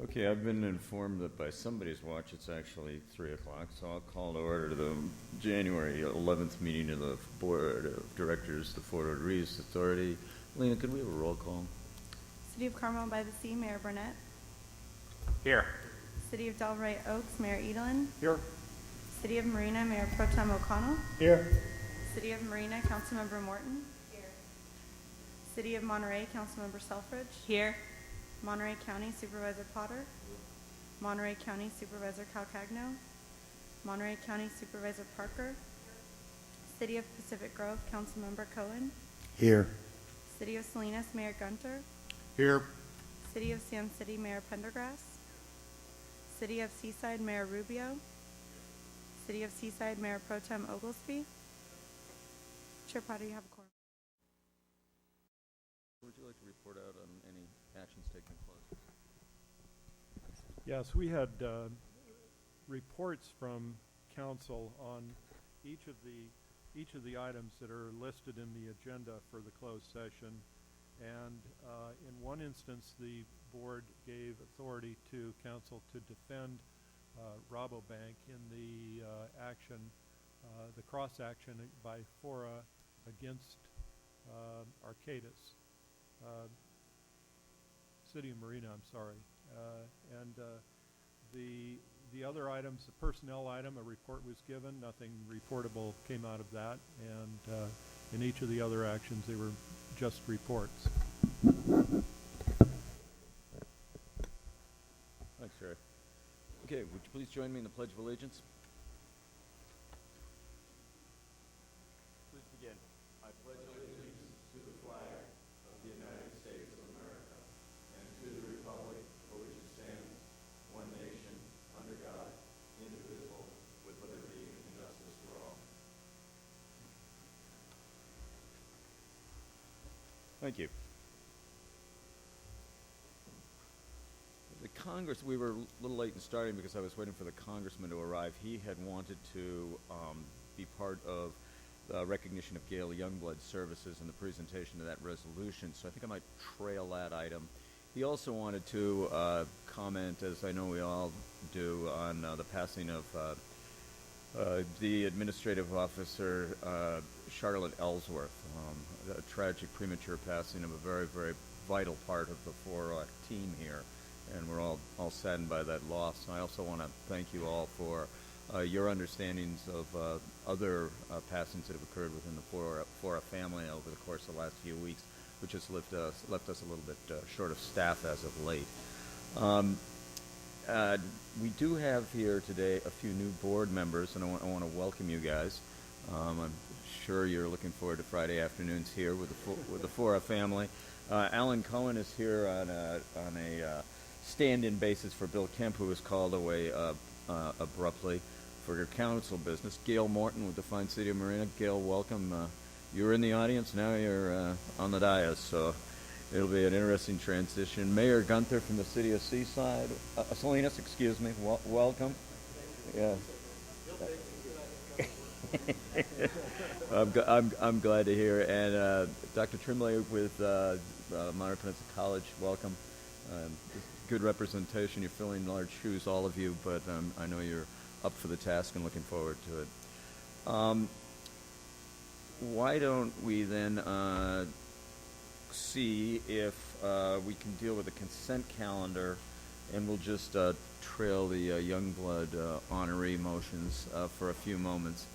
Okay, I've been informed that by somebody's watch it's actually 3 o'clock, so I'll call to order the January 11th meeting of the Board of Directors, the FORA Reeves Authority. Lena, could we have a roll call? City of Carmel by the Sea, Mayor Burnett. Here. City of Delray Oaks, Mayor Edelin. Here. City of Marina, Mayor Pro Tem O'Connell. Here. City of Marina, Councilmember Morton. Here. City of Monterey, Councilmember Selfridge. Here. Monterey County Supervisor Potter. Monterey County Supervisor Calcagno. Monterey County Supervisor Parker. City of Pacific Grove, Councilmember Cohen. Here. City of Salinas, Mayor Gunter. Here. City of San City, Mayor Pendergrass. City of Seaside, Mayor Rubio. City of Seaside, Mayor Pro Tem Oglesby. Chair Potter, you have a quorum. Would you like to report out on any actions taking place? Yes, we had reports from council on each of the items that are listed in the agenda for the closed session. And in one instance, the board gave authority to council to defend Rabobank in the action, the cross action by FORA against Arcadis, City of Marina, I'm sorry. And the other items, the personnel item, a report was given, nothing reportable came out of that. And in each of the other actions, they were just reports. Thanks, Jerry. Okay, would you please join me in the Pledge of Allegiance? Please begin. I pledge allegiance to the flag of the United States of America and to the republic for which it stands, one nation, under God, indivisible, with liberty and justice for all. Thank you. The Congress, we were a little late in starting because I was waiting for the congressman to arrive. He had wanted to be part of the recognition of Gail Youngblood's services and the presentation of that resolution, so I think I might trail that item. He also wanted to comment, as I know we all do, on the passing of the administrative officer, Charlotte Ellsworth, a tragic premature passing of a very, very vital part of the FORA team here. And we're all saddened by that loss. I also want to thank you all for your understandings of other passings that have occurred within the FORA family over the course of the last few weeks, which has left us a little bit short of staff as of late. We do have here today a few new board members, and I want to welcome you guys. I'm sure you're looking forward to Friday afternoons here with the FORA family. Alan Cohen is here on a stand-in basis for Bill Kemp, who was called away abruptly for your council business. Gail Morton with the fine City of Marina. Gail, welcome. You were in the audience, now you're on the dais, so it'll be an interesting transition. Mayor Gunther from the City of Seaside, Salinas, excuse me, welcome. Yeah. I'm glad to hear. And Dr. Trimley with Monterey Peninsula College, welcome. Good representation. You're filling large shoes, all of you, but I know you're up for the task and looking forward to it. Why don't we then see if we can deal with the consent calendar, and we'll just trail the Youngblood honoree motions for a few moments.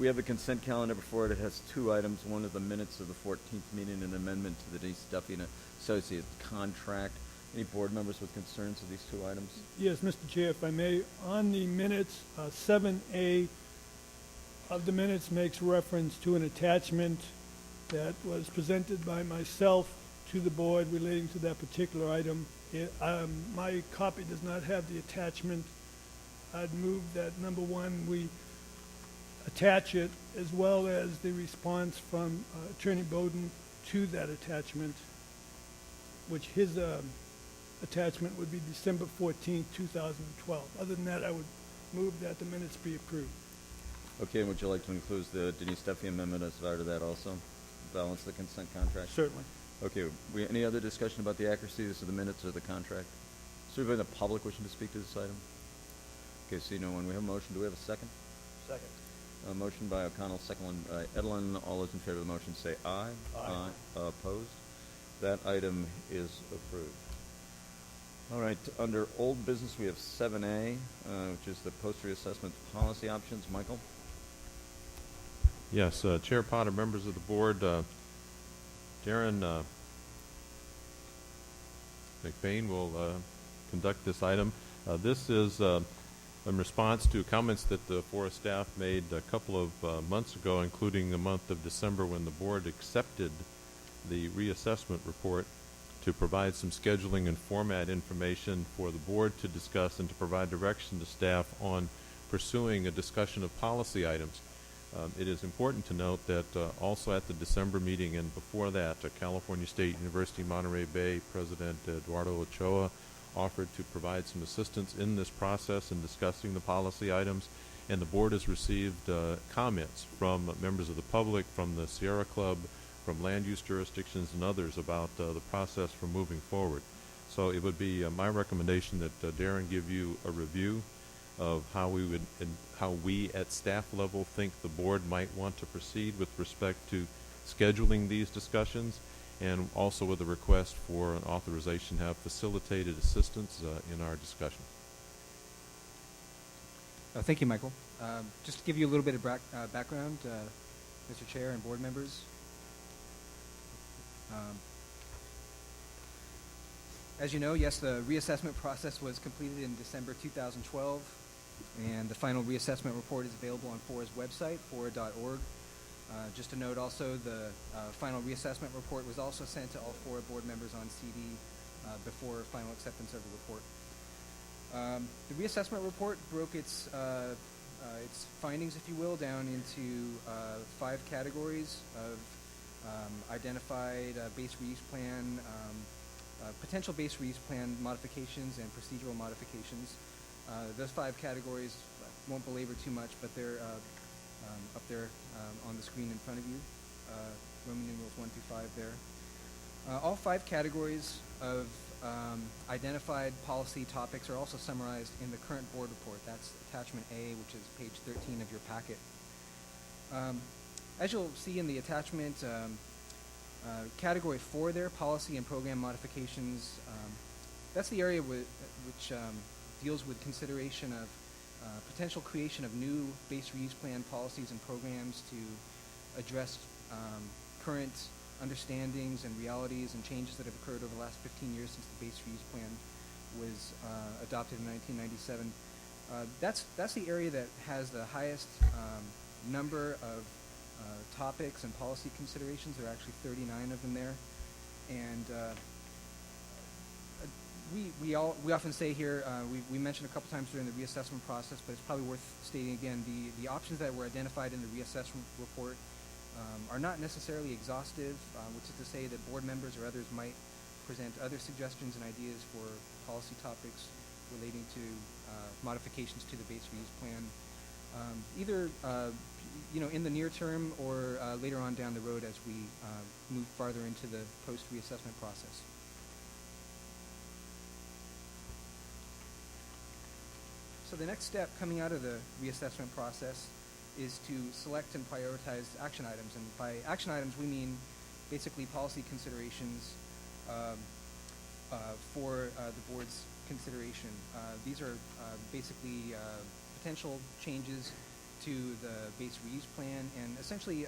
We have the consent calendar before it. It has two items. One is the minutes of the 14th meeting and an amendment to the Denise Duffy and Associates contract. Any board members with concerns of these two items? Yes, Mr. Chair, if I may, on the minutes, 7A of the minutes makes reference to an attachment that was presented by myself to the board relating to that particular item. My copy does not have the attachment. I'd move that, number one, we attach it, as well as the response from Attorney Bowden to that attachment, which his attachment would be December 14, 2012. Other than that, I would move that the minutes be approved. Okay, and would you like to include the Denise Duffy amendment as part of that also? Balance the consent contract? Certainly. Okay, any other discussion about the accuracies of the minutes or the contract? Is there anybody in the public wishing to speak to this item? Okay, see no one. We have a motion. Do we have a second? Second. A motion by O'Connell, second one by Edlin. All those in favor of the motion say aye. Aye. Opposed? That item is approved. All right, under old business, we have 7A, which is the post-reassessment policy options. Michael? Yes, Chair Potter, members of the board, Darren McBain will conduct this item. This is in response to comments that the FORA staff made a couple of months ago, including the month of December when the board accepted the reassessment report to provide some scheduling and format information for the board to discuss and to provide direction to staff on pursuing a discussion of policy items. It is important to note that also at the December meeting and before that, California State University Monterey Bay President Eduardo Ochoa offered to provide some assistance in this process in discussing the policy items, and the board has received comments from members of the public, from the Sierra Club, from land use jurisdictions and others about the process for moving forward. So it would be my recommendation that Darren give you a review of how we would and how we at staff level think the board might want to proceed with respect to scheduling these discussions, and also with a request for an authorization to have facilitated assistance in our discussion. Thank you, Michael. Just to give you a little bit of background, Mr. Chair and board members. As you know, yes, the reassessment process was completed in December 2012, and the final reassessment report is available on FORA's website, fora.org. Just to note also, the final reassessment report was also sent to all FORA board members on CD before final acceptance of the report. The reassessment report broke its findings, if you will, down into 5 categories of identified base reuse plan, potential base reuse plan modifications, and procedural modifications. Those 5 categories, won't belabor too much, but they're up there on the screen in front of you, Roman numerals 1 through 5 there. All 5 categories of identified policy topics are also summarized in the current board report. That's attachment A, which is page 13 of your packet. As you'll see in the attachment, category 4 there, policy and program modifications, that's the area which deals with consideration of potential creation of new base reuse plan policies and programs to address current understandings and realities and changes that have occurred over the last 15 years since the base reuse plan was adopted in 1997. That's the area that has the highest number of topics and policy considerations. There are actually 39 of them there, and we often say here, we mentioned a couple times during the reassessment process, but it's probably worth stating again, the options that were identified in the reassessment report are not necessarily exhaustive, which is to say that board members or others might present other suggestions and ideas for policy topics relating to modifications to the base reuse plan, either in the near term or later on down the road as we move farther into the post-reassessment process. So the next step coming out of the reassessment process is to select and prioritize action items. And by action items, we mean basically policy considerations for the board's consideration. These are basically potential changes to the base reuse plan and essentially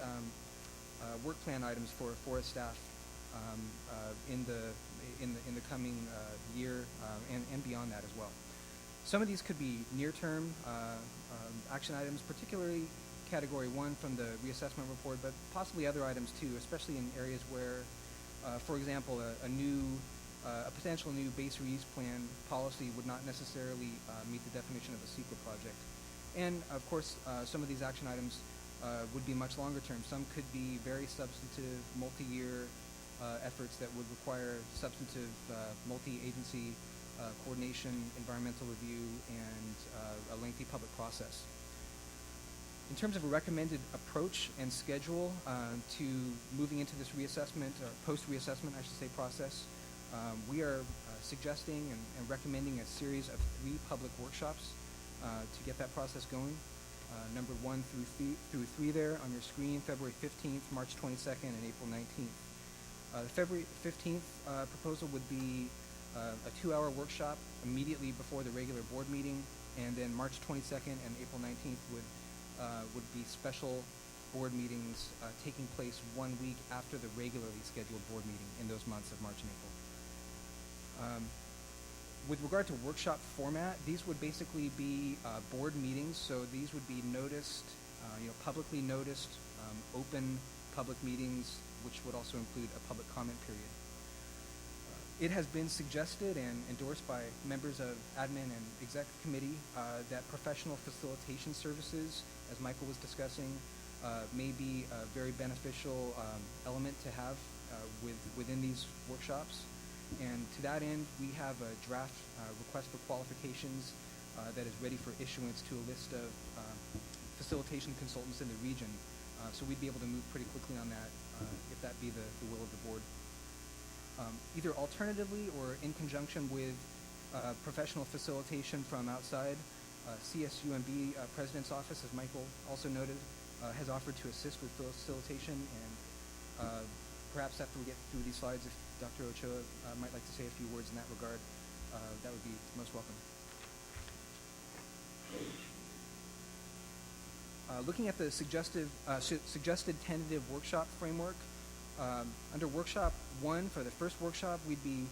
work plan items for FORA staff in the coming year and beyond that as well. Some of these could be near-term action items, particularly Category 1 from the reassessment report, but possibly other items too, especially in areas where, for example, a potential new base reuse plan policy would not necessarily meet the definition of a secret project. And, of course, some of these action items would be much longer term. Some could be very substantive, multi-year efforts that would require substantive multi-agency coordination, environmental review, and a lengthy public process. In terms of a recommended approach and schedule to moving into this reassessment, or post-reassessment, I should say, process, we are suggesting and recommending a series of 3 public workshops to get that process going. Number 1 through 3 there on your screen, February 15th, March 22nd, and April 19th. The February 15th proposal would be a 2-hour workshop immediately before the regular board meeting, and then March 22nd and April 19th would be special board meetings taking place 1 week after the regularly scheduled board meeting in those months of March and April. With regard to workshop format, these would basically be board meetings, so these would be noticed, publicly noticed, open public meetings, which would also include a public comment period. It has been suggested and endorsed by members of admin and exec committee that professional facilitation services, as Michael was discussing, may be a very beneficial element to have within these workshops. And to that end, we have a draft request for qualifications that is ready for issuance to a list of facilitation consultants in the region. So we'd be able to move pretty quickly on that if that be the will of the board. Either alternatively or in conjunction with professional facilitation from outside, CSUMB President's Office, as Michael also noted, has offered to assist with facilitation, and perhaps after we get through these slides, if Dr. Ochoa might like to say a few words in that regard, that would be most welcome. Looking at the suggested tentative workshop framework, under workshop 1, for the first workshop, we'd be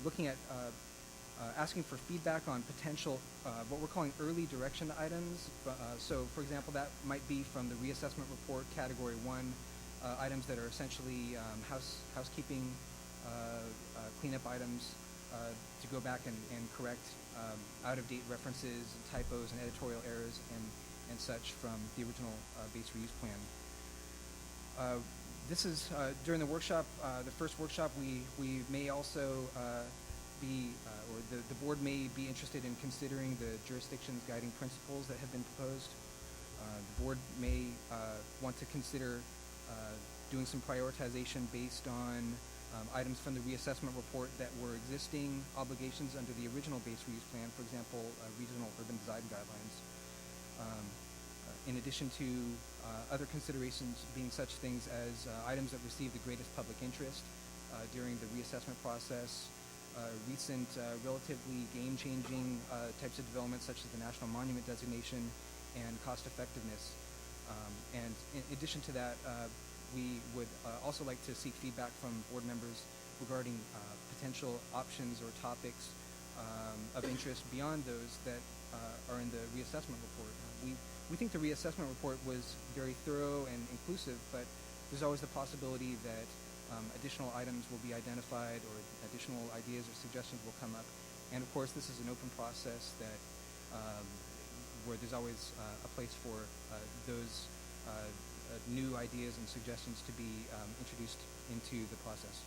looking at asking for feedback on potential, what we're calling early direction items. So, for example, that might be from the reassessment report, category 1, items that are essentially housekeeping cleanup items to go back and correct out-of-date references, typos, and editorial errors and such from the original base reuse plan. This is during the workshop, the first workshop. We may also or the board may be interested in considering the jurisdiction's guiding principles that have been proposed. The board may want to consider doing some prioritization based on items from the reassessment report that were existing obligations under the original base reuse plan, for example, regional urban design guidelines. In addition to other considerations being such things as items that receive the greatest public interest during the reassessment process, recent relatively game-changing types of developments such as the National Monument designation and cost effectiveness. And in addition to that, we would also like to seek feedback from board members regarding potential options or topics of interest beyond those that are in the reassessment report. We think the reassessment report was very thorough and inclusive, but there's always the possibility that additional items will be identified or additional ideas or suggestions will come up. And of course, this is an open process that where there's always a place for those new ideas and suggestions to be introduced into the process.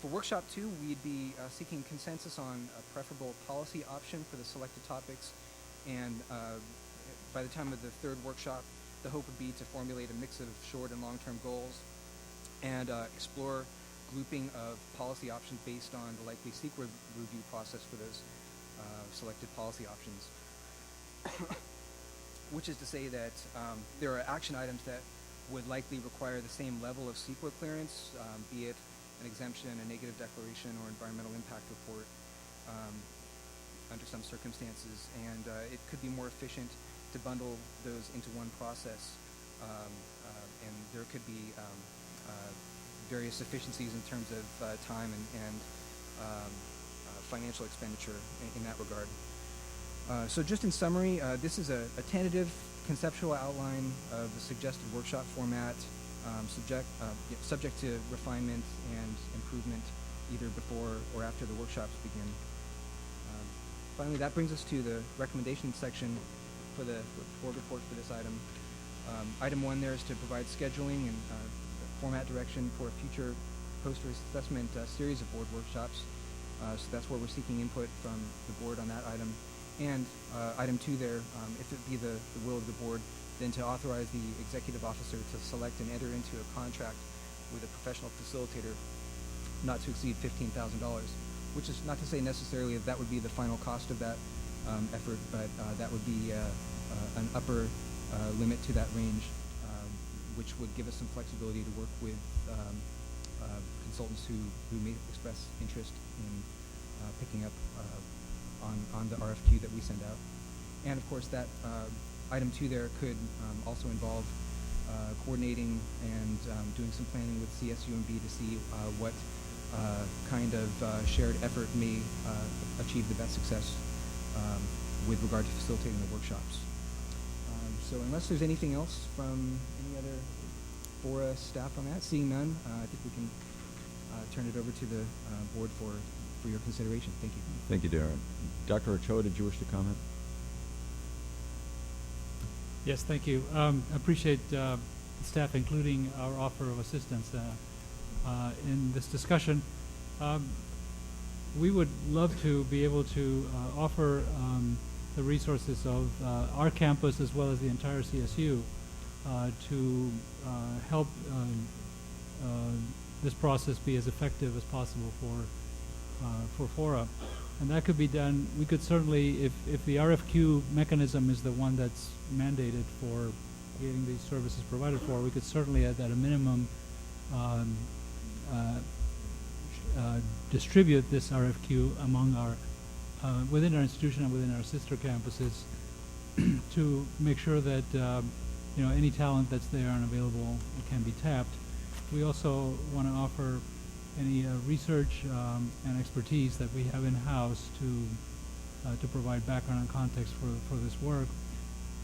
For workshop 2, we'd be seeking consensus on a preferable policy option for the selected topics, and by the time of the third workshop, the hope would be to formulate a mix of short and long-term goals and explore grouping of policy options based on the likely secret review process for those selected policy options. Which is to say that there are action items that would likely require the same level of CEQA clearance, be it an exemption, a negative declaration, or environmental impact report under some circumstances. And it could be more efficient to bundle those into one process. And there could be various efficiencies in terms of time and financial expenditure in that regard. So just in summary, this is a tentative conceptual outline of the suggested workshop format, subject to refinement and improvement either before or after the workshops begin. Finally, that brings us to the recommendation section for the board report for this item. Item 1 there is to provide scheduling and format direction for a future post-assessment series of board workshops. So that's where we're seeking input from the board on that item. And item 2 there, if it be the will of the board, then to authorize the executive officer to select and enter into a contract with a professional facilitator not to exceed $15,000 which is not to say necessarily that would be the final cost of that effort, but that would be an upper limit to that range, which would give us some flexibility to work with consultants who may express interest in picking up on the RFQ that we send out. And of course, that item 2 there could also involve coordinating and doing some planning with CSUMB to see what kind of shared effort may achieve the best success with regard to facilitating the workshops. So unless there's anything else from any other FORA staff on that, seeing none, I think we can turn it over to the board for your consideration. Thank you. Thank you, Darren. Dr. Ochoa, did you wish to comment? Yes, thank you. I appreciate staff including our offer of assistance in this discussion. We would love to be able to offer the resources of our campus as well as the entire CSU to help this process be as effective as possible for FORA. And that could be done, we could certainly, if the RFQ mechanism is the one that's mandated for getting these services provided for, we could certainly at a minimum distribute this RFQ among our, within our institution and within our sister campuses to make sure that any talent that's there and available can be tapped. We also want to offer any research and expertise that we have in-house to provide background and context for this work.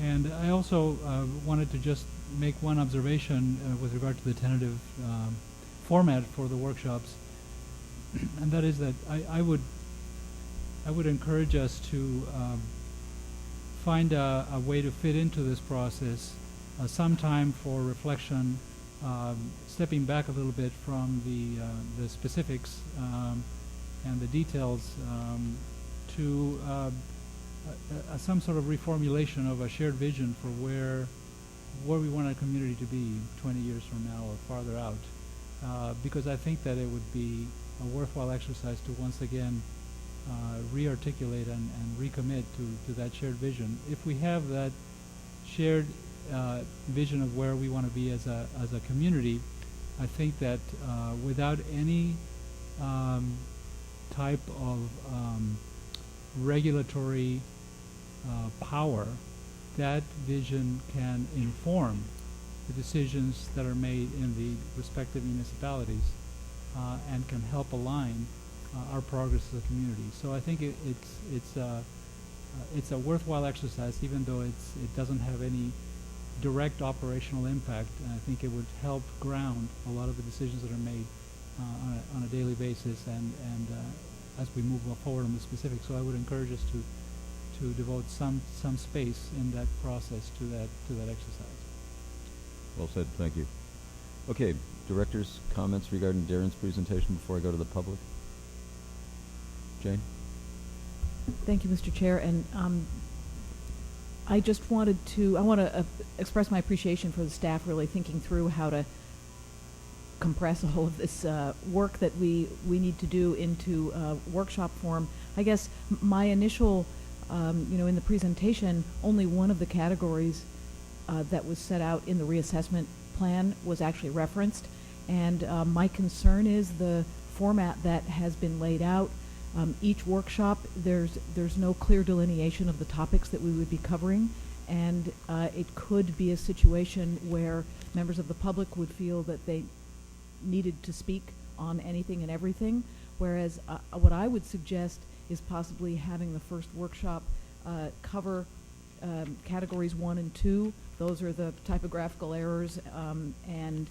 And I also wanted to just make one observation with regard to the tentative format for the workshops, and that is that I would encourage us to find a way to fit into this process some time for reflection, stepping back a little bit from the specifics and the details to some sort of reformulation of a shared vision for where we want our community to be 20 years from now or farther out, because I think that it would be a worthwhile exercise to once again re-articulate and recommit to that shared vision. If we have that shared vision of where we want to be as a community, I think that without any type of regulatory power, that vision can inform the decisions that are made in the respective municipalities and can help align our progress as a community. So I think it's a worthwhile exercise, even though it doesn't have any direct operational impact. And I think it would help ground a lot of the decisions that are made on a daily basis and as we move forward on the specifics. So I would encourage us to devote some space in that process to that exercise. Well said. Thank you. Okay, directors' comments regarding Darren's presentation before I go to the public. Jane? Thank you, Mr. Chair. And I want to express my appreciation for the staff really thinking through how to compress all of this work that we need to do into workshop form. I guess my initial, in the presentation, only one of the categories that was set out in the reassessment plan was actually referenced. And my concern is the format that has been laid out. Each workshop, there's no clear delineation of the topics that we would be covering, and it could be a situation where members of the public would feel that they needed to speak on anything and everything, whereas what I would suggest is possibly having the first workshop cover categories 1 and 2. Those are the typographical errors and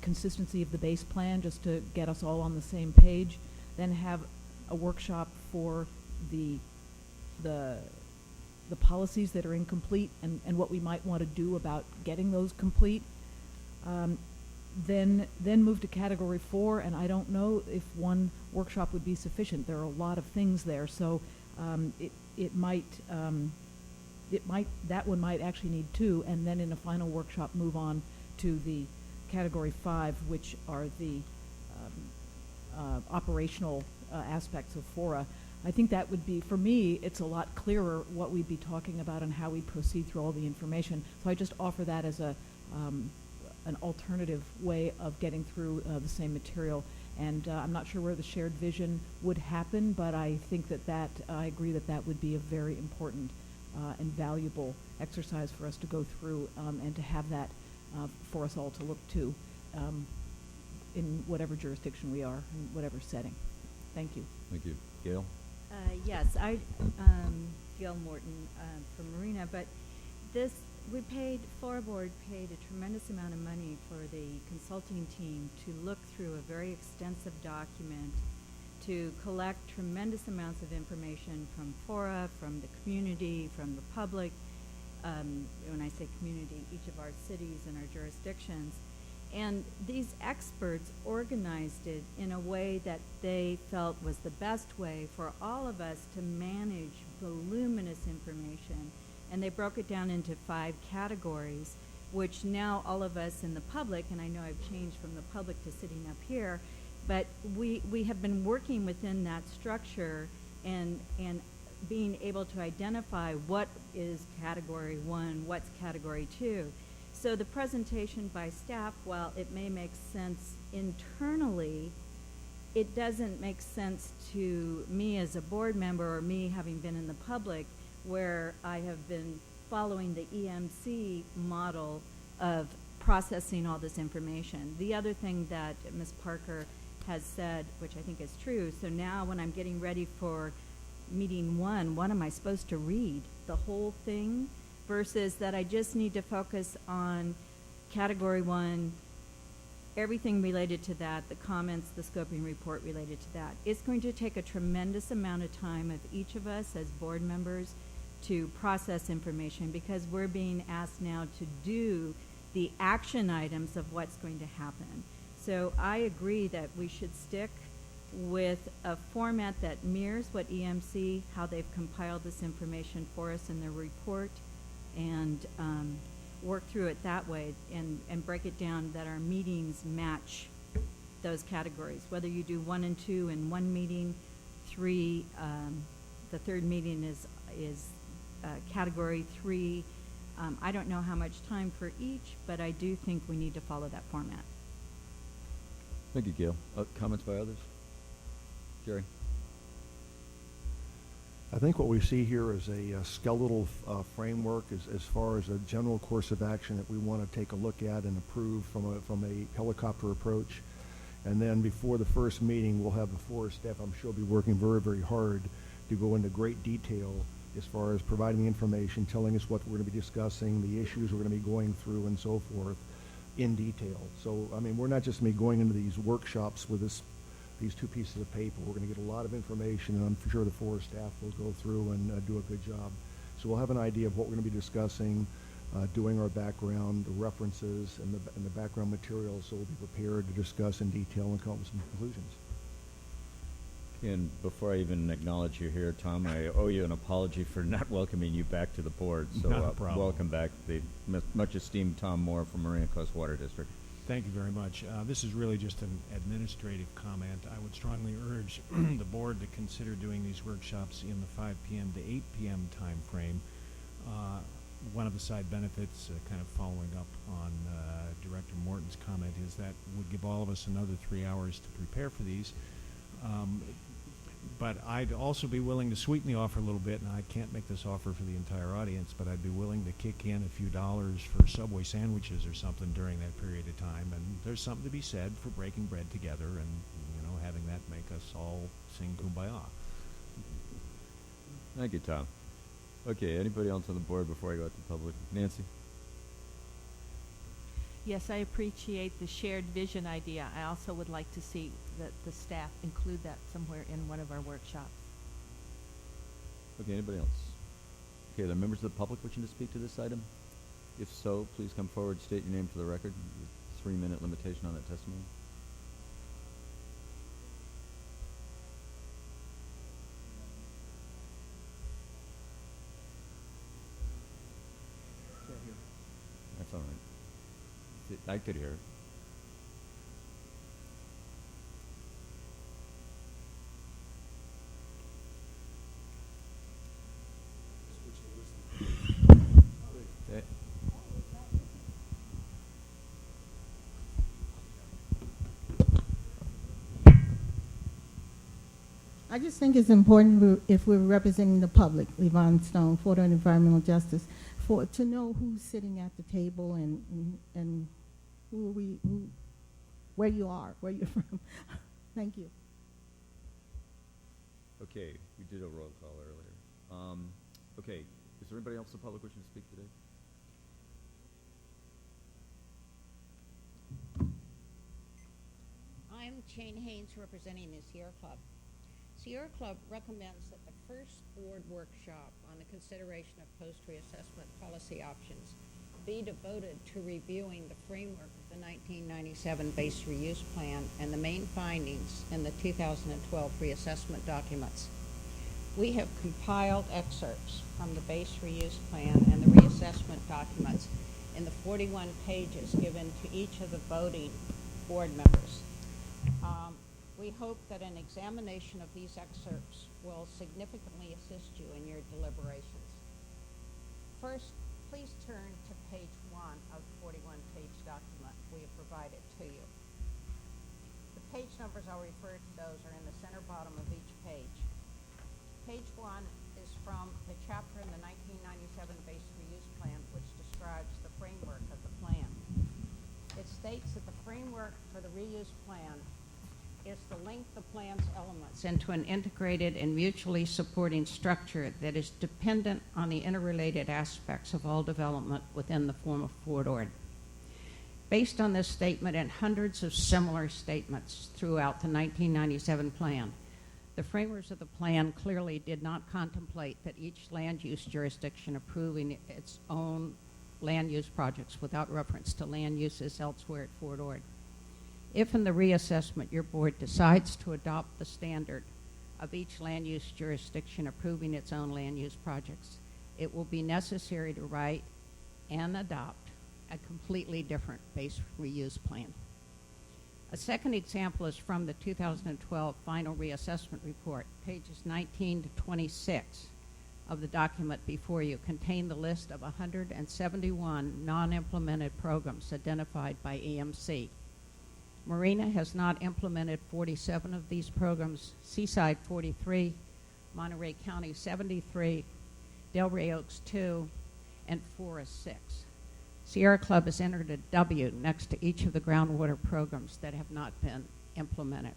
consistency of the base plan, just to get us all on the same page. Then have a workshop for the policies that are incomplete and what we might want to do about getting those complete. Then move to category 4, and I don't know if one workshop would be sufficient. There are a lot of things there, so that one might actually need 2, and then in a final workshop move on to the category 5, which are the operational aspects of FORA. I think that would be, for me, it's a lot clearer what we'd be talking about and how we'd proceed through all the information. So I just offer that as an alternative way of getting through the same material. And I'm not sure where the shared vision would happen, but I think that I agree that would be a very important and valuable exercise for us to go through and to have that for us all to look to in whatever jurisdiction we are, in whatever setting. Thank you. Thank you. Gail? Yes, Gail Morton from Marina, but FORA Board paid a tremendous amount of money for the consulting team to look through a very extensive document to collect tremendous amounts of information from FORA, from the community, from the public. When I say community, each of our cities and our jurisdictions. And these experts organized it in a way that they felt was the best way for all of us to manage voluminous information. And they broke it down into 5 categories, which now all of us in the public, and I know I've changed from the public to sitting up here, but we have been working within that structure and being able to identify what is category 1, what's category 2. So the presentation by staff, while it may make sense internally, it doesn't make sense to me as a board member or me having been in the public where I have been following the EMC model of processing all this information. The other thing that Ms. Parker has said, which I think is true, so now when I'm getting ready for meeting 1, what am I supposed to read? The whole thing? Versus that I just need to focus on category 1, everything related to that, the comments, the scoping report related to that. It's going to take a tremendous amount of time of each of us as board members to process information because we're being asked now to do the action items of what's going to happen. So I agree that we should stick with a format that mirrors what EMC, how they've compiled this information for us in their report, and work through it that way and break it down that our meetings match those categories. Whether you do 1 and 2 in one meeting, 3, the third meeting is category 3. I don't know how much time for each, but I do think we need to follow that format. Thank you, Gail. Comments by others? Jerry? I think what we see here is a skeletal framework as far as a general course of action that we want to take a look at and approve from a helicopter approach. And then before the first meeting, we'll have the FORA staff, I'm sure, be working very, very hard to go into great detail as far as providing the information, telling us what we're going to be discussing, the issues we're going to be going through, and so forth in detail. So, I mean, we're not just going to be going into these workshops with these 2 pieces of paper. We're going to get a lot of information, and I'm sure the FORA staff will go through and do a good job. So we'll have an idea of what we're going to be discussing, doing our background, the references, and the background materials, so we'll be prepared to discuss in detail and come up with some conclusions. And before I even acknowledge you here, Tom, I owe you an apology for not welcoming you back to the board. So Not a problem. Welcome back, the much esteemed Tom Moore from Marina Coast Water District. Thank you very much. This is really just an administrative comment. I would strongly urge the board to consider doing these workshops in the 5 p.m. to 8 p.m. time frame. One of the side benefits, kind of following up on Director Morton's comment, is that would give all of us another 3 hours to prepare for these. But I'd also be willing to sweeten the offer a little bit, and I can't make this offer for the entire audience, but I'd be willing to kick in a few dollars for Subway sandwiches or something during that period of time. And there's something to be said for breaking bread together and, having that make us all sing Kumbaya. Thank you, Tom. Okay, anybody else on the board before I go out to the public? Nancy? Yes, I appreciate the shared vision idea. I also would like to see that the staff include that somewhere in one of our workshops. Okay, anybody else? Okay, are there members of the public wishing to speak to this item? If so, please come forward, state your name for the record. 3-minute limitation on that testimony. That's all right. I could hear it. I just think it's important if we're representing the public, Levon Stone, FORA and Environmental Justice, to know who's sitting at the table and where you are, where you're from. Thank you. Okay, we did a roll call earlier. Okay, is there anybody else in the public wishing to speak today? I'm Jane Haynes, representing the Sierra Club. Sierra Club recommends that the first board workshop on the consideration of post-reassessment policy options be devoted to reviewing the framework of the 1997 base reuse plan and the main findings in the 2012 reassessment documents. We have compiled excerpts from the base reuse plan and the reassessment documents in the 41 pages given to each of the voting board members. We hope that an examination of these excerpts will significantly assist you in your deliberations. First, please turn to page 1 of the 41-page document we have provided to you. The page numbers I'll refer to those are in the center bottom of each page. Page 1 is from the chapter in the 1997 base reuse plan, which describes the framework of the plan. It states that the framework for the reuse plan is to link the plan's elements into an integrated and mutually supporting structure that is dependent on the interrelated aspects of all development within the form of corridor. Based on this statement and hundreds of similar statements throughout the 1997 plan, the framers of the plan clearly did not contemplate that each land use jurisdiction approving its own land use projects without reference to land uses elsewhere at Fort Ord. If in the reassessment your board decides to adopt the standard of each land use jurisdiction approving its own land use projects, it will be necessary to write and adopt a completely different base reuse plan. A second example is from the 2012 final reassessment report. Pages 19 to 26 of the document before you contain the list of 171 non-implemented programs identified by EMC. Marina has not implemented 47 of these programs, Seaside 43, Monterey County 73, Delray Oaks 2, and FORA 6. Sierra Club has entered a W next to each of the groundwater programs that have not been implemented.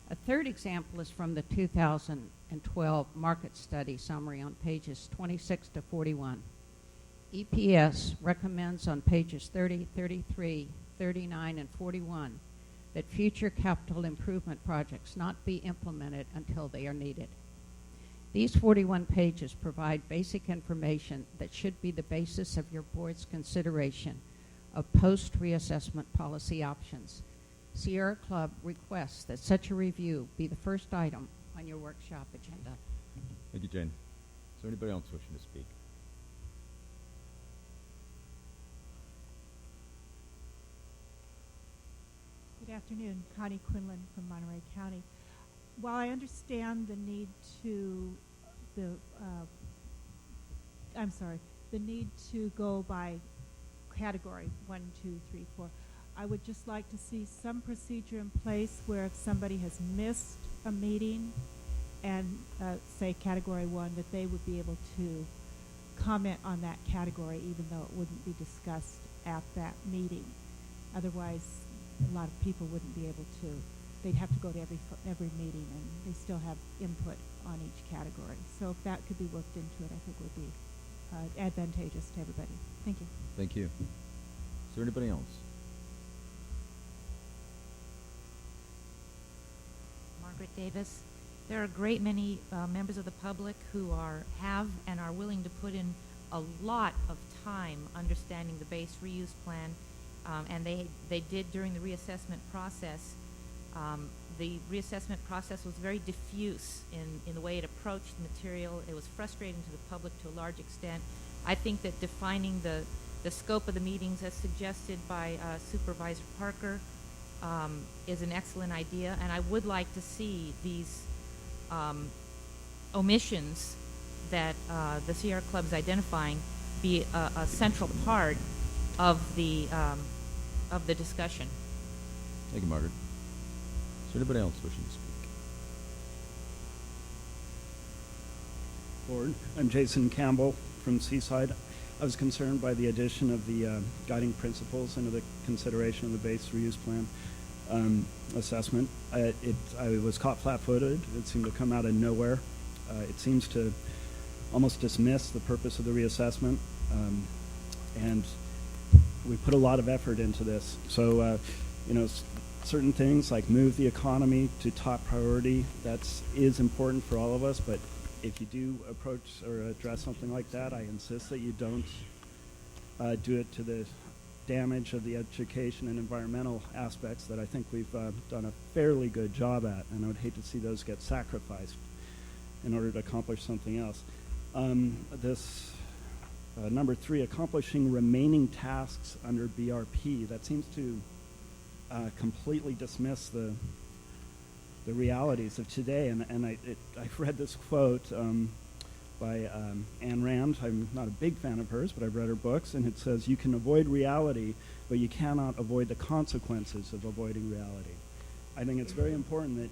A third example is from the 2012 market study summary on pages 26 to 41. EPS recommends on pages 30, 33, 39, and 41 that future capital improvement projects not be implemented until they are needed. These 41 pages provide basic information that should be the basis of your board's consideration of post-reassessment policy options. Sierra Club requests that such a review be the first item on your workshop agenda. Thank you, Jane. Is there anybody else wishing to speak? Good afternoon. Connie Quinlan from Monterey County. While I understand the need to go by category 1, 2, 3, 4, I would just like to see some procedure in place where if somebody has missed a meeting and say category 1, that they would be able to comment on that category even though it wouldn't be discussed at that meeting. Otherwise, a lot of people wouldn't be able to. They'd have to go to every meeting, and they still have input on each category. So if that could be worked into it, I think would be advantageous to everybody. Thank you. Thank you. Is there anybody else? Margaret Davis. There are a great many members of the public who have and are willing to put in a lot of time understanding the base reuse plan, and they did during the reassessment process. The reassessment process was very diffuse in the way it approached the material. It was frustrating to the public to a large extent. I think that defining the scope of the meetings as suggested by Supervisor Parker is an excellent idea, and I would like to see these omissions that the Sierra Club is identifying be a central part of the discussion. Thank you, Margaret. Is there anybody else wishing to speak? Board. I'm Jason Campbell from Seaside. I was concerned by the addition of the guiding principles into the consideration of the base reuse plan assessment. I was caught flat-footed. It seemed to come out of nowhere. It seems to almost dismiss the purpose of the reassessment, and we put a lot of effort into this. So, certain things like move the economy to top priority, is important for all of us, but if you do approach or address something like that, I insist that you don't do it to the damage of the education and environmental aspects that I think we've done a fairly good job at, and I would hate to see those get sacrificed in order to accomplish something else. Number 3, accomplishing remaining tasks under BRP. That seems to completely dismiss the realities of today. And I've read this quote by Ayn Rand. I'm not a big fan of hers, but I've read her books, and it says, you can avoid reality, but you cannot avoid the consequences of avoiding reality. I think it's very important that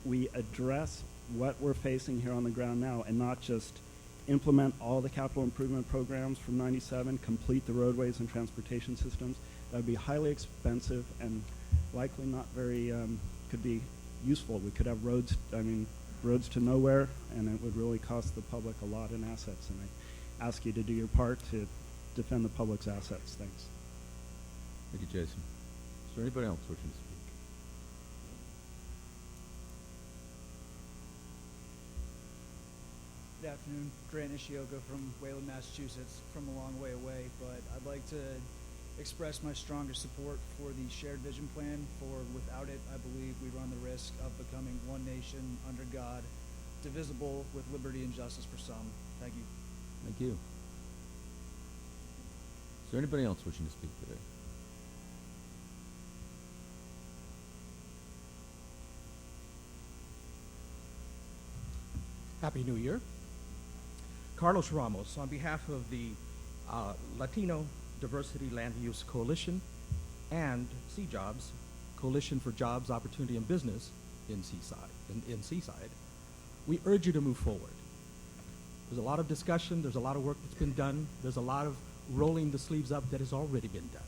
we address what we're facing here on the ground now and not just implement all the capital improvement programs from 97, complete the roadways and transportation systems. That would be highly expensive and likely not very, could be useful. We could have roads to nowhere, and it would really cost the public a lot in assets. And I ask you to do your part to defend the public's assets. Thanks. Thank you, Jason. Is there anybody else wishing to speak? Good afternoon. Grant Ishioka from Wayland, Massachusetts, from a long way away, but I'd like to express my strongest support for the shared vision plan, for without it, I believe we run the risk of becoming one nation under God, divisible with liberty and justice for some. Thank you. Thank you. Is there anybody else wishing to speak today? Happy New Year. Carlos Ramos, on behalf of the Latino Diversity Land Use Coalition and CJobs, Coalition for Jobs, Opportunity, and Business in Seaside, we urge you to move forward. There's a lot of discussion, there's a lot of work that's been done, there's a lot of rolling the sleeves up that has already been done.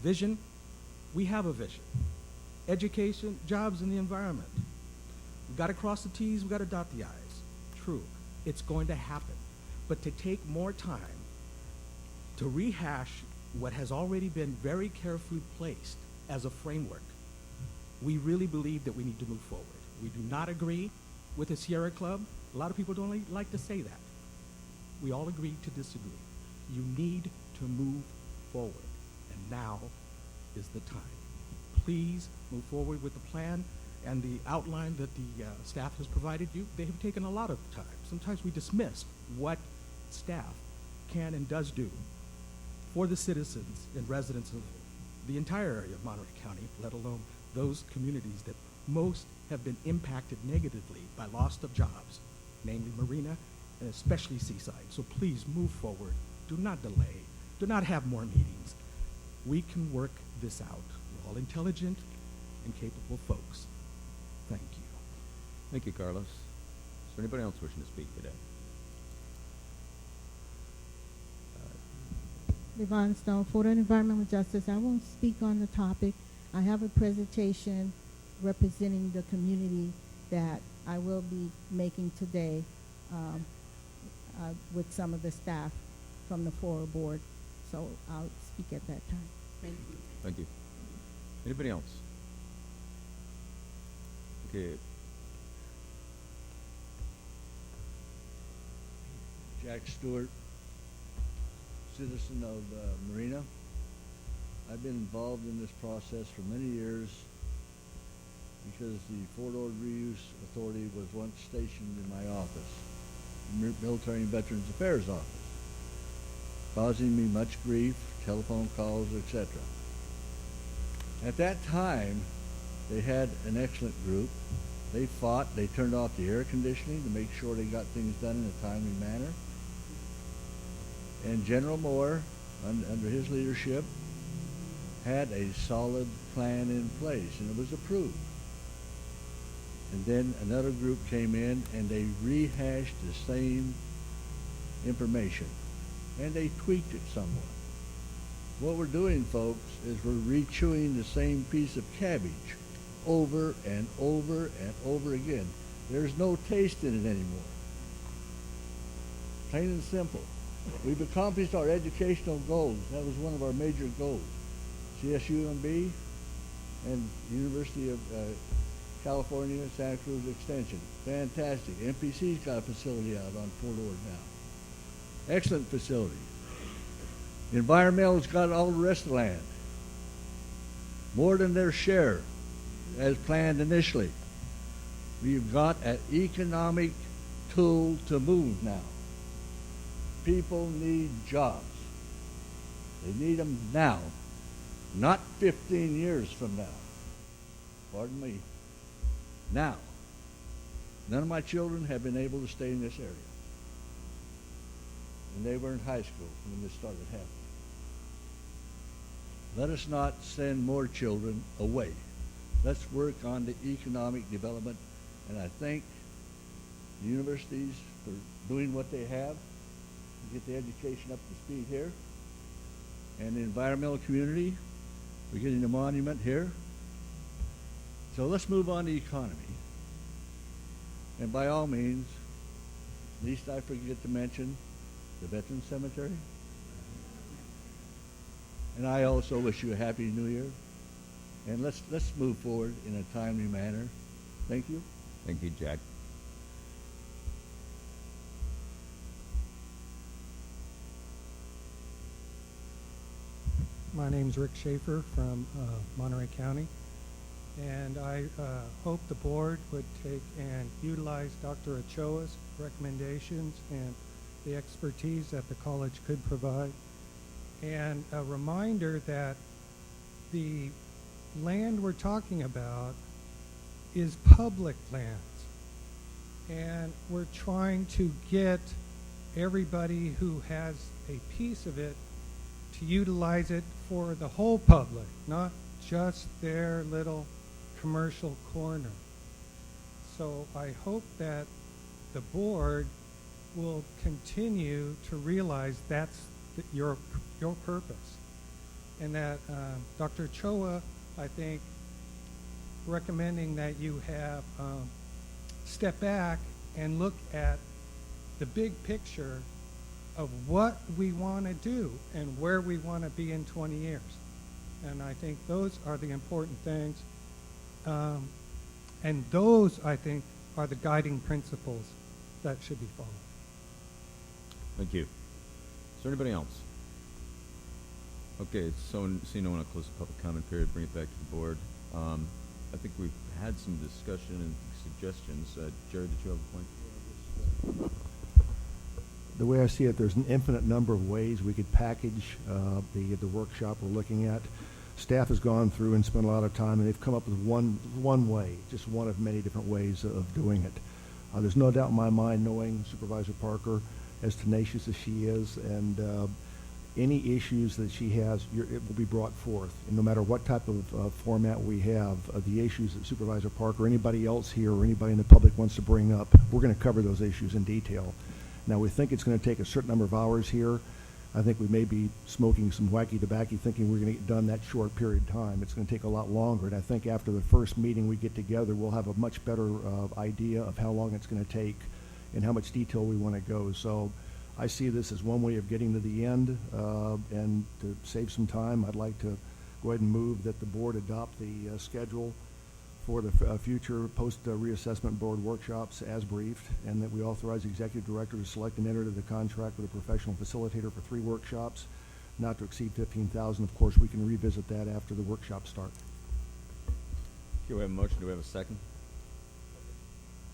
Vision, we have a vision. Education, jobs, and the environment. We've got to cross the T's, we've got to dot the I's. True, it's going to happen. But to take more time to rehash what has already been very carefully placed as a framework, we really believe that we need to move forward. We do not agree with the Sierra Club. A lot of people don't like to say that. We all agree to disagree. You need to move forward, and now is the time. Please move forward with the plan and the outline that the staff has provided you. They have taken a lot of time. Sometimes we dismiss what staff can and does do for the citizens and residents of the entire area of Monterey County, let alone those communities that most have been impacted negatively by loss of jobs, namely Marina and especially Seaside. So please move forward. Do not delay. Do not have more meetings. We can work this out. We're all intelligent and capable folks. Thank you. Thank you, Carlos. Is there anybody else wishing to speak today? Yvonne Stone, FORA Environmental Justice. I won't speak on the topic. I have a presentation representing the community that I will be making today with some of the staff from the FORA board. So I'll speak at that time. Thank you. Thank you. Anybody else? Okay. Jack Stewart, citizen of Marina. I've been involved in this process for many years because the Fort Ord Reuse Authority was once stationed in my office, Military and Veterans Affairs office, causing me much grief, telephone calls, etc. At that time, they had an excellent group. They fought, they turned off the air conditioning to make sure they got things done in a timely manner. And General Moore, under his leadership, had a solid plan in place, and it was approved. And then another group came in, and they rehashed the same information, and they tweaked it somewhat. What we're doing, folks, is we're re-chewing the same piece of cabbage over and over and over again. There's no taste in it anymore. Plain and simple. We've accomplished our educational goals. That was one of our major goals. CSUMB and University of California, Santa Cruz Extension. Fantastic. MPC's got a facility out on Fort Ord now. Excellent facility. Environmental's got all the rest of the land. More than their share, as planned initially. We've got an economic tool to move now. People need jobs. They need them now, not 15 years from now. Pardon me. Now. None of my children have been able to stay in this area. And they were in high school when this started happening. Let us not send more children away. Let's work on the economic development, and I thank the universities for doing what they have to get the education up to speed here, and the environmental community for getting the monument here. So let's move on to economy. And by all means, least I forget to mention the Veterans Cemetery. And I also wish you a happy new year. And let's move forward in a timely manner. Thank you. Thank you, Jack. My name's Rick Schaefer from Monterey County, and I hope the board would take and utilize Dr. Ochoa's recommendations and the expertise that the college could provide. And a reminder that the land we're talking about is public lands, and we're trying to get everybody who has a piece of it to utilize it for the whole public, not just their little commercial corner. So I hope that the board will continue to realize that's your purpose, and that Dr. Ochoa, I think, recommending that you have step back and look at the big picture of what we want to do and where we want to be in 20 years. And I think those are the important things. And those, I think, are the guiding principles that should be followed. Thank you. Is there anybody else? Okay, so seeing no one, I'll close the public comment period, bring it back to the board. I think we've had some discussion and suggestions. Jared, did you have a point? The way I see it, there's an infinite number of ways we could package the workshop we're looking at. Staff has gone through and spent a lot of time, and they've come up with one way, just one of many different ways of doing it. There's no doubt in my mind, knowing Supervisor Parker, as tenacious as she is, and any issues that she has, it will be brought forth. And no matter what type of format we have, the issues that Supervisor Parker, anybody else here, or anybody in the public wants to bring up, we're going to cover those issues in detail. Now, we think it's going to take a certain number of hours here. I think we may be smoking some wacky tobacco thinking we're going to get done that short period of time. It's going to take a lot longer, and I think after the first meeting we get together, we'll have a much better idea of how long it's going to take and how much detail we want to go. So I see this as one way of getting to the end, and to save some time, I'd like to go ahead and move that the board adopt the schedule for the future post-reassessment board workshops as briefed, and that we authorize the executive director to select and enter into the contract with a professional facilitator for 3 workshops, not to exceed $15,000. Of course, we can revisit that after the workshops start. Okay, we have a motion. Do we have a second?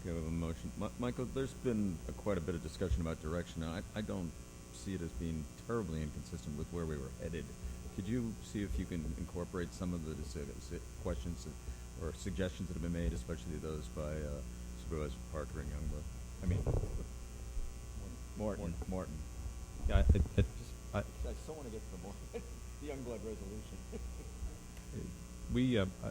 Okay, we have a motion. Michael, there's been quite a bit of discussion about direction. Now, I don't see it as being terribly inconsistent with where we were headed. Could you see if you can incorporate some of the questions or suggestions that have been made, especially those by Supervisor Parker and Youngblood? I mean, Morton. Yeah, I still want to get to the Youngblood resolution.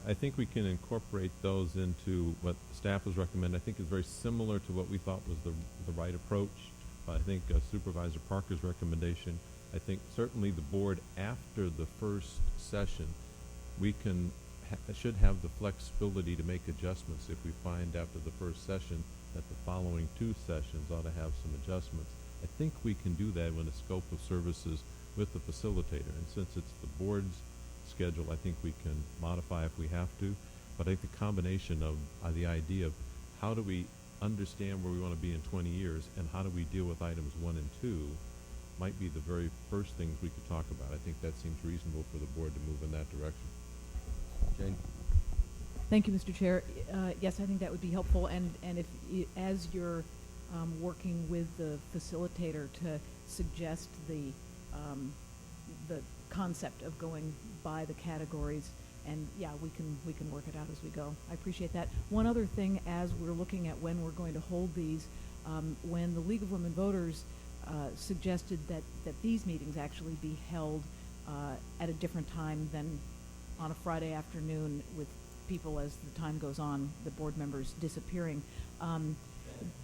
I think we can incorporate those into what staff was recommending. I think is very similar to what we thought was the right approach. I think Supervisor Parker's recommendation, I think certainly the board after the first session, we can, should have the flexibility to make adjustments if we find after the first session that the following two sessions ought to have some adjustments. I think we can do that when the scope of services with the facilitator, and since it's the board's schedule, I think we can modify if we have to. But I think the combination of the idea of how do we understand where we want to be in 20 years and how do we deal with items 1 and 2 might be the very first things we could talk about. I think that seems reasonable for the board to move in that direction. Jane? Thank you, Mr. Chair. Yes, I think that would be helpful, and if as you're working with the facilitator to suggest the concept of going by the categories, and yeah, we can work it out as we go. I appreciate that. One other thing, as we're looking at when we're going to hold these, when the League of Women Voters suggested that these meetings actually be held at a different time than on a Friday afternoon, with people, as the time goes on, the board members disappearing.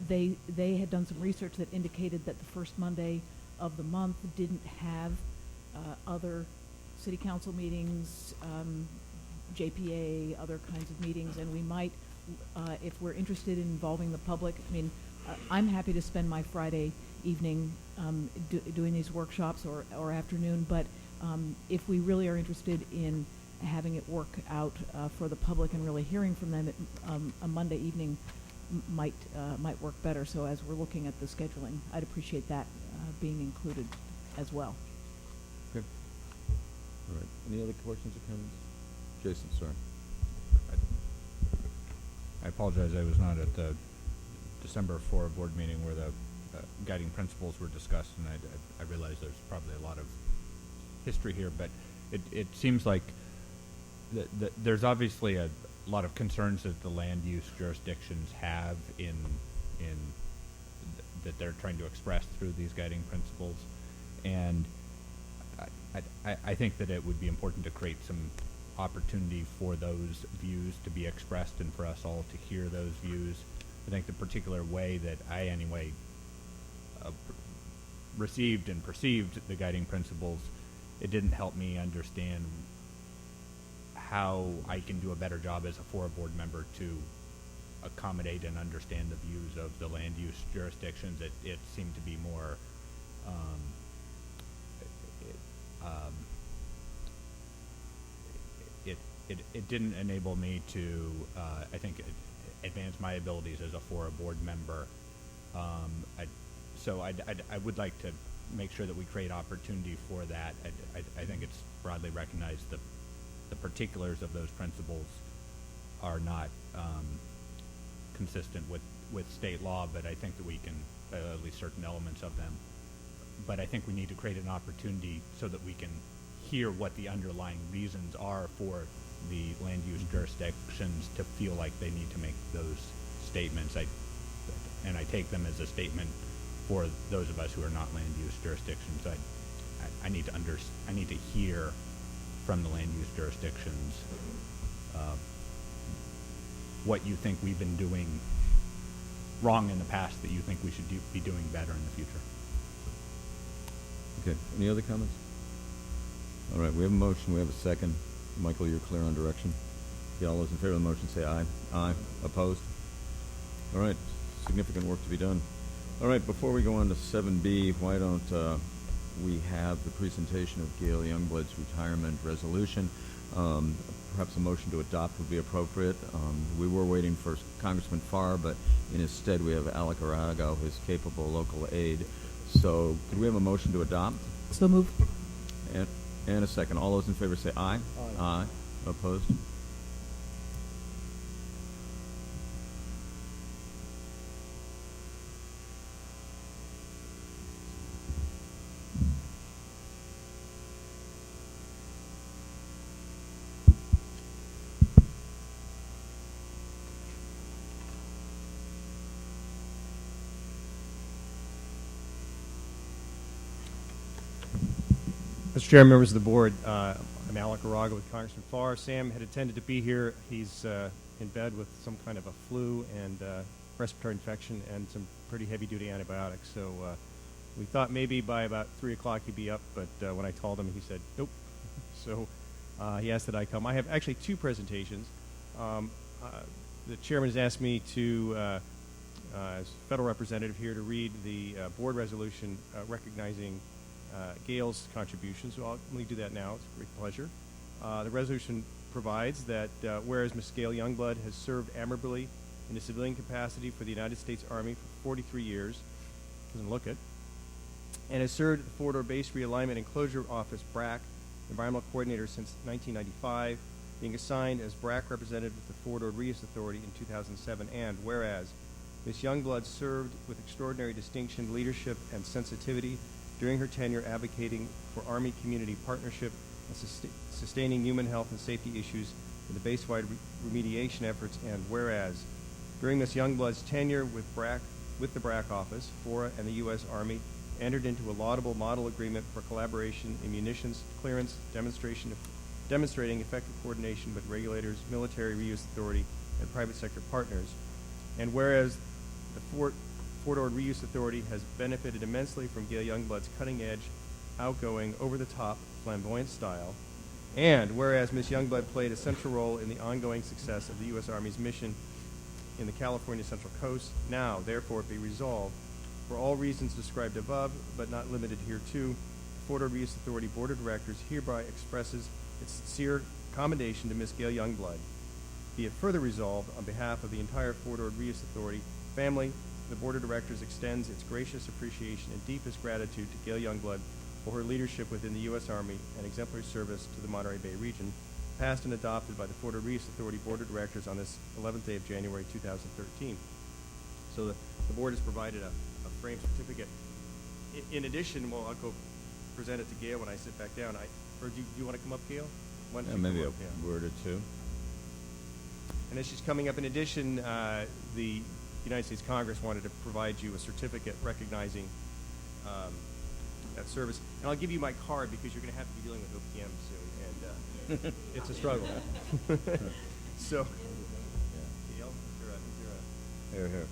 They had done some research that indicated that the first Monday of the month didn't have other city council meetings, JPA, other kinds of meetings, and we might, if we're interested in involving the public, I mean, I'm happy to spend my Friday evening doing these workshops or afternoon, but if we really are interested in having it work out for the public and really hearing from them, a Monday evening might work better. So as we're looking at the scheduling, I'd appreciate that being included as well. Okay. All right. Any other questions or comments? Jason, sorry. I apologize. I was not at the December FORA board meeting where the guiding principles were discussed, and I realize there's probably a lot of history here, but it seems like there's obviously a lot of concerns that the land use jurisdictions have in that they're trying to express through these guiding principles, and I think that it would be important to create some opportunity for those views to be expressed and for us all to hear those views. I think the particular way that I anyway received and perceived the guiding principles, it didn't help me understand how I can do a better job as a FORA board member to accommodate and understand the views of the land use jurisdictions. It seemed to be more it didn't enable me to I think advance my abilities as a FORA board member. So I would like to make sure that we create opportunity for that. I think it's broadly recognized the particulars of those principles are not consistent with state law, but I think that we can, at least certain elements of them. But I think we need to create an opportunity so that we can hear what the underlying reasons are for the land use jurisdictions to feel like they need to make those statements. And I take them as a statement for those of us who are not land use jurisdictions. I need to hear from the land use jurisdictions what you think we've been doing wrong in the past that you think we should be doing better in the future. Okay. Any other comments? All right. We have a motion. We have a second. Michael, you're clear on direction. Okay, all those in favor of the motion say aye. Aye. Opposed? All right. Significant work to be done. All right. Before we go on to 7B, why don't we have the presentation of Gail Youngblood's retirement resolution. Perhaps a motion to adopt would be appropriate. We were waiting for Congressman Farr, but in his stead we have Alec Arago, his capable local aide. So could we have a motion to adopt? So move. And a second. All those in favor say aye. Aye. Aye. Opposed? Mr. Chair, members of the board, I'm Alec Arago with Congressman Farr. Sam had intended to be here. He's in bed with some kind of a flu, and respiratory infection and some pretty heavy-duty antibiotics. So we thought maybe by about 3 o'clock he'd be up, but when I told him, he said, nope. So he asked that I come. I have actually 2 presentations. The chairman has asked me to, as federal representative here, to read the board resolution recognizing Gail's contributions. So I'll let me do that now. It's a great pleasure. The resolution provides that whereas Ms. Gail Youngblood has served admirably in a civilian capacity for the United States Army for 43 years, doesn't look it, and has served at the Fort Ord Base Realignment and Closure Office, BRAC, Environmental Coordinator since 1995, being assigned as BRAC representative with the Fort Ord Reuse Authority in 2007, and whereas Ms. Youngblood served with extraordinary distinction, leadership, and sensitivity during her tenure advocating for Army community partnership and sustaining human health and safety issues in the base-wide remediation efforts, and whereas during Ms. Youngblood's tenure with the BRAC office, FORA and the U.S. Army entered into a laudable model agreement for collaboration in munitions clearance, demonstrating effective coordination with regulators, military reuse authority, and private sector partners. And whereas the Fort Ord Reuse Authority has benefited immensely from Gail Youngblood's cutting-edge, outgoing, over-the-top, flamboyant style, and whereas Ms. Youngblood played a central role in the ongoing success of the U.S. Army's mission in the California Central Coast, now, therefore, be resolved, for all reasons described above, but not limited hereto, the Fort Ord Reuse Authority Board of Directors hereby expresses its sincere commendation to Ms. Gail Youngblood. Be it further resolved, on behalf of the entire Fort Ord Reuse Authority family, the Board of Directors extends its gracious appreciation and deepest gratitude to Gail Youngblood for her leadership within the U.S. Army and exemplary service to the Monterey Bay region, passed and adopted by the Fort Ord Reuse Authority Board of Directors on this 11th day of January 2013. So the board has provided a framed certificate. In addition, well, I'll go present it to Gail when I sit back down. Or do you want to come up, Gail? Why don't you Maybe come a up? Yeah. word or two. And as she's coming up, in addition, the United States Congress wanted to provide you a certificate recognizing that service. And I'll give you my card because you're going to have to be dealing with OPM soon, and it's a struggle. So, Gail, Here, here.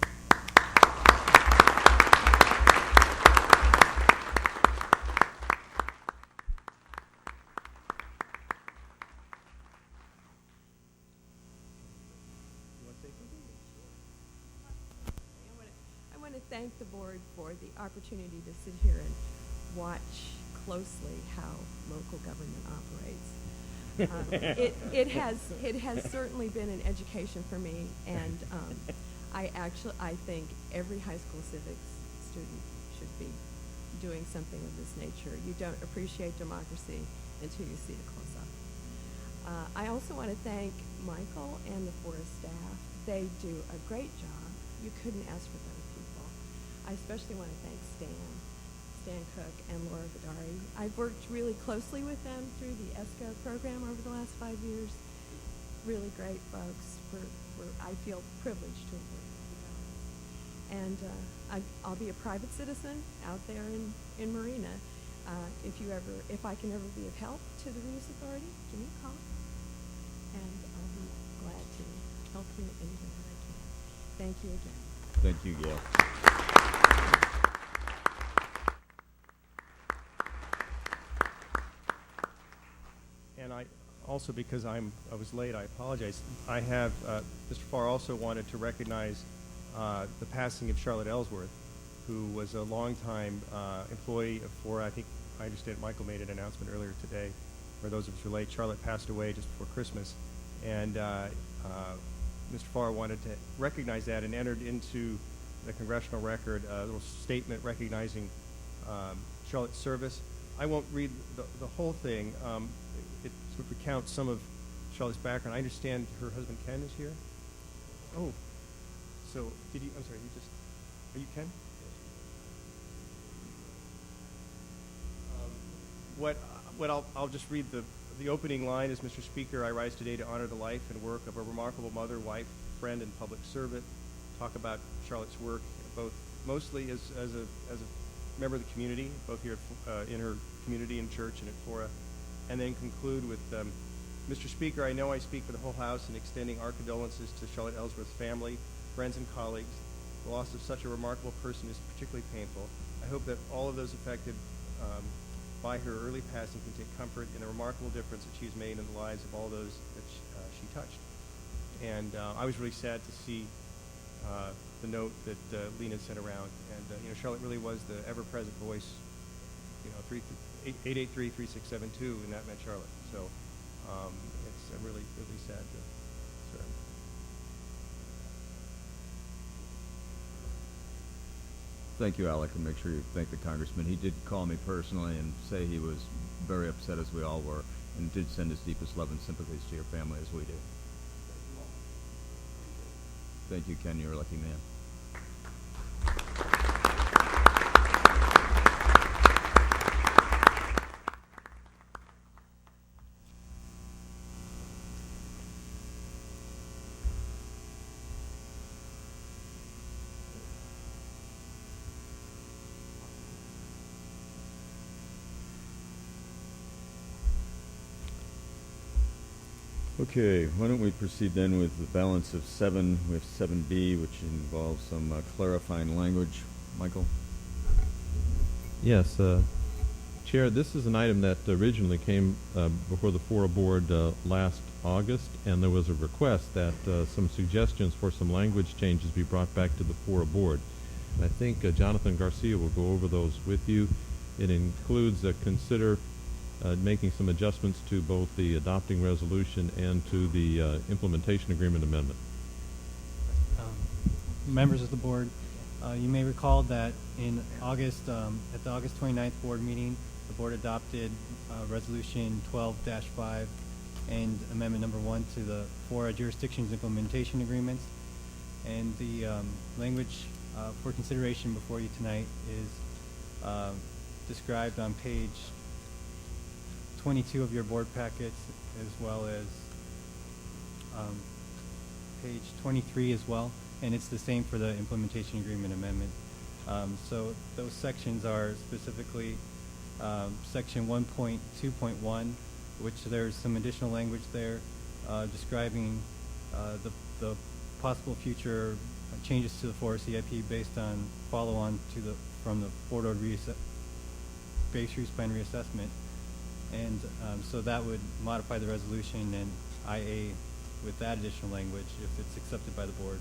I want to thank the board for the opportunity to sit here and watch closely how local government operates. It has certainly been an education for me, and I think every high school civics student should be doing something of this nature. You don't appreciate democracy until you see it close up. I also want to thank Michael and the FORA staff. They do a great job. You couldn't ask for better people. I especially want to thank Stan Cook and Laura Vidari. I've worked really closely with them through the ESCO program over the last 5 years. Really great folks. I feel privileged to have worked with you guys. And I'll be a private citizen out there in Marina. If I can ever be of help to the Reuse Authority, give me a call. And I'll be glad to help you in any way that I can. Thank you again. Thank you, Gail. And I also, because I was late, I apologize. I have, Mr. Farr also wanted to recognize the passing of Charlotte Ellsworth, who was a longtime employee of FORA. I understand Michael made an announcement earlier today. For those of us who are late, Charlotte passed away just before Christmas. And Mr. Farr wanted to recognize that and entered into the congressional record a little statement recognizing Charlotte's service. I won't read the whole thing. It sort of recounts some of Charlotte's background. I understand her husband Ken is here. Oh, so I'm sorry, are you Ken? I'll just read the opening line is, Mr. Speaker, I rise today to honor the life and work of a remarkable mother, wife, friend, and public servant. Talk about Charlotte's work, both mostly as a member of the community, both here in her community and church and at FORA, and then conclude with, Mr. Speaker, I know I speak for the whole House in extending our condolences to Charlotte Ellsworth's family, friends, and colleagues, The loss of such a remarkable person is particularly painful. I hope that all of those affected by her early passing can take comfort in the remarkable difference that she's made in the lives of all those that she touched. And I was really sad to see the note that Lena sent around. And Charlotte really was the ever-present voice. 883-3672, and that meant Charlotte. So I'm really, really sad to. Sorry. Thank you, Alec, and make sure you thank the congressman. He did call me personally and say he was very upset, as we all were, and did send his deepest love and sympathies to your family, as we do. Thank you, Ken. You're a lucky man. Okay, why don't we proceed then with the balance of 7. We have 7B, which involves some clarifying language. Michael? Yes, Chair, this is an item that originally came before the FORA board last August, and there was a request that some suggestions for some language changes be brought back to the FORA board. And I think Jonathan Garcia will go over those with you. It includes consider making some adjustments to both the adopting resolution and to the implementation agreement amendment. Members of the board, you may recall that in August, at the August 29th board meeting, the board adopted resolution 12-5 and amendment number 1 to the FORA jurisdictions implementation agreements. And the language for consideration before you tonight is described on page 22 of your board packets, as well as page 23 as well, and it's the same for the implementation agreement amendment. So those sections are specifically section 1.2.1, which there's some additional language there describing the possible future changes to the FORA CIP based on follow-on to from the forward base use plan reassessment. And so that would modify the resolution and IA with that additional language if it's accepted by the board.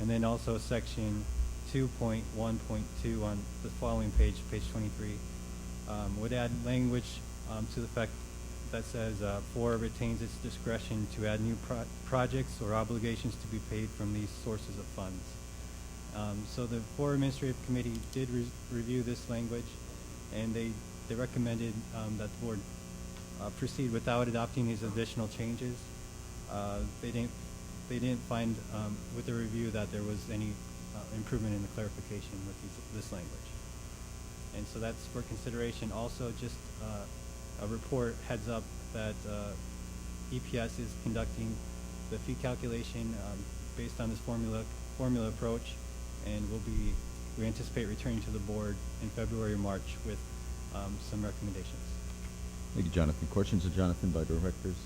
And then also section 2.1.2 on the following page, page 23, would add language to the fact that says FORA retains its discretion to add new projects or obligations to be paid from these sources of funds. So the FORA Administrative Committee did review this language, and they recommended that the board proceed without adopting these additional changes. They didn't find with the review that there was any improvement in the clarification with this language. And so that's for consideration. Also, just a report heads up that EPS is conducting the fee calculation based on this formula approach, and we anticipate returning to the board in February or March with some recommendations. Thank you, Jonathan. Questions of Jonathan by directors?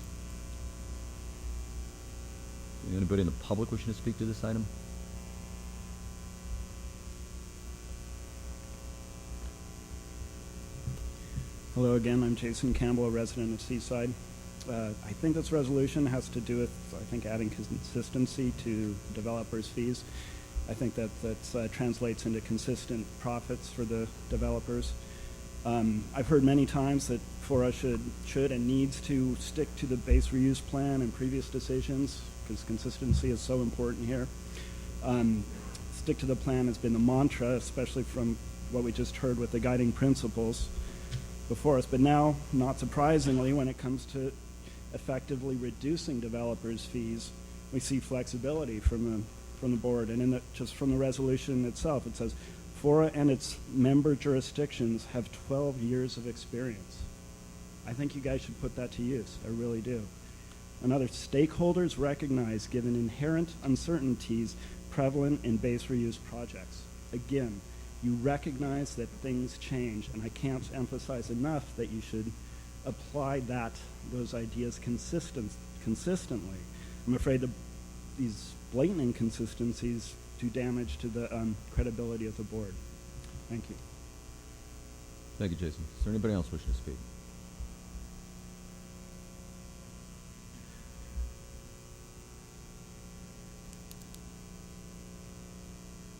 Anybody in the public wishing to speak to this item? Hello again, I'm Jason Campbell, a resident of Seaside. I think this resolution has to do with, adding consistency to developers' fees. I think that translates into consistent profits for the developers. I've heard many times that FORA should and needs to stick to the base reuse plan and previous decisions, because consistency is so important here. Stick to the plan has been the mantra, especially from what we just heard with the guiding principles before us. But now, not surprisingly, when it comes to effectively reducing developers' fees, we see flexibility from the board. And just from the resolution itself, it says, FORA and its member jurisdictions have 12 years of experience. I think you guys should put that to use. I really do. And other stakeholders recognize, given inherent uncertainties prevalent in base reuse projects. Again, you recognize that things change, and I can't emphasize enough that you should apply those ideas consistently. I'm afraid these blatant inconsistencies do damage to the credibility of the board. Thank you. Thank you, Jason. Is there anybody else wishing to speak?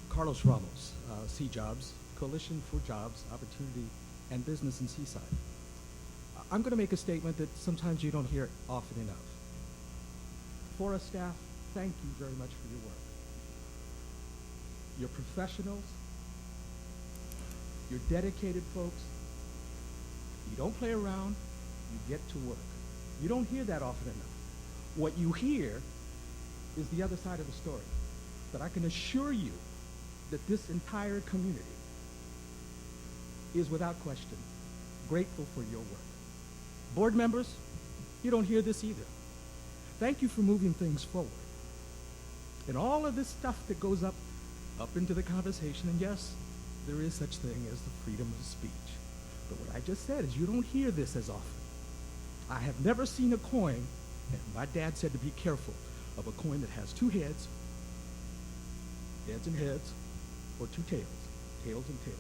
Carlos Ramos, C-Jobs, Coalition for Jobs, Opportunity, and Business in Seaside. I'm going to make a statement that sometimes you don't hear often enough. FORA staff, thank you very much for your work. You're professionals. You're dedicated folks. You don't play around. You get to work. You don't hear that often enough. What you hear is the other side of the story. But I can assure you that this entire community is without question grateful for your work. Board members, you don't hear this either. Thank you for moving things forward. And all of this stuff that goes up into the conversation, and yes, there is such thing as the freedom of speech. But what I just said is you don't hear this as often. I have never seen a coin, and my dad said to be careful of a coin that has two heads and heads, or two tails and tails.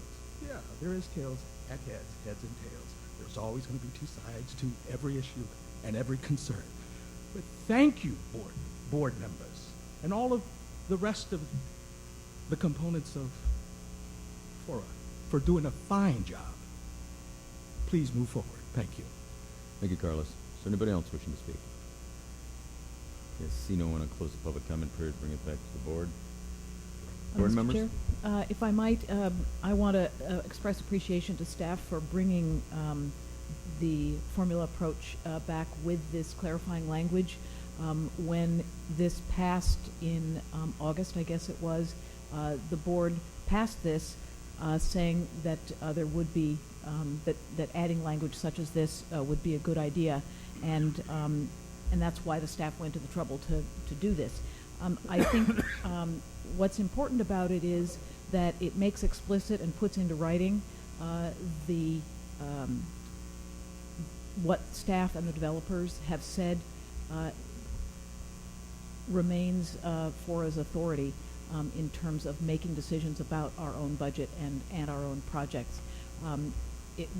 Yeah, there is tails and heads and tails. There's always going to be two sides to every issue and every concern. But thank you, board members, and all of the rest of the components of FORA for doing a fine job. Please move forward. Thank you. Thank you, Carlos. Is there anybody else wishing to speak? Yes, see no one, I'll close the public comment period, bring it back to the board. Board Mr. members? Chair, if I might, I want to express appreciation to staff for bringing the formula approach back with this clarifying language. When this passed in August, I guess it was, the board passed this saying that there would be, that adding language such as this would be a good idea, and that's why the staff went to the trouble to do this. I think what's important about it is that it makes explicit and puts into writing the what staff and the developers have said remains FORA's authority in terms of making decisions about our own budget and our own projects.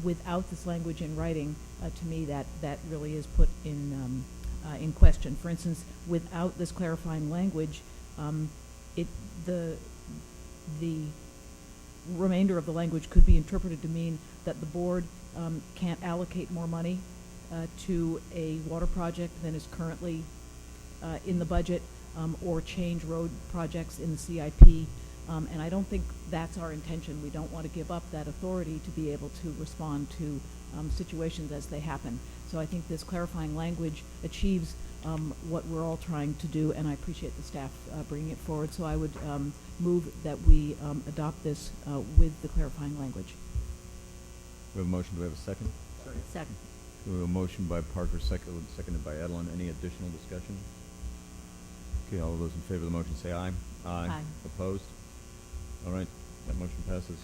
Without this language in writing, to me, that really is put in question. For instance, without this clarifying language, the remainder of the language could be interpreted to mean that the board can't allocate more money to a water project than is currently in the budget, or change road projects in the CIP. And I don't think that's our intention. We don't want to give up that authority to be able to respond to situations as they happen. So I think this clarifying language achieves what we're all trying to do, and I appreciate the staff bringing it forward. So I would move that we adopt this with the clarifying language. We have a motion. Do we have a second? Second. We have a motion by Parker, seconded by Edelin. Any additional discussion? Okay, all those in favor of the motion say aye. Aye. Opposed? All right, that motion passes.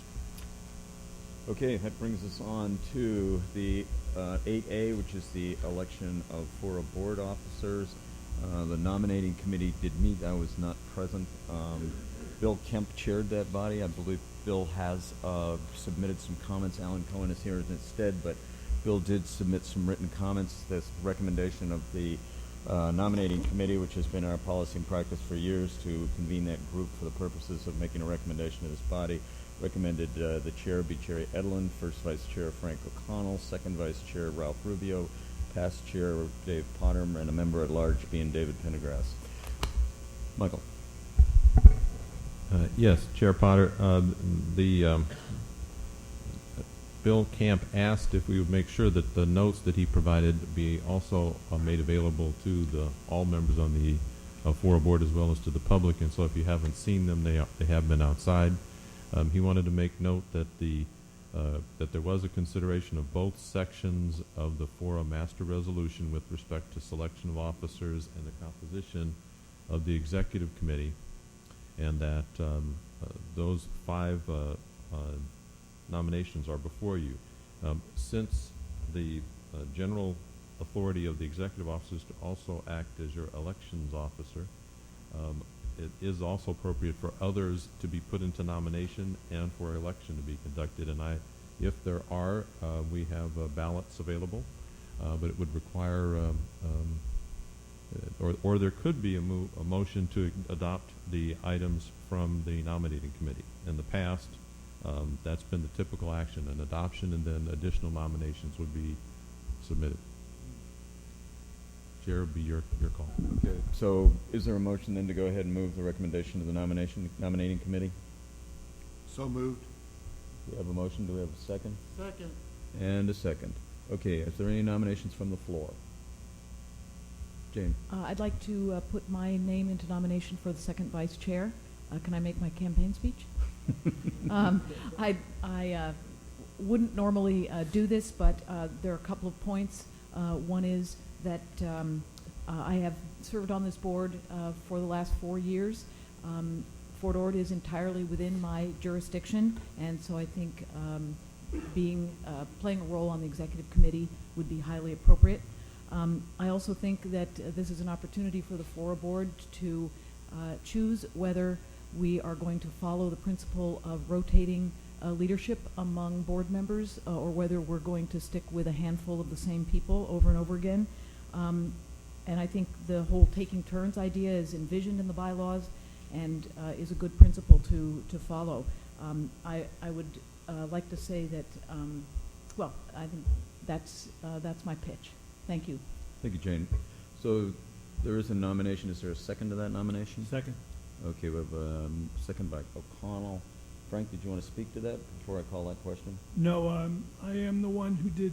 Okay, that brings us on to the 8A, which is the election of FORA board officers. The nominating committee did meet. I was not present. Bill Kemp chaired that body. I believe Bill has submitted some comments. Alan Cohen is here instead, but Bill did submit some written comments. This recommendation of the nominating committee, which has been our policy and practice for years to convene that group for the purposes of making a recommendation to this body, recommended the chair be Cherry Edelin, first vice chair Frank O'Connell, second vice chair Ralph Rubio, past chair Dave Potter, and a member at large being David Pendergrass. Michael. Yes, Chair Potter. Bill Camp asked if we would make sure that the notes that he provided be also made available to all members on the FORA board as well as to the public. And so if you haven't seen them, they have been outside. He wanted to make note that that there was a consideration of both sections of the FORA master resolution with respect to selection of officers and the composition of the executive committee, and that those 5 nominations are before you. Since the general authority of the executive officers to also act as your elections officer, it is also appropriate for others to be put into nomination and for election to be conducted. And if there are, we have ballots available, but it would require, or there could be a motion to adopt the items from the nominating committee. In the past, that's been the typical action, an adoption, and then additional nominations would be submitted. Chair, would be your call. Okay, so is there a motion then to go ahead and move the recommendation to the nominating committee? So moved. We have a motion. Do we have a second? Second. And a second. Okay, is there any nominations from the floor? Jane? I'd like to put my name into nomination for the second vice chair. Can I make my campaign speech? I wouldn't normally do this, but there are a couple of points. One is that I have served on this board for the last 4 years. Fort Ord is entirely within my jurisdiction, and so I think playing a role on the executive committee would be highly appropriate. I also think that this is an opportunity for the FORA board to choose whether we are going to follow the principle of rotating leadership among board members or whether we're going to stick with a handful of the same people over and over again. And I think the whole taking turns idea is envisioned in the bylaws and is a good principle to follow. I would like to say that, well, I think that's my pitch. Thank you. Thank you, Jane. So there is a nomination. Is there a second to that nomination? Second. Okay, we have a second by O'Connell. Frank, did you want to speak to that before I call that question? No, I am the one who did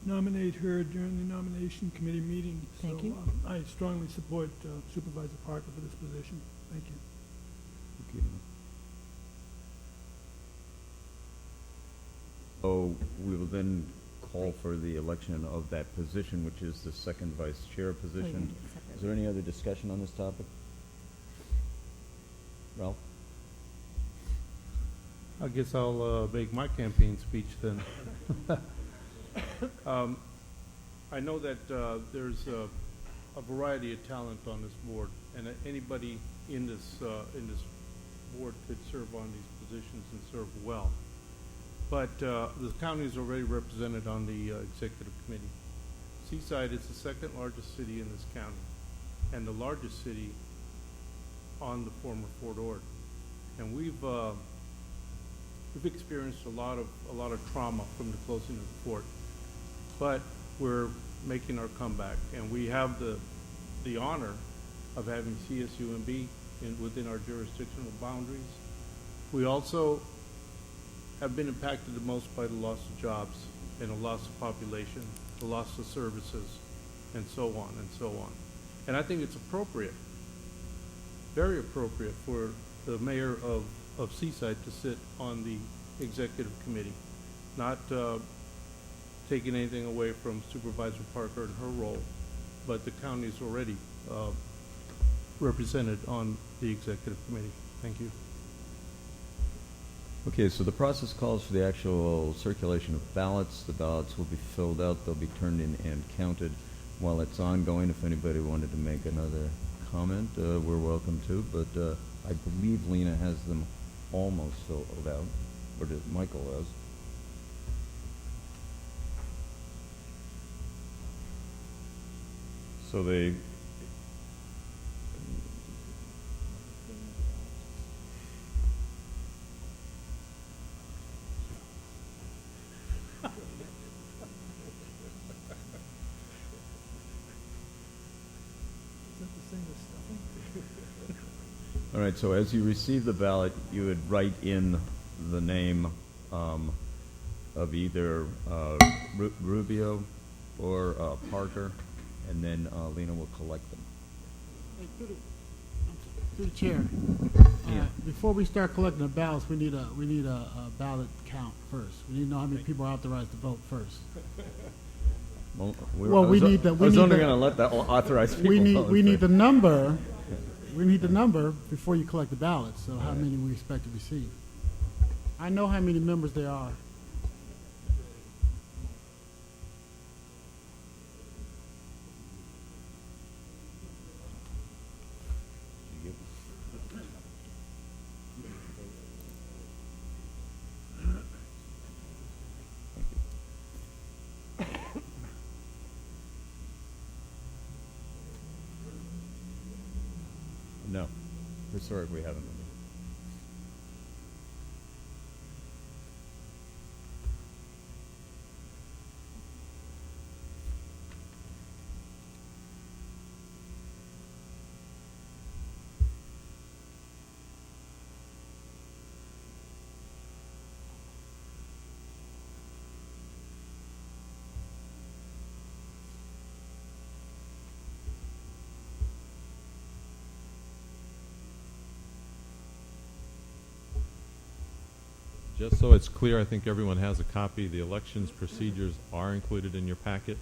nominate her during the nomination committee meeting. Thank you. I strongly support Supervisor Parker for this position. Thank you. Okay. So we will then call for the election of that position, which is the second vice chair position. Is there any other discussion on this topic? Ralph? I guess I'll make my campaign speech then. I know that there's a variety of talent on this board, and anybody in this board could serve on these positions and serve well. But the county is already represented on the executive committee. Seaside is the second largest city in this county, and the largest city on the former Fort Ord. And we've experienced a lot of trauma from the closing of the fort, but we're making our comeback, and we have the honor of having CSUMB within our jurisdictional boundaries. We also have been impacted the most by the loss of jobs and the loss of population, the loss of services, and so on and so on. And I think it's appropriate, very appropriate, for the mayor of Seaside to sit on the executive committee, not taking anything away from Supervisor Parker and her role, but the county is already represented on the executive committee. Thank you. Okay, so the process calls for the actual circulation of ballots. The ballots will be filled out. They'll be turned in and counted while it's ongoing. If anybody wanted to make another comment, we're welcome to, but I believe Lena has them almost filled out, or does Michael has. So they All right, so as you receive the ballot, you would write in the name of either Rubio or Parker, and then Lena will collect them. Hey, through the chair. Yeah. Before we start collecting the ballots, we need a ballot count first. We need to know how many people are authorized to vote first. Well, Well, we need the. I was only going to let that authorized people vote. We need the number. We need the number before you collect the ballots. So how many we expect to receive? I know how many members there are. No. Historic, we haven't. Just so it's clear, I think everyone has a copy. The elections procedures are included in your packet.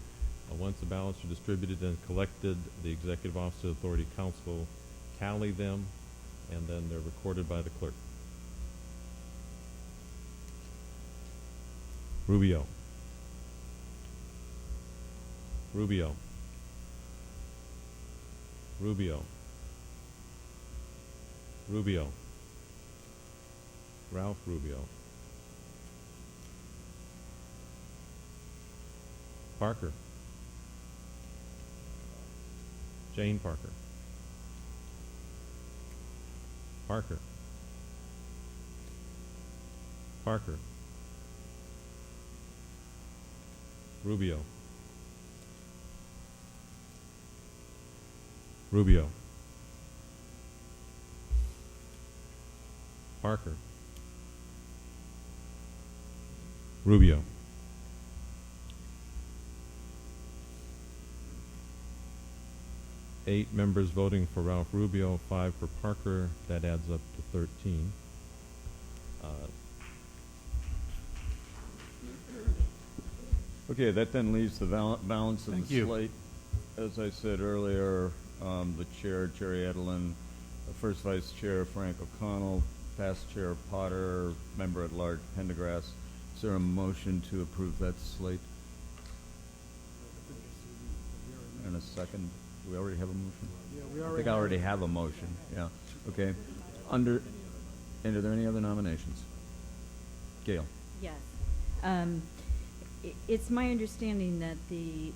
Once the ballots are distributed and collected, the Executive Office of Authority Council tally them, and then they're recorded by the clerk. Rubio. Rubio. Rubio. Rubio. Ralph Rubio. Parker. Jane Parker. Parker. Parker. Rubio. Rubio. Parker. Rubio. Eight members voting for Ralph Rubio, 5 for Parker. That adds up to 13. Okay, that then leaves the balance of Thank the you. slate. As I said earlier, the chair, Jerry Edelin, first vice chair, Frank O'Connell, past chair, Potter, member at large, Pendergrass. Is there a motion to approve that slate? And a second. Do we already have a motion? Yeah, we I already think I already have a motion, yeah. Okay. And are there any other nominations? Gail? Yes. It's my understanding that the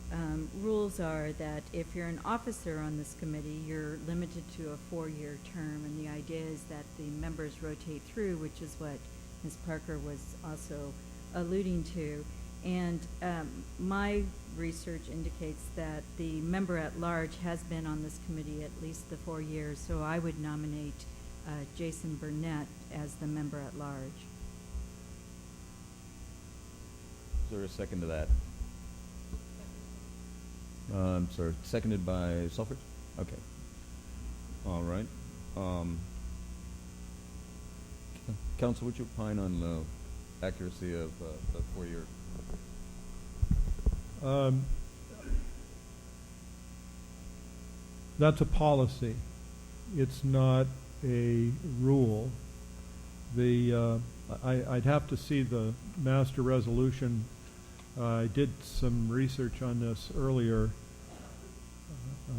rules are that if you're an officer on this committee, you're limited to a 4-year term, and the idea is that the members rotate through, which is what Ms. Parker was also alluding to. And my research indicates that the member at large has been on this committee at least the 4 years, so I would nominate Jason Burnett as the member at large. Is there a second to that? I'm sorry, seconded by Selfridge? Okay. All right. Council, would you opine on the accuracy of the 4-year? That's a policy. It's not a rule. I'd have to see the master resolution. I did some research on this earlier,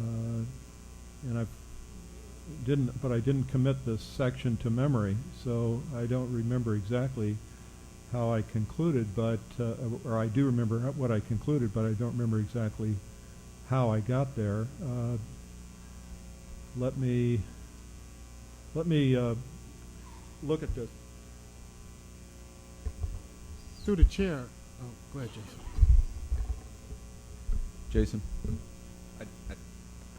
and I didn't commit this section to memory, so I don't remember exactly how I concluded, but or I do remember what I concluded, but I don't remember exactly how I got there. Let me look at this. Through the chair. Oh, go ahead, Jason. Jason?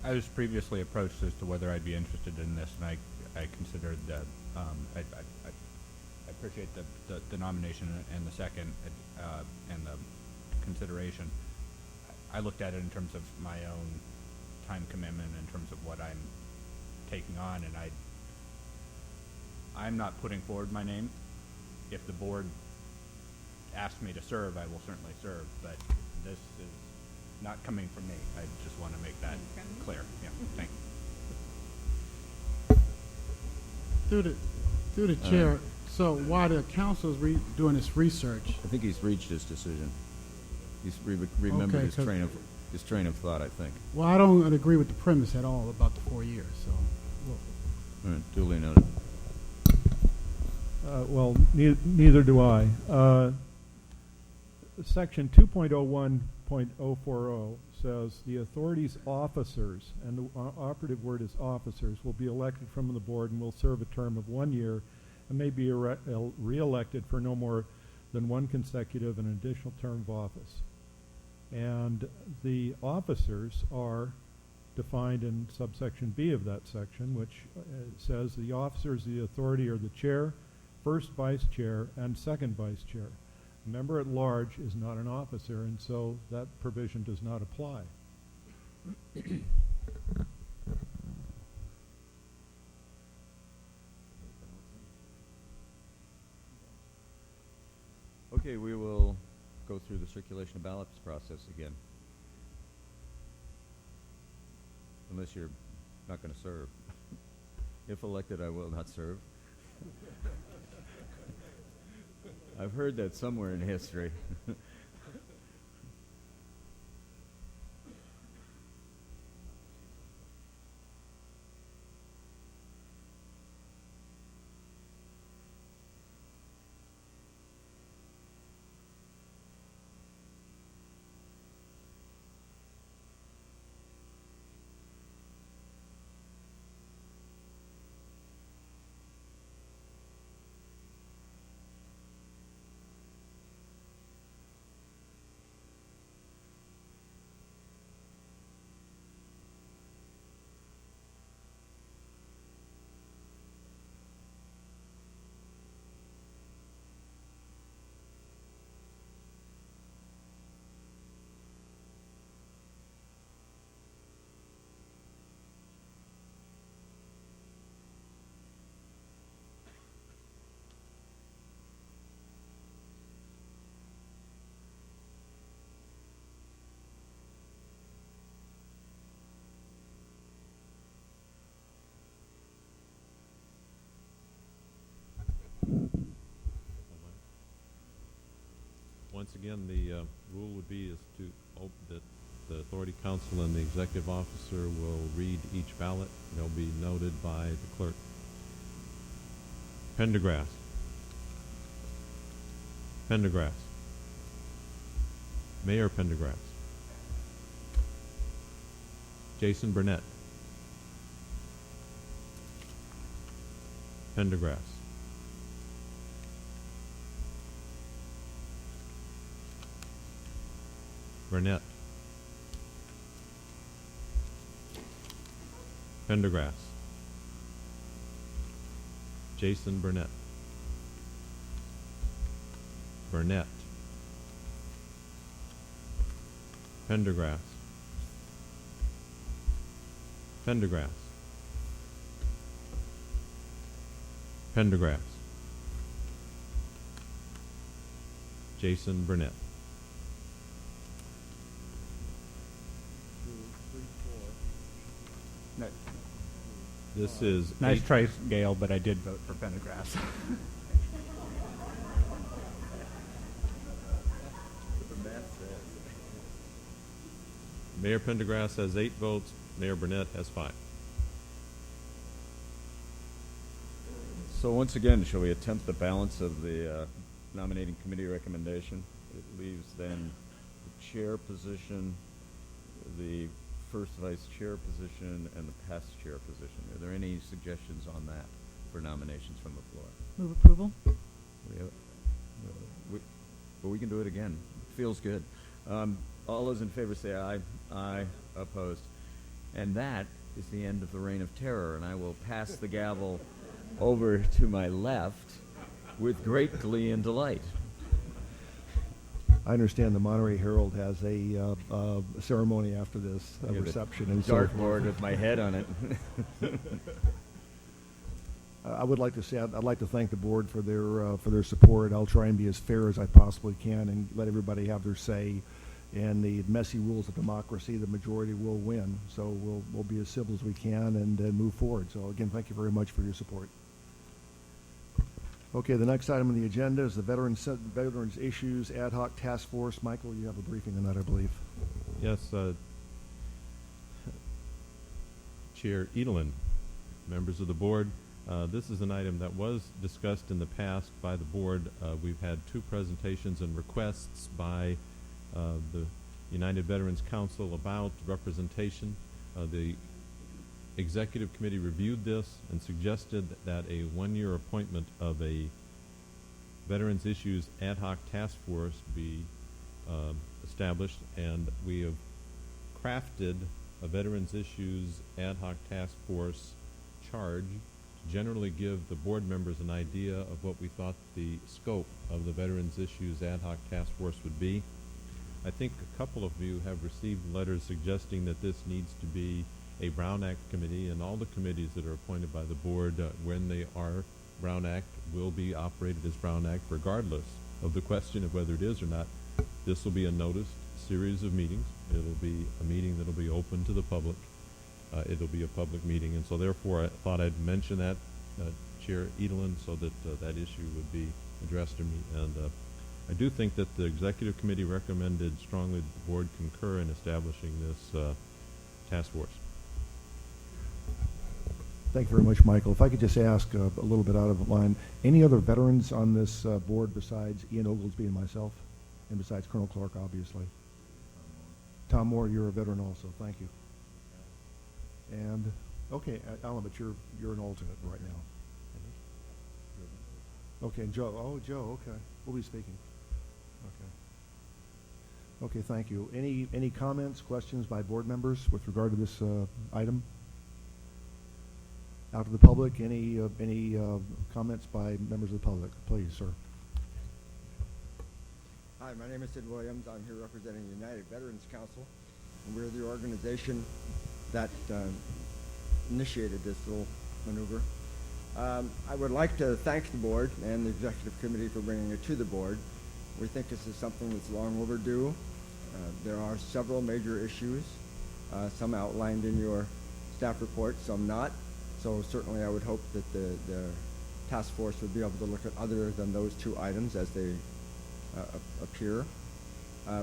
I was previously approached as to whether I'd be interested in this, and I considered that I appreciate the nomination and the second and the consideration. I looked at it in terms of my own time commitment, in terms of what I'm taking on, and I'm not putting forward my name. If the board asks me to serve, I will certainly serve, but this is not coming from me. I just want to make that clear. Yeah, thank you. Through the chair, so while the council is doing this research, I think he's reached his decision. He's remembered Okay, his train of thought, I think. well, I don't agree with the premise at all about the 4 years, so. All right, duly noted. Well, neither do I. Section 2.01.040 says, the authority's officers, and the operative word is officers, will be elected from the board and will serve a term of 1 year and may be re-elected for no more than one consecutive and additional term of office. And the officers are defined in subsection B of that section, which says the officers of the authority are the chair, first vice chair, and second vice chair. A member at large is not an officer, and so that provision does not apply. Okay, we will go through the circulation of ballots process again. Unless you're not going to serve. If elected, I will not serve. I've heard that somewhere in history. Once again, the rule would be is to that the authority council and the executive officer will read each ballot. They'll be noted by the clerk. Pendergrass. Pendergrass. Mayor Pendergrass. Jason Burnett. Pendergrass. Burnett. Pendergrass. Jason Burnett. Burnett. Pendergrass. Pendergrass. Pendergrass. Jason Burnett. No. This is Nice eight- try, Gail, but I did vote for Pendergrass. Mayor Pendergrass has 8 votes. Mayor Burnett has 5. So once again, shall we attempt the balance of the nominating committee recommendation? It leaves then the chair position, the first vice chair position, and the past chair position. Are there any suggestions on that for nominations from the floor? Move approval. But we can do it again. It feels good. All those in favor say aye. Aye. Opposed. And that is the end of the reign of terror, and I will pass the gavel over to my left with great glee and delight. I understand the Monterey Herald has a ceremony after this, a reception and so forth. Dartboard with my head on it. I would like to say I'd like to thank the board for their support. I'll try and be as fair as I possibly can and let everybody have their say. And the messy rules of democracy, the majority will win. So we'll be as civil as we can and move forward. So again, thank you very much for your support. Okay, the next item on the agenda is the Veterans Issues Ad Hoc Task Force. Michael, you have a briefing on that, I believe. Yes, Chair Edelin, members of the board, this is an item that was discussed in the past by the board. We've had 2 presentations and requests by the United Veterans Council about representation. The executive committee reviewed this and suggested that a one-year appointment of a Veterans Issues Ad Hoc Task Force be established, and we have crafted a Veterans Issues Ad Hoc Task Force charge to generally give the board members an idea of what we thought the scope of the Veterans Issues Ad Hoc Task Force would be. I think a couple of you have received letters suggesting that this needs to be a Brown Act committee, and all the committees that are appointed by the board when they are Brown Act will be operated as Brown Act regardless of the question of whether it is or not. This will be a noticed series of meetings. It'll be a meeting that'll be open to the public. It'll be a public meeting, and so therefore I thought I'd mention that, Chair Edelin, so that that issue would be addressed to me. And I do think that the executive committee recommended strongly that the board concur in establishing this task force. Thank you very much, Michael. If I could just ask a little bit out of line, any other veterans on this board besides Ian Oglesby and myself, and besides Colonel Clark, obviously? Tom Moore, you're a veteran also. Thank you. And okay, Alan, but you're an alternate right now. Okay, and Joe. Oh, Joe. Okay, we'll be speaking. Okay. Okay, thank you. Any comments, questions by board members with regard to this item? Out to the public, any comments by members of the public, please, sir. Hi, my name is Sid Williams. I'm here representing the United Veterans Council, and we're the organization that initiated this little maneuver. I would like to thank the board and the executive committee for bringing it to the board. We think this is something that's long overdue. There are several major issues, some outlined in your staff report, some not. So certainly I would hope that the task force would be able to look at other than those two items as they appear.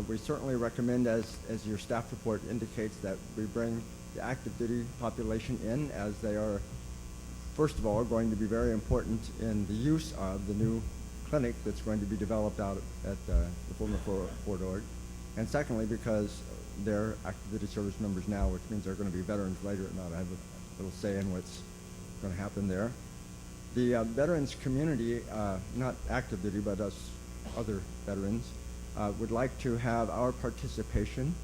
We certainly recommend, as your staff report indicates, that we bring the active duty population in, as they are, first of all, going to be very important in the use of the new clinic that's going to be developed out at the former Fort Ord. And secondly, because they're active duty service members now, which means they're going to be veterans later and not have a little say in what's going to happen there. The veterans community, not active duty, but us other veterans, would like to have our participation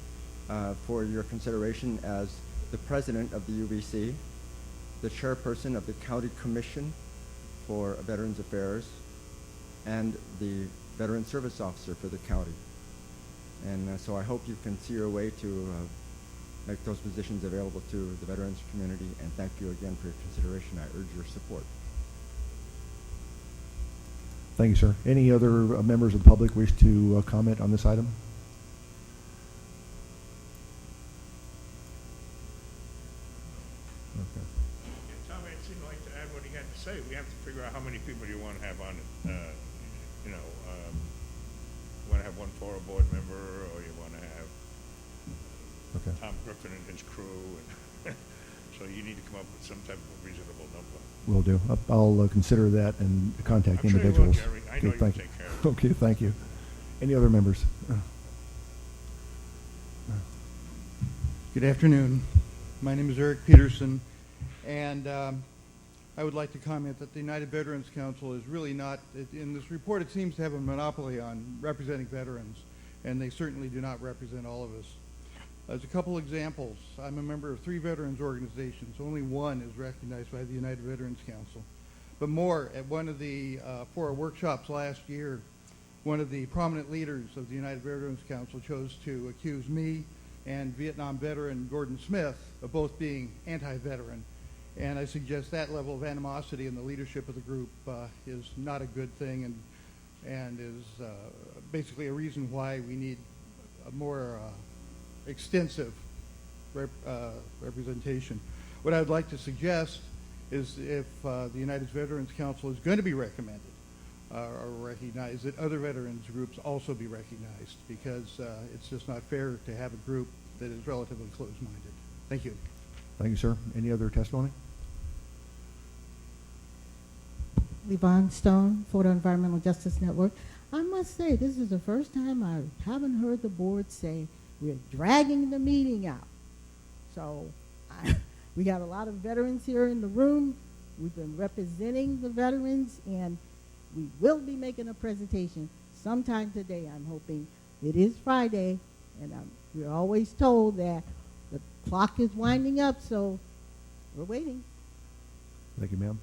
for your consideration as the president of the UVC, the chairperson of the County Commission for Veterans Affairs, and the Veteran Service Officer for the county. And so I hope you can see your way to make those positions available to the veterans community, and thank you again for your consideration. I urge your support. Thank you, sir. Any other members of the public wish to comment on this item? Okay. Yeah, Tom, it seemed like to add what he had to say. We have to figure out how many people do you want to have on it. You know, you want to have one FORA board member, or you want to have Tom Griffin and his crew. And so you need to come up with some type of reasonable number. Will do. I'll consider that and contact I'm sure you will, individuals. Jerry. I know Okay, you'll thank you. take care of it. Okay, thank you. Any other members? Good afternoon. My name is Eric Peterson, and I would like to comment that the United Veterans Council is really not, in this report it seems to have a monopoly on representing veterans, and they certainly do not represent all of us. As a couple examples, I'm a member of 3 veterans organizations. Only one is recognized by the United Veterans Council. But more, at one of the FORA workshops last year, one of the prominent leaders of the United Veterans Council chose to accuse me and Vietnam veteran Gordon Smith of both being anti-veteran. And I suggest that level of animosity in the leadership of the group is not a good thing, and is basically a reason why we need a more extensive representation. What I would like to suggest is, if the United Veterans Council is going to be recommended or recognized, that other veterans groups also be recognized, because it's just not fair to have a group that is relatively closed-minded. Thank you. Thank you, sir. Any other testimony? Levon Stone, Florida Environmental Justice Network. I must say, this is the first time I haven't heard the board say We're dragging the meeting out. So we got a lot of veterans here in the room. We've been representing the veterans, and we will be making a presentation sometime today, I'm hoping. It is Friday, and we're always told that the clock is winding up, so we're waiting. Thank you, ma'am.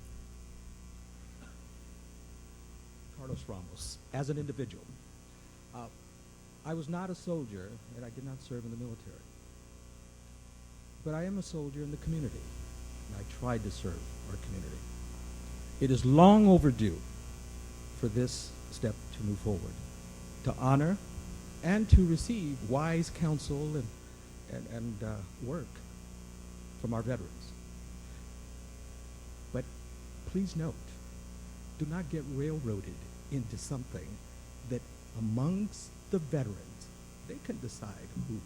Carlos Ramos, as an individual. I was not a soldier, and I did not serve in the military. But I am a soldier in the community, and I tried to serve our community. It is long overdue for this step to move forward, to honor and to receive wise counsel and work from our veterans. But please note, do not get railroaded into something that amongst the veterans, they can decide who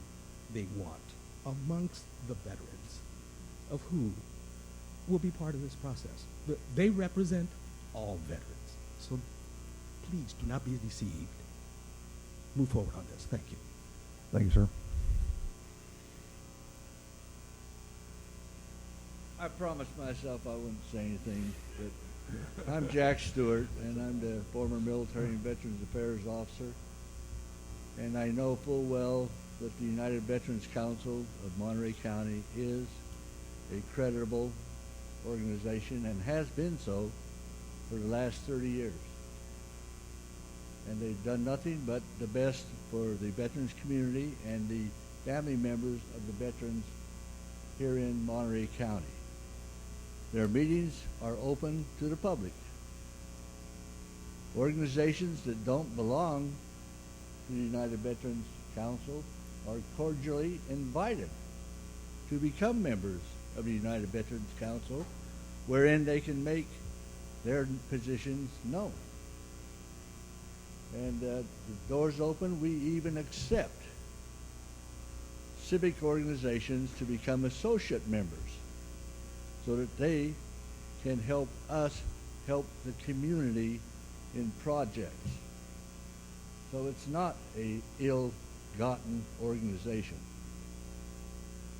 they want amongst the veterans of who will be part of this process. They represent all veterans. So please do not be deceived. Move forward on this. Thank you. Thank you, sir. I promised myself I wouldn't say anything, but I'm Jack Stewart, and I'm the former Military and Veterans Affairs Officer. And I know full well that the United Veterans Council of Monterey County is a creditable organization and has been so for the last 30 years. And they've done nothing but the best for the veterans community and the family members of the veterans here in Monterey County. Their meetings are open to the public. Organizations that don't belong to the United Veterans Council are cordially invited to become members of the United Veterans Council, wherein they can make their positions known. And the door's open. We even accept civic organizations to become associate members so that they can help us help the community in projects. So it's not a ill-gotten organization.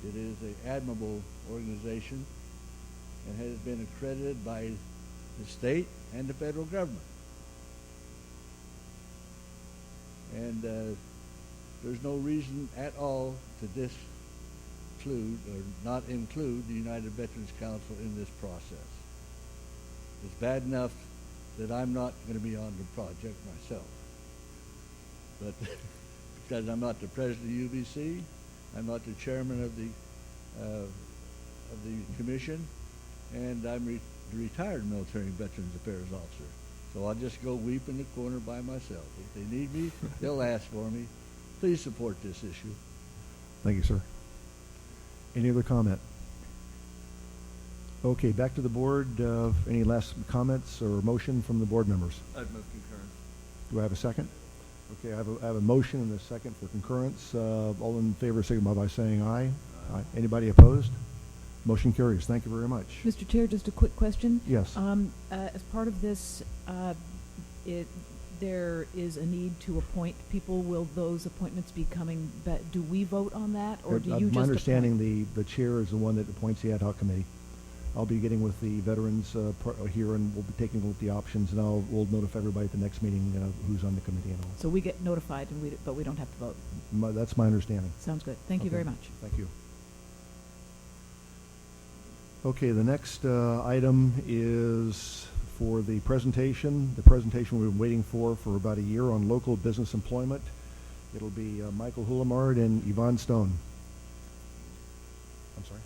It is an admirable organization and has been accredited by the state and the federal government. And there's no reason at all to disclude or not include the United Veterans Council in this process. It's bad enough that I'm not going to be on the project myself. But because I'm not the president of UVC, I'm not the chairman of the commission, and I'm the retired military and veterans affairs officer. So I'll just go weep in the corner by myself. If they need me, they'll ask for me. Please support this issue. Thank you, sir. Any other comment? Okay, back to the board. Any last comments or motion from the board members? I'd move concurrence. Do I have a second? Okay, I have a motion and a second for concurrence. All in favor signify by saying aye. Aye. Anybody opposed? Motion carries. Thank you very much. Mr. Chair, just a quick question. Yes. As part of this, there is a need to appoint people. Will those appointments be coming back? Do we vote on that, or do you just My understanding, appoint? the chair is the one that appoints the ad hoc committee. I'll be getting with the veterans here, and we'll be taking a look at the options, and we'll notify everybody at the next meeting who's on the committee and all. So we get notified, but we don't have to vote. That's my understanding. Sounds good. Thank you very much. Thank you. Okay, the next item is for the presentation. The presentation we've been waiting for about a year on local business employment. It'll be Michael Hulamard and Yvonne Stone. I'm sorry.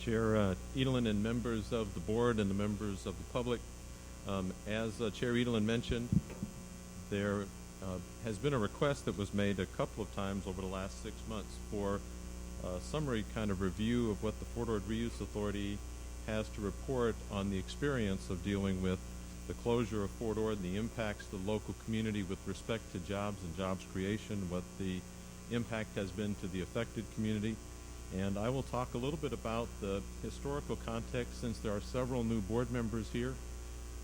Chair Edelin and members of the board and the members of the public, as Chair Edelin mentioned, there has been a request that was made a couple of times over the last 6 months for a summary kind of review of what the Fort Ord Reuse Authority has to report on the experience of dealing with the closure of Fort Ord and the impacts to the local community with respect to jobs and jobs creation, what the impact has been to the affected community. And I will talk a little bit about the historical context since there are several new board members here.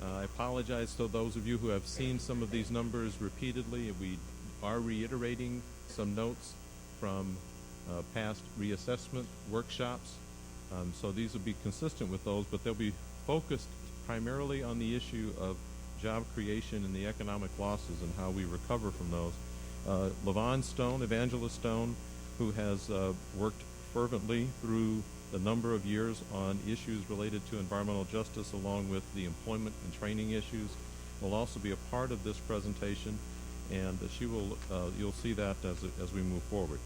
I apologize to those of you who have seen some of these numbers repeatedly. We are reiterating some notes from past reassessment workshops. So these will be consistent with those, but they'll be focused primarily on the issue of job creation and the economic losses and how we recover from those. LaVon Stone, Evangelist Stone, who has worked fervently through the number of years on issues related to environmental justice along with the employment and training issues, will also be a part of this presentation, and she will, you'll see that as we move forward.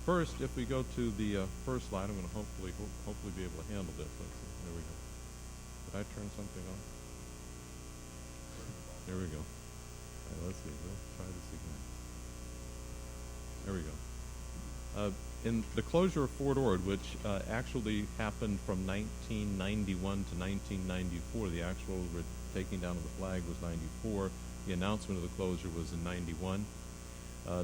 First, if we go to the first slide, I'm going to hopefully be able to handle this. There we go. Did I turn something on? There we go. All right, let's see. We'll try this again. There we go. In the closure of Fort Ord, which actually happened from 1991 to 1994, the actual taking down of the flag was 94. The announcement of the closure was in 91.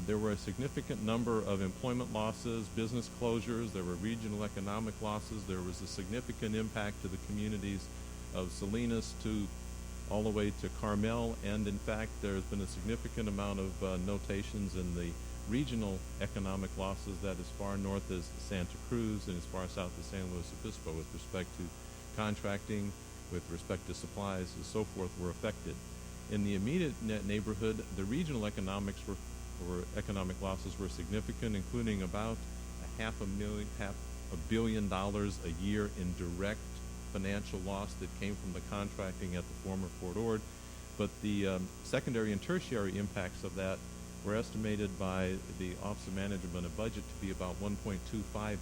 There were a significant number of employment losses, business closures. There were regional economic losses. There was a significant impact to the communities of Salinas to all the way to Carmel, and in fact there's been a significant amount of notations in the regional economic losses that as far north as Santa Cruz and as far south as San Luis Obispo with respect to contracting, with respect to supplies and so forth were affected. In the immediate neighborhood, the regional economic losses were significant, including about half a billion dollars a year in direct financial loss that came from the contracting at the former Fort Ord. But the secondary and tertiary impacts of that were estimated by the Office of Management and Budget to be about $1.25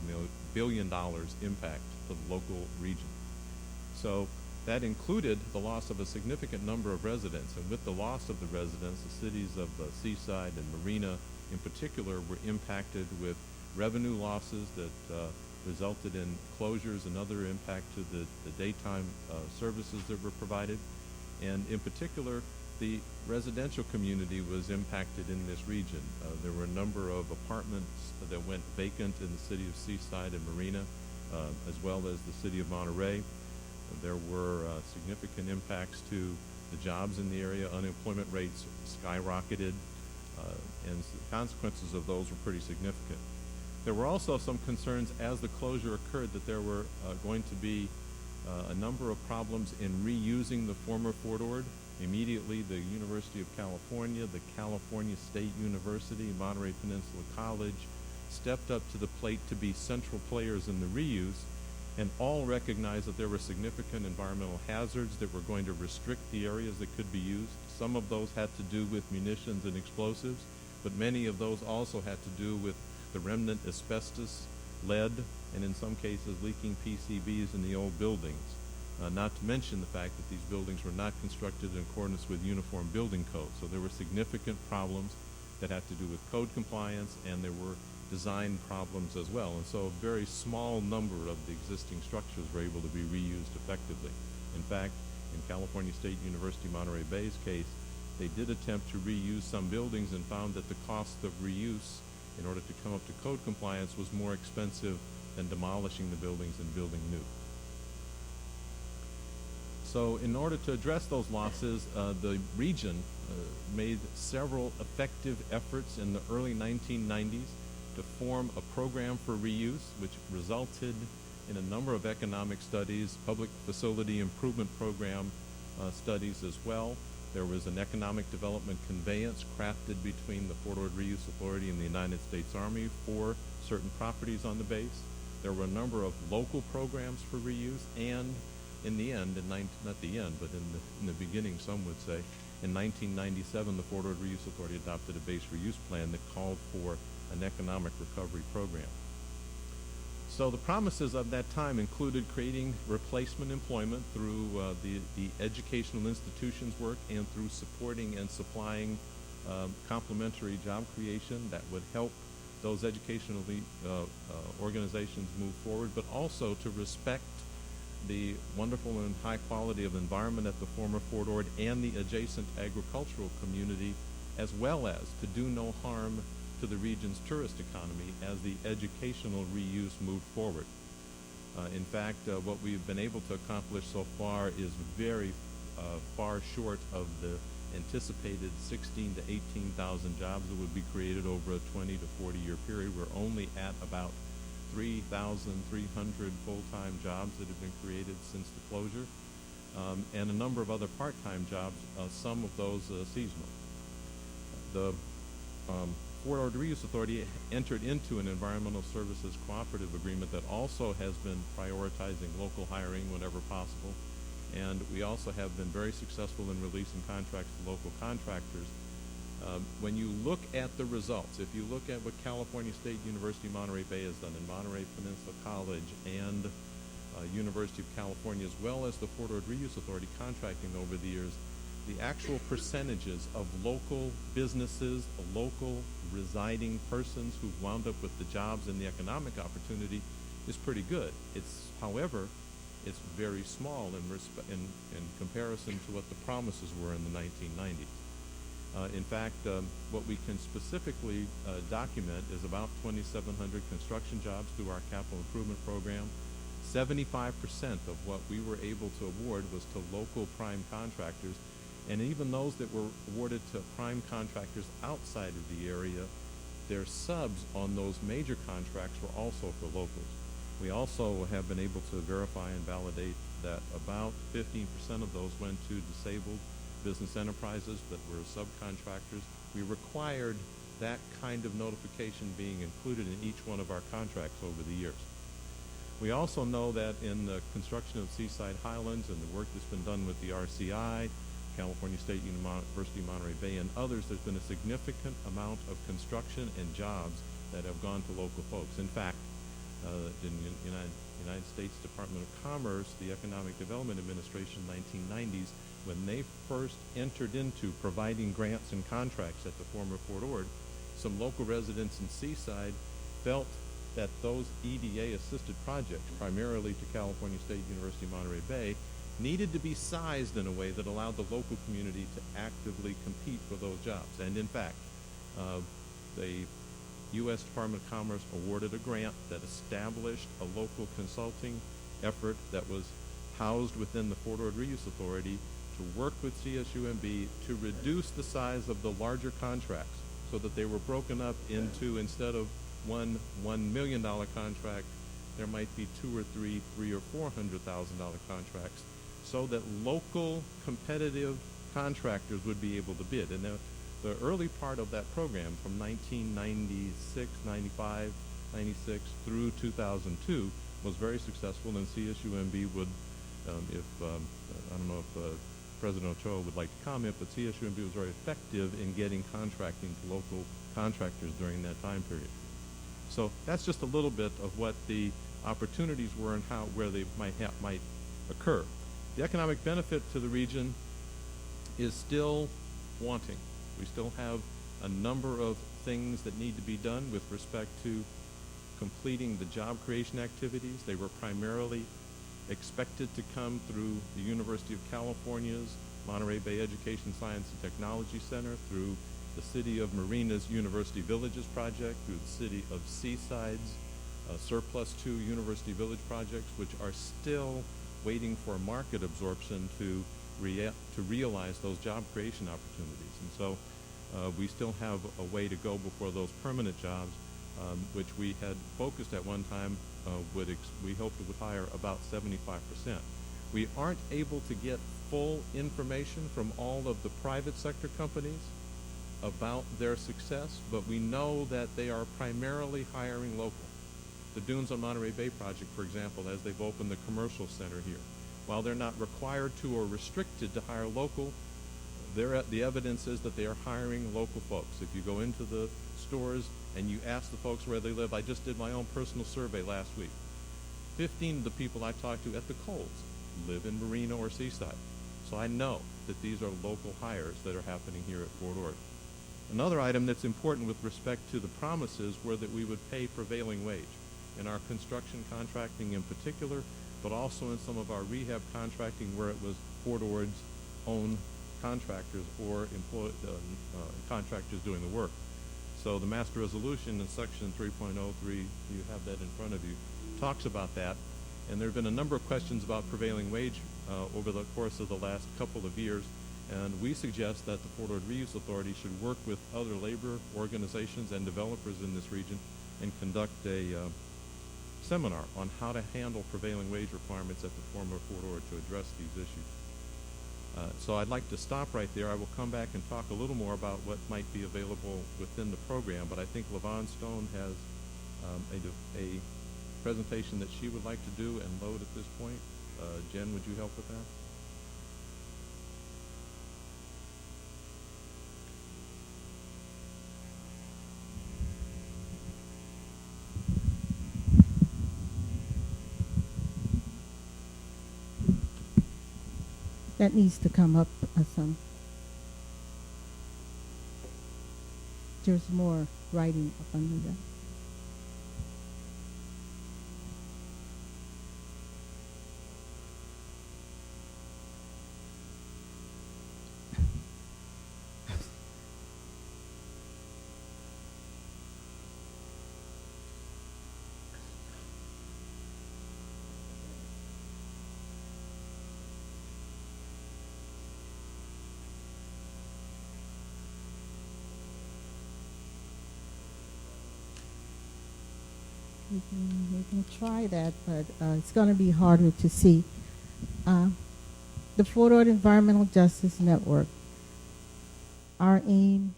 billion impact to the local region. So that included the loss of a significant number of residents, and with the loss of the residents, the cities of Seaside and Marina in particular were impacted with revenue losses that resulted in closures and other impact to the daytime services that were provided. And in particular, the residential community was impacted in this region. There were a number of apartments that went vacant in the city of Seaside and Marina, as well as the city of Monterey. There were significant impacts to the jobs in the area. Unemployment rates skyrocketed, and the consequences of those were pretty significant. There were also some concerns as the closure occurred that there were going to be a number of problems in reusing the former Fort Ord. Immediately, the University of California, the California State University, Monterey Peninsula College stepped up to the plate to be central players in the reuse, and all recognized that there were significant environmental hazards that were going to restrict the areas that could be used. Some of those had to do with munitions and explosives, but many of those also had to do with the remnant asbestos, lead, and in some cases leaking PCBs in the old buildings. Not to mention the fact that these buildings were not constructed in accordance with uniform building code. So there were significant problems that had to do with code compliance, and there were design problems as well. And so a very small number of the existing structures were able to be reused effectively. In fact, in California State University Monterey Bay's case, they did attempt to reuse some buildings and found that the cost of reuse in order to come up to code compliance was more expensive than demolishing the buildings and building new. So in order to address those losses, the region made several effective efforts in the early 1990s to form a program for reuse, which resulted in a number of economic studies, public facility improvement program studies as well. There was an economic development conveyance crafted between the Fort Ord Reuse Authority and the United States Army for certain properties on the base. There were a number of local programs for reuse, and in the end, not the end, but in the beginning, some would say, in 1997, the Fort Ord Reuse Authority adopted a base reuse plan that called for an economic recovery program. So the promises of that time included creating replacement employment through the educational institutions work and through supporting and supplying complementary job creation that would help those educational organizations move forward, but also to respect the wonderful and high quality of environment at the former Fort Ord and the adjacent agricultural community, as well as to do no harm to the region's tourist economy as the educational reuse moved forward. In fact, what we've been able to accomplish so far is very far short of the anticipated 16 to 18,000 jobs that would be created over a 20 to 40 year period. We're only at about 3,300 full-time jobs that have been created since the closure, and a number of other part-time jobs, some of those seasonal. The Fort Ord Reuse Authority entered into an environmental services cooperative agreement that also has been prioritizing local hiring whenever possible, and we also have been very successful in releasing contracts to local contractors. When you look at the results, if you look at what California State University Monterey Bay has done, and Monterey Peninsula College and University of California, as well as the Fort Ord Reuse Authority contracting over the years, the actual percentages of local businesses, local residing persons who wound up with the jobs and the economic opportunity is pretty good. However, it's very small in comparison to what the promises were in the 1990s. In fact, what we can specifically document is about 2,700 construction jobs through our capital improvement program. 75% of what we were able to award was to local prime contractors, and even those that were awarded to prime contractors outside of the area, their subs on those major contracts were also for locals. We also have been able to verify and validate that about 15% of those went to disabled business enterprises that were subcontractors. We required that kind of notification being included in each one of our contracts over the years. We also know that in the construction of Seaside Highlands and the work that's been done with the RCI, California State University Monterey Bay, and others, there's been a significant amount of construction and jobs that have gone to local folks. In fact, in the United States Department of Commerce, the Economic Development Administration in the 1990s, when they first entered into providing grants and contracts at the former Fort Ord, some local residents in Seaside felt that those EDA-assisted projects, primarily to California State University Monterey Bay, needed to be sized in a way that allowed the local community to actively compete for those jobs. And in fact, the U.S. Department of Commerce awarded a grant that established a local consulting effort that was housed within the Fort Ord Reuse Authority to work with CSUMB to reduce the size of the larger contracts so that they were broken up into, instead of $1 million contract, there might be $200,000 or $300,000 or $400,000 contracts, so that local competitive contractors would be able to bid. And the early part of that program, from 1996, 95, 96 through 2002, was very successful, and CSUMB would, I don't know if President Ochoa would like to comment, but CSUMB was very effective in getting contracting to local contractors during that time period. So that's just a little bit of what the opportunities were and where they might occur. The economic benefit to the region is still wanting. We still have a number of things that need to be done with respect to completing the job creation activities. They were primarily expected to come through the University of California's Monterey Bay Education, Science, and Technology Center, through the City of Marina's University Villages project, through the City of Seaside's Surplus 2 University Village projects, which are still waiting for market absorption to realize those job creation opportunities. And so we still have a way to go before those permanent jobs, which we had focused at one time, we hoped it would hire about 75%. We aren't able to get full information from all of the private sector companies about their success, but we know that they are primarily hiring local. The Dunes on Monterey Bay project, for example, as they've opened the commercial center here, while they're not required to or restricted to hire local, the evidence is that they are hiring local folks. If you go into the stores and you ask the folks where they live, I just did my own personal survey last week. 15 of the people I talked to at the Coles live in Marina or Seaside. So I know that these are local hires that are happening here at Fort Ord. Another item that's important with respect to the promises were that we would pay prevailing wage in our construction contracting in particular, but also in some of our rehab contracting where it was Fort Ord's own contractors or contractors doing the work. So the master resolution in section 3.03, you have that in front of you, talks about that. And there have been a number of questions about prevailing wage over the course of the last couple of years. And we suggest that the Fort Ord Reuse Authority should work with other labor organizations and developers in this region and conduct a seminar on how to handle prevailing wage requirements at the former Fort Ord to address these issues. So I'd like to stop right there. I will come back and talk a little more about what might be available within the program, but I think LaVon Stone has a presentation that she would like to do and load at this point. Jen, would you help with that? That needs to come up some. There's more writing up under that. We can try that, but it's going to be harder to see. The Fort Ord Environmental Justice Network, our aim,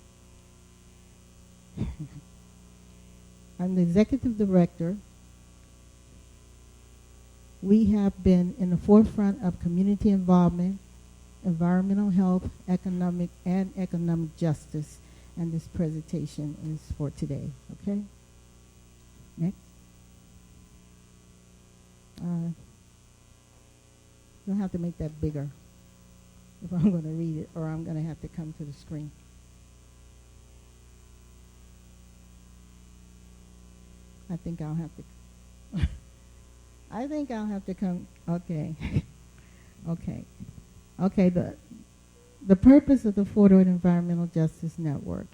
I'm the executive director. We have been in the forefront of community involvement, environmental health, economic justice, and this presentation is for today, okay? Next. You'll have to make that bigger if I'm going to read it, or I'm going to have to come to the screen. I think I'll have to. I think I'll have to come. Okay. Okay. The purpose of the Fort Ord Environmental Justice Network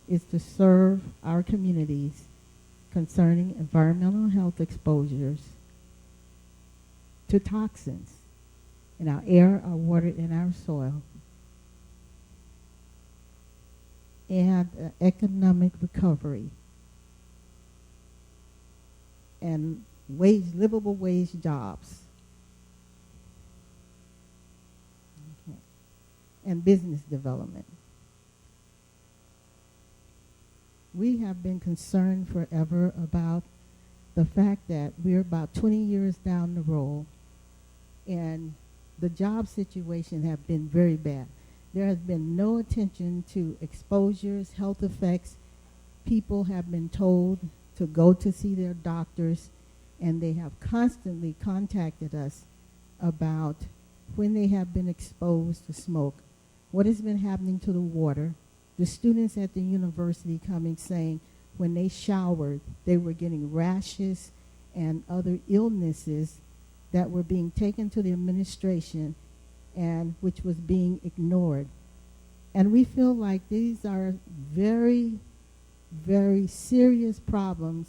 is to serve our communities concerning environmental health exposures to toxins in our air, our water, and our soil, and economic recovery and livable wage jobs, okay, and business development. We have been concerned forever about the fact that we're about 20 years down the road and the job situation have been very bad. There has been no attention to exposures, health effects. People have been told to go to see their doctors, and they have constantly contacted us about when they have been exposed to smoke, what has been happening to the water. The students at the university coming saying when they showered, they were getting rashes and other illnesses that were being taken to the administration and which was being ignored. And we feel like these are very, very serious problems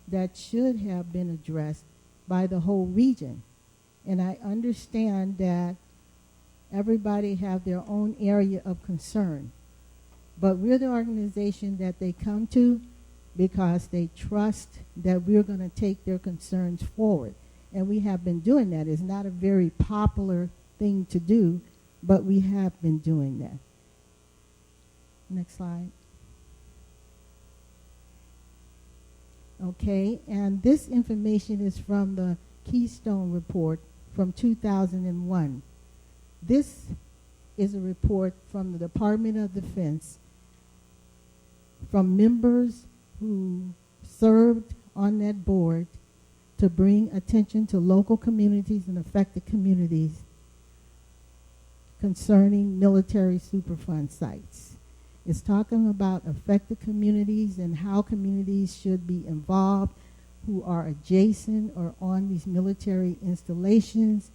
that should have been addressed by the whole region. And I understand that everybody have their own area of concern. But we're the organization that they come to because they trust that we're going to take their concerns forward. And we have been doing that. It's not a very popular thing to do, but we have been doing that. Next slide. Okay, and this information is from the Keystone Report from 2001. This is a report from the Department of Defense from members who served on that board to bring attention to local communities and affected communities concerning military Superfund sites. It's talking about affected communities and how communities should be involved who are adjacent or on these military installations.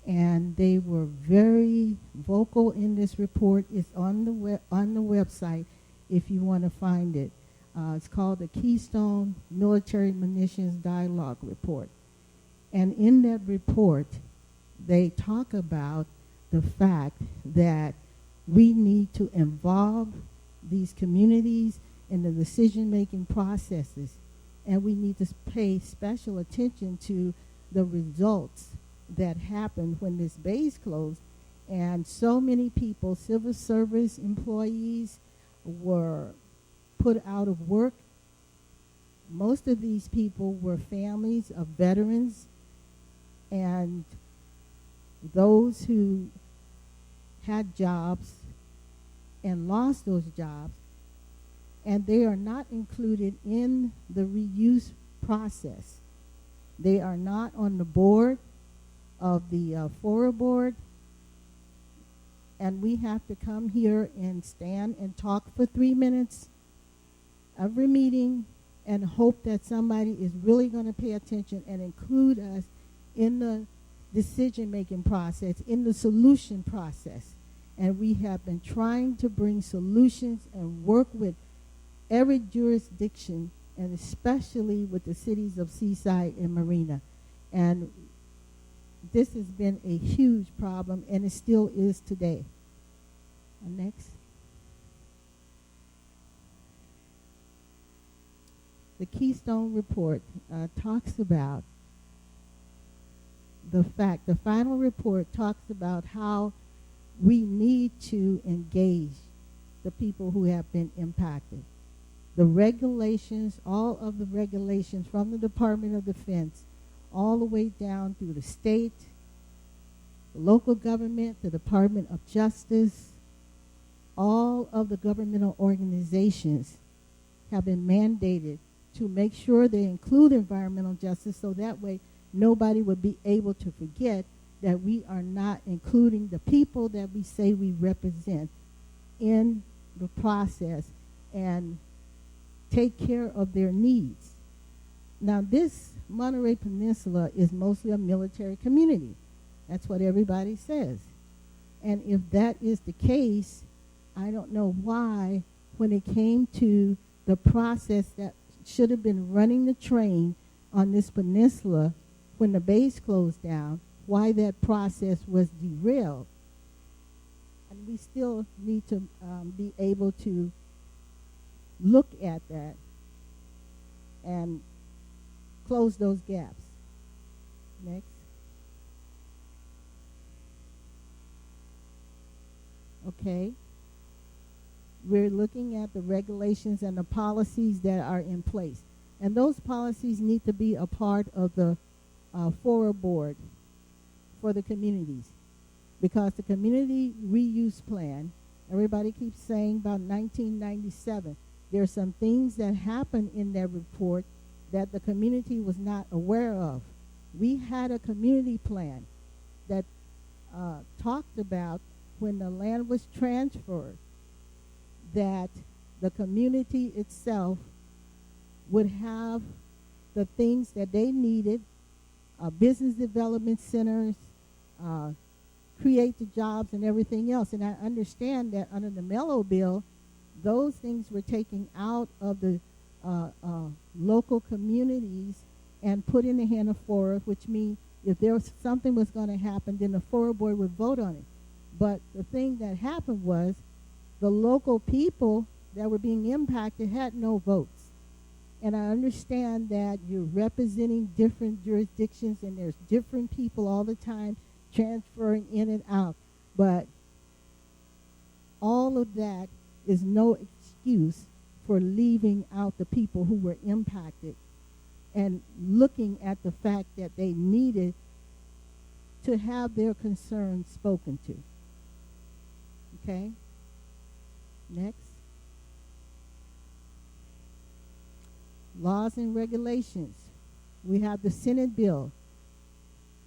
And they were very vocal in this report. It's on the website. if you want to find it. It's called the Keystone Military Munitions Dialogue Report. And in that report, they talk about the fact that we need to involve these communities in the decision-making processes, and we need to pay special attention to the results that happened when this base closed. And so many people, civil service employees, were put out of work. Most of these people were families of veterans and those who had jobs and lost those jobs, and they are not included in the reuse process. They are not on the board of the FORA board, and we have to come here and stand and talk for 3 minutes every meeting and hope that somebody is really going to pay attention and include us in the decision-making process, in the solution process. And we have been trying to bring solutions and work with every jurisdiction, and especially with the cities of Seaside and Marina. And this has been a huge problem, and it still is today. Next. The Keystone Report talks about the final report talks about how we need to engage the people who have been impacted. The regulations, all of the regulations from the Department of Defense, all the way down through the state, the local government, the Department of Justice, all of the governmental organizations have been mandated to make sure they include environmental justice, so that way nobody would be able to forget that we are not including the people that we say we represent in the process and take care of their needs. Now, this Monterey Peninsula is mostly a military community. That's what everybody says. And if that is the case, I don't know why, when it came to the process that should have been running the train on this peninsula when the base closed down, why that process was derailed. And we still need to be able to look at that and close those gaps. Next. Okay. We're looking at the regulations and the policies that are in place. And those policies need to be a part of the FORA board for the communities. Because the community reuse plan, everybody keeps saying about 1997. There are some things that happened in that report that the community was not aware of. We had a community plan that talked about when the land was transferred, that the community itself would have the things that they needed, business development centers, create the jobs and everything else. And I understand that under the Mello Bill, those things were taken out of the local communities and put in the hand of FORA, which means if there was something was going to happen, then the FORA board would vote on it. But the thing that happened was the local people that were being impacted had no votes. And I understand that you're representing different jurisdictions and there's different people all the time transferring in and out. But all of that is no excuse for leaving out the people who were impacted and looking at the fact that they needed to have their concerns spoken to. Okay? Next. Laws and regulations. We have the Senate bill,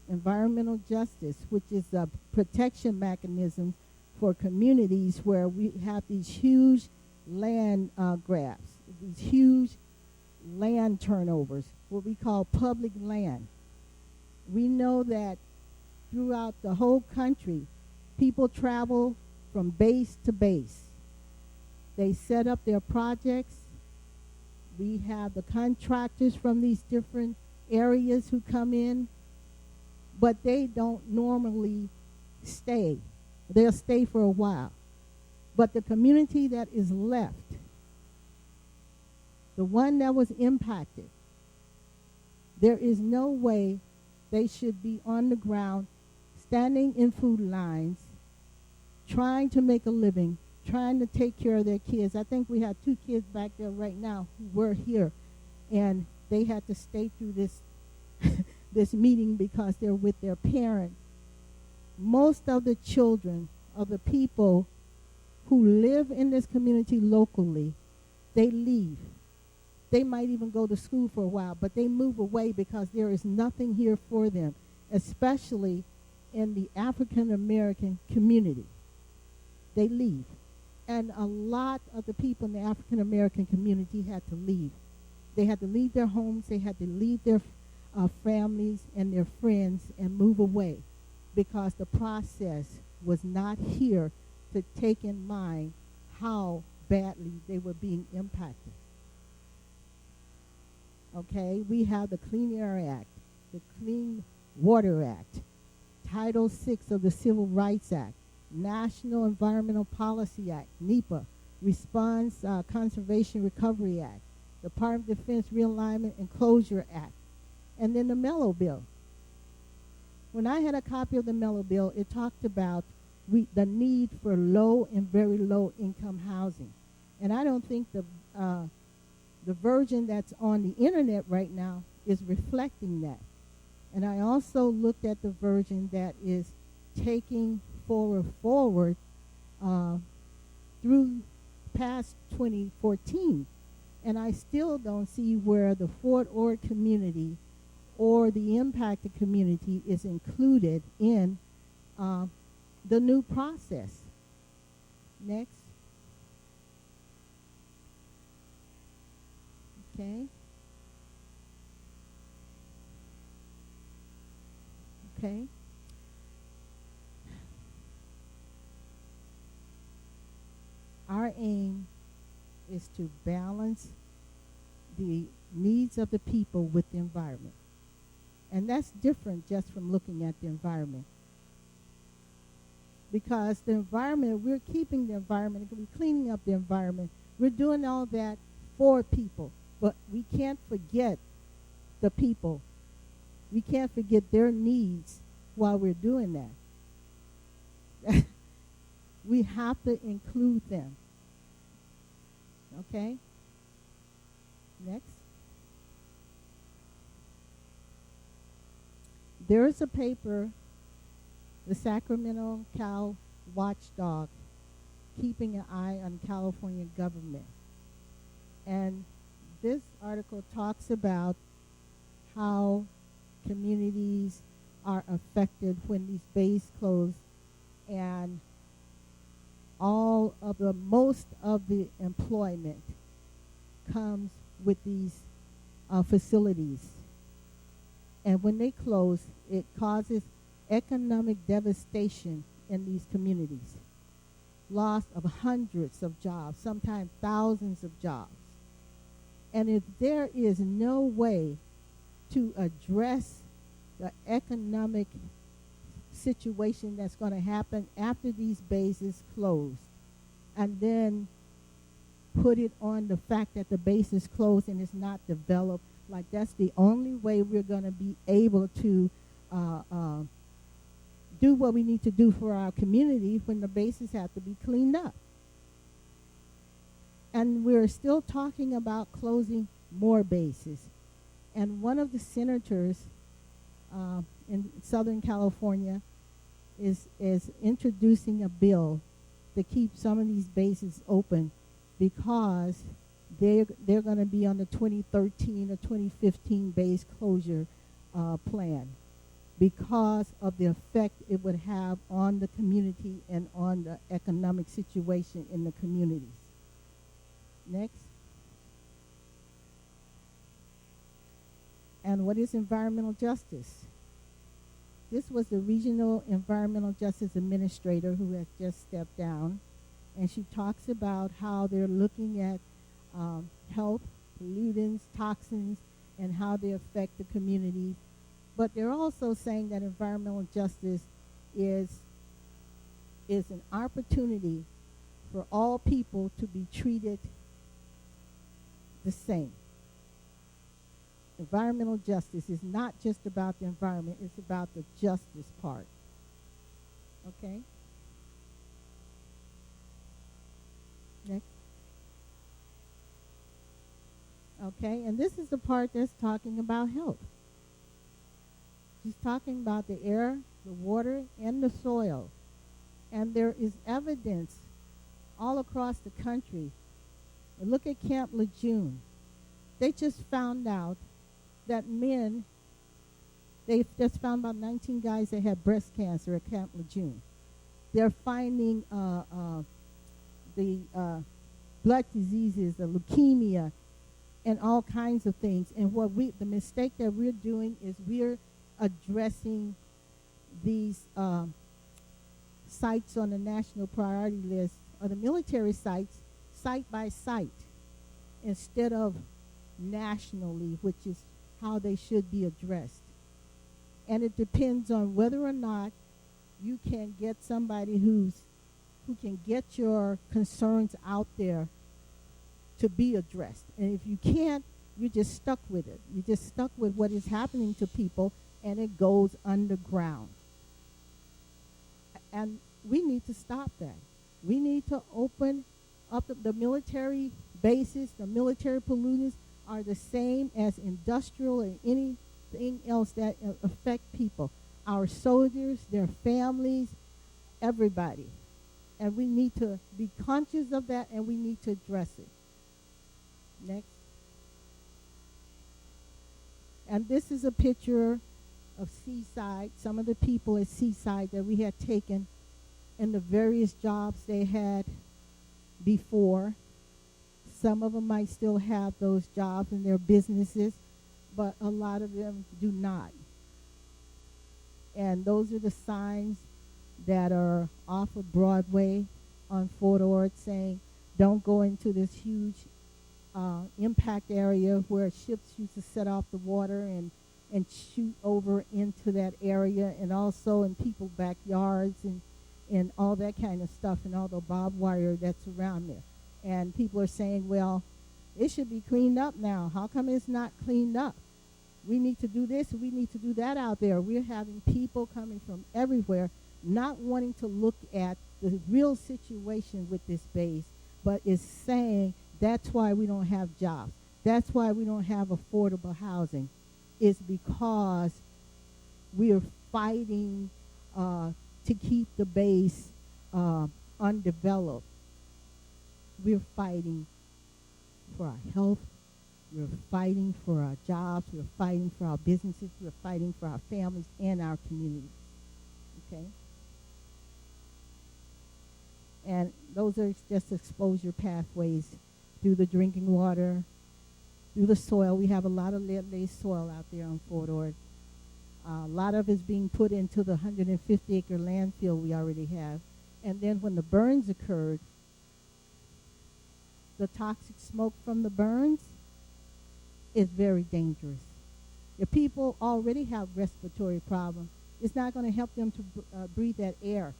environmental justice, which is a protection mechanism for communities where we have these huge land grabs, these huge land turnovers, what we call public land. We know that throughout the whole country, people travel from base to base. They set up their projects. We have the contractors from these different areas who come in, but they don't normally stay. They'll stay for a while. But the community that is left, the one that was impacted, there is no way they should be on the ground, standing in food lines, trying to make a living, trying to take care of their kids. I think we have 2 kids back there right now who were here, and they had to stay through this this meeting because they're with their parent. Most of the children of the people who live in this community locally, they leave. They might even go to school for a while, but they move away because there is nothing here for them, especially in the African American community. They leave. And a lot of the people in the African American community had to leave. They had to leave their homes, they had to leave their families and their friends and move away because the process was not here to take in mind how badly they were being impacted. Okay, we have the Clean Air Act, the Clean Water Act, Title VI of the Civil Rights Act, National Environmental Policy Act, NEPA, Response Conservation Recovery Act, Department of Defense Realignment and Closure Act, and then the Mello Bill. When I had a copy of the Mello Bill, it talked about the need for low and very low income housing. And I don't think the version that's on the internet right now is reflecting that. And I also looked at the version that is taking FORA forward through past 2014. And I still don't see where the Fort Ord community or the impacted community is included in the new process. Next. Okay. Okay. Our aim is to balance the needs of the people with the environment. And that's different just from looking at the environment. Because the environment, we're keeping the environment, we're cleaning up the environment, we're doing all that for people. But we can't forget the people. We can't forget their needs while we're doing that. We have to include them. Okay? Next. There is a paper, the Sacramento Cal Watchdog, keeping an eye on California government. And this article talks about how communities are affected when these bays close, and most of the employment comes with these facilities. And when they close, it causes economic devastation in these communities. Loss of hundreds of jobs, sometimes thousands of jobs. And if there is no way to address the economic situation that's going to happen after these bases close, and then put it on the fact that the base is closed and it's not developed, like that's the only way we're going to be able to do what we need to do for our community when the bases have to be cleaned up. And we're still talking about closing more bases. And one of the senators in Southern California is introducing a bill to keep some of these bases open because they're going to be on the 2013 or 2015 base closure plan because of the effect it would have on the community and on the economic situation in the communities. Next. And what is environmental justice? This was the Regional Environmental Justice Administrator who has just stepped down. and she talks about how they're looking at health, pollutants, toxins, and how they affect the communities. But they're also saying that environmental justice is an opportunity for all people to be treated the same. Environmental justice is not just about the environment, it's about the justice part. Okay? Next. Okay, and this is the part that's talking about health. She's talking about the air, the water, and the soil. And there is evidence all across the country. Look at Camp Lejeune. They just found out that they've just found about 19 guys that had breast cancer at Camp Lejeune. They're finding the blood diseases, the leukemia, and all kinds of things. And the mistake that we're doing is we're addressing these sites on the national priority list, or the military sites, site by site, instead of nationally, which is how they should be addressed. And it depends on whether or not you can get somebody who can get your concerns out there to be addressed. And if you can't, you're just stuck with it. You're just stuck with what is happening to people, and it goes underground. And we need to stop that. We need to open up the military bases. The military pollutants are the same as industrial and anything else that affect people. Our soldiers, their families, everybody. And we need to be conscious of that, and we need to address it. Next. And this is a picture of Seaside, some of the people at Seaside that we had taken in the various jobs they had before. Some of them might still have those jobs in their businesses, but a lot of them do not. And those are the signs that are off of Broadway on Fort Ord saying, don't go into this huge impact area where ships used to set off the water and shoot over into that area, and also in people's backyards and all that kind of stuff, and all the barbed wire that's around there. And people are saying, well, it should be cleaned up now. How come it's not cleaned up? We need to do this, we need to do that out there. We're having people coming from everywhere not wanting to look at the real situation with this base, but is saying that's why we don't have jobs. That's why we don't have affordable housing. Is because we are fighting to keep the base undeveloped. We're fighting for our health. We're fighting for our jobs. We're fighting for our businesses. We're fighting for our families and our communities. Okay? And those are just exposure pathways through the drinking water, through the soil. We have a lot of lead-laced soil out there on Fort Ord. A lot of it is being put into the 150-acre landfill we already have. And then when the burns occurred, the toxic smoke from the burns is very dangerous. If people already have respiratory problems, it's not going to help them to breathe that air.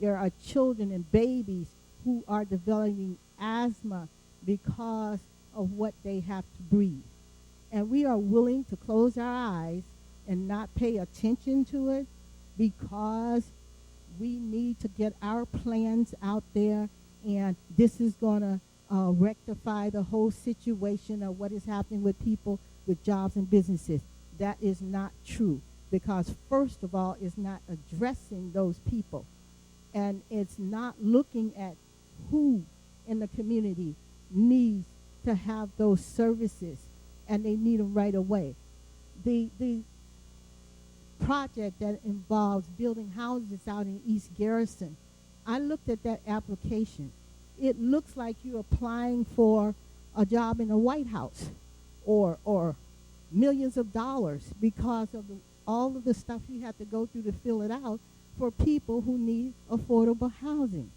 There are children and babies who are developing asthma because of what they have to breathe. And we are willing to close our eyes and not pay attention to it because we need to get our plans out there, and this is going to rectify the whole situation of what is happening with people with jobs and businesses. That is not true, because first of all, it's not addressing those people, and it's not looking at who in the community needs to have those services, and they need them right away. The project that involves building houses out in East Garrison, I looked at that application. It looks like you're applying for a job in the White House or millions of dollars because of all of the stuff you have to go through to fill it out for people who need affordable housing.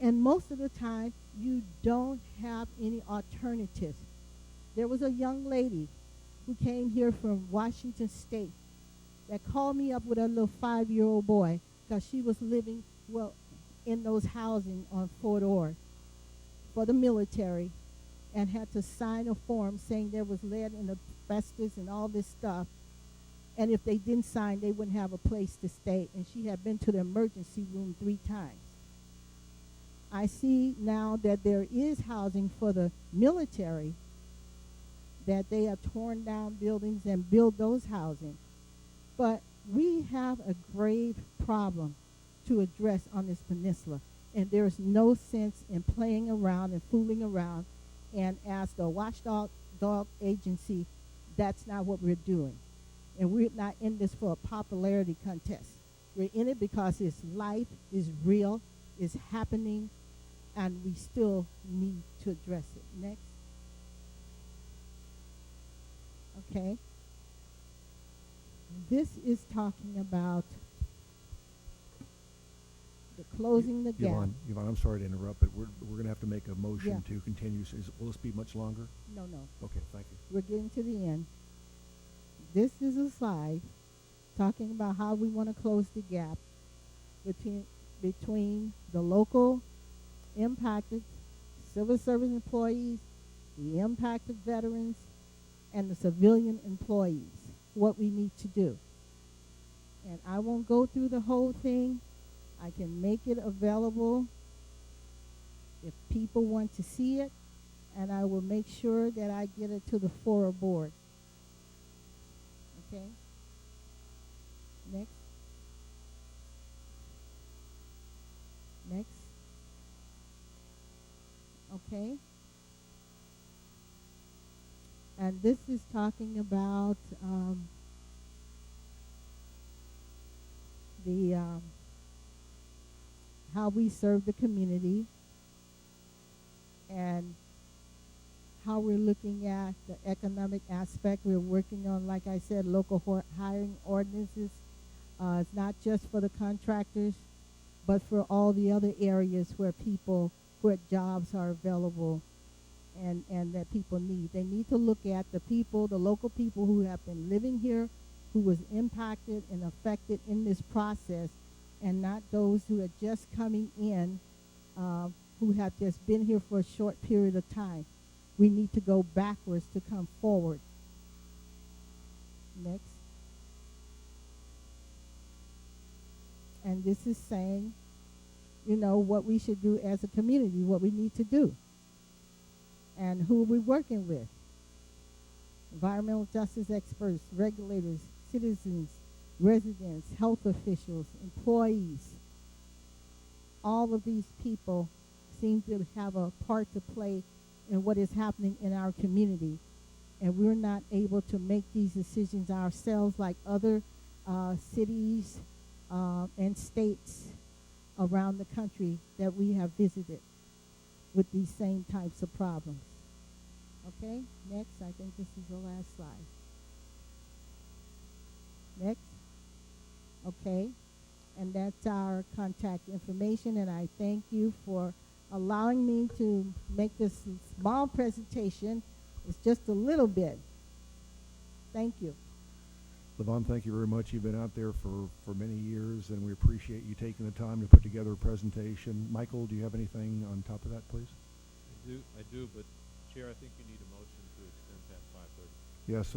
And most of the time, you don't have any alternatives. There was a young lady who came here from Washington State that called me up with a little 5-year-old boy because she was living, well, in those housing on Fort Ord for the military, and had to sign a form saying there was lead and asbestos and all this stuff. And if they didn't sign, they wouldn't have a place to stay. And she had been to the emergency room 3 times. I see now that there is housing for the military, that they have torn down buildings and built those housing. But we have a grave problem to address on this peninsula. And there's no sense in playing around and fooling around. And as the watchdog agency, that's not what we're doing. And we're not in this for a popularity contest. We're in it because it's life, is real, is happening, and we still need to address it. Next. Okay. This is talking about the closing the gap. Yvonne, I'm sorry to interrupt, but we're going to have to make a motion Yeah. to continue. Will this be much longer? No. Okay, thank you. We're getting to the end. This is a slide talking about how we want to close the gap between the local impacted civil service employees, the impacted veterans, and the civilian employees, what we need to do. And I won't go through the whole thing. I can make it available if people want to see it, and I will make sure that I get it to the FORA board. Okay? Next. Next. Okay? And this is talking about the how we serve the community and how we're looking at the economic aspect. We're working on, like I said, local hiring ordinances. It's not just for the contractors, but for all the other areas where jobs are available and that people need. They need to look at the people, the local people who have been living here, who was impacted and affected in this process, and not those who are just coming in, who have just been here for a short period of time. We need to go backwards to come forward. Next. And this is saying, what we should do as a community, what we need to do. And who are we working with? Environmental justice experts, regulators, citizens, residents, health officials, employees. All of these people seem to have a part to play in what is happening in our community. And we're not able to make these decisions ourselves like other cities and states around the country that we have visited with these same types of problems. Okay, next. I think this is the last slide. Next. Okay, and that's our contact information, and I thank you for allowing me to make this small presentation. It's just a little bit. Thank you. Levon, thank you very much. You've been out there for many years, and we appreciate you taking the time to put together a presentation. Michael, do you have anything on top of that, please? I do, but Chair, I think you need a motion to extend past 5:30. Yes,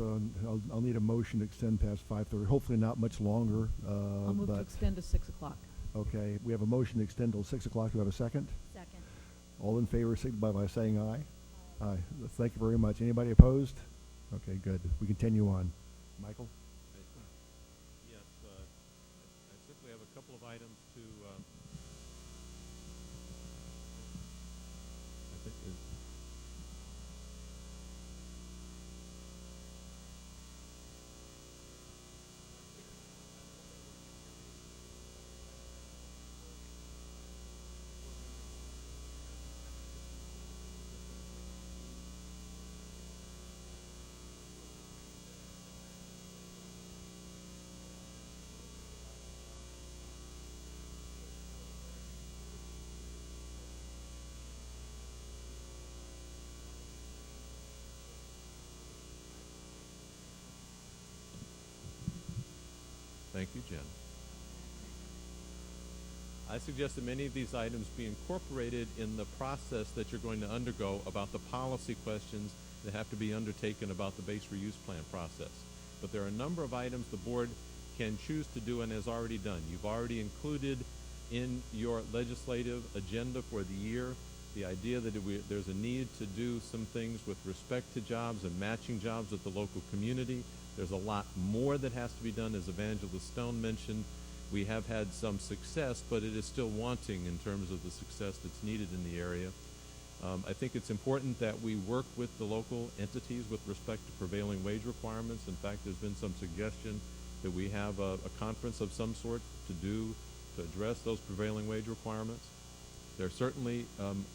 I'll need a motion to extend past 5:30. Hopefully not much longer. I'll move to extend to 6 o'clock. Okay, we have a motion to extend till 6 o'clock. Do we have a second? Second. All in favor, signify by saying aye. Aye. Thank you very much. Anybody opposed? Okay, good. We continue on. Michael? Yes, I simply have a couple of items to, I think Thank you, Jen. I suggest that many of these items be incorporated in the process that you're going to undergo about the policy questions that have to be undertaken about the base reuse plan process. But there are a number of items the board can choose to do and has already done. You've already included in your legislative agenda for the year the idea that there's a need to do some things with respect to jobs and matching jobs with the local community. There's a lot more that has to be done, as Evangelist Stone mentioned. We have had some success, but it is still wanting in terms of the success that's needed in the area. I think it's important that we work with the local entities with respect to prevailing wage requirements. In fact, there's been some suggestion that we have a conference of some sort to address those prevailing wage requirements. There are certainly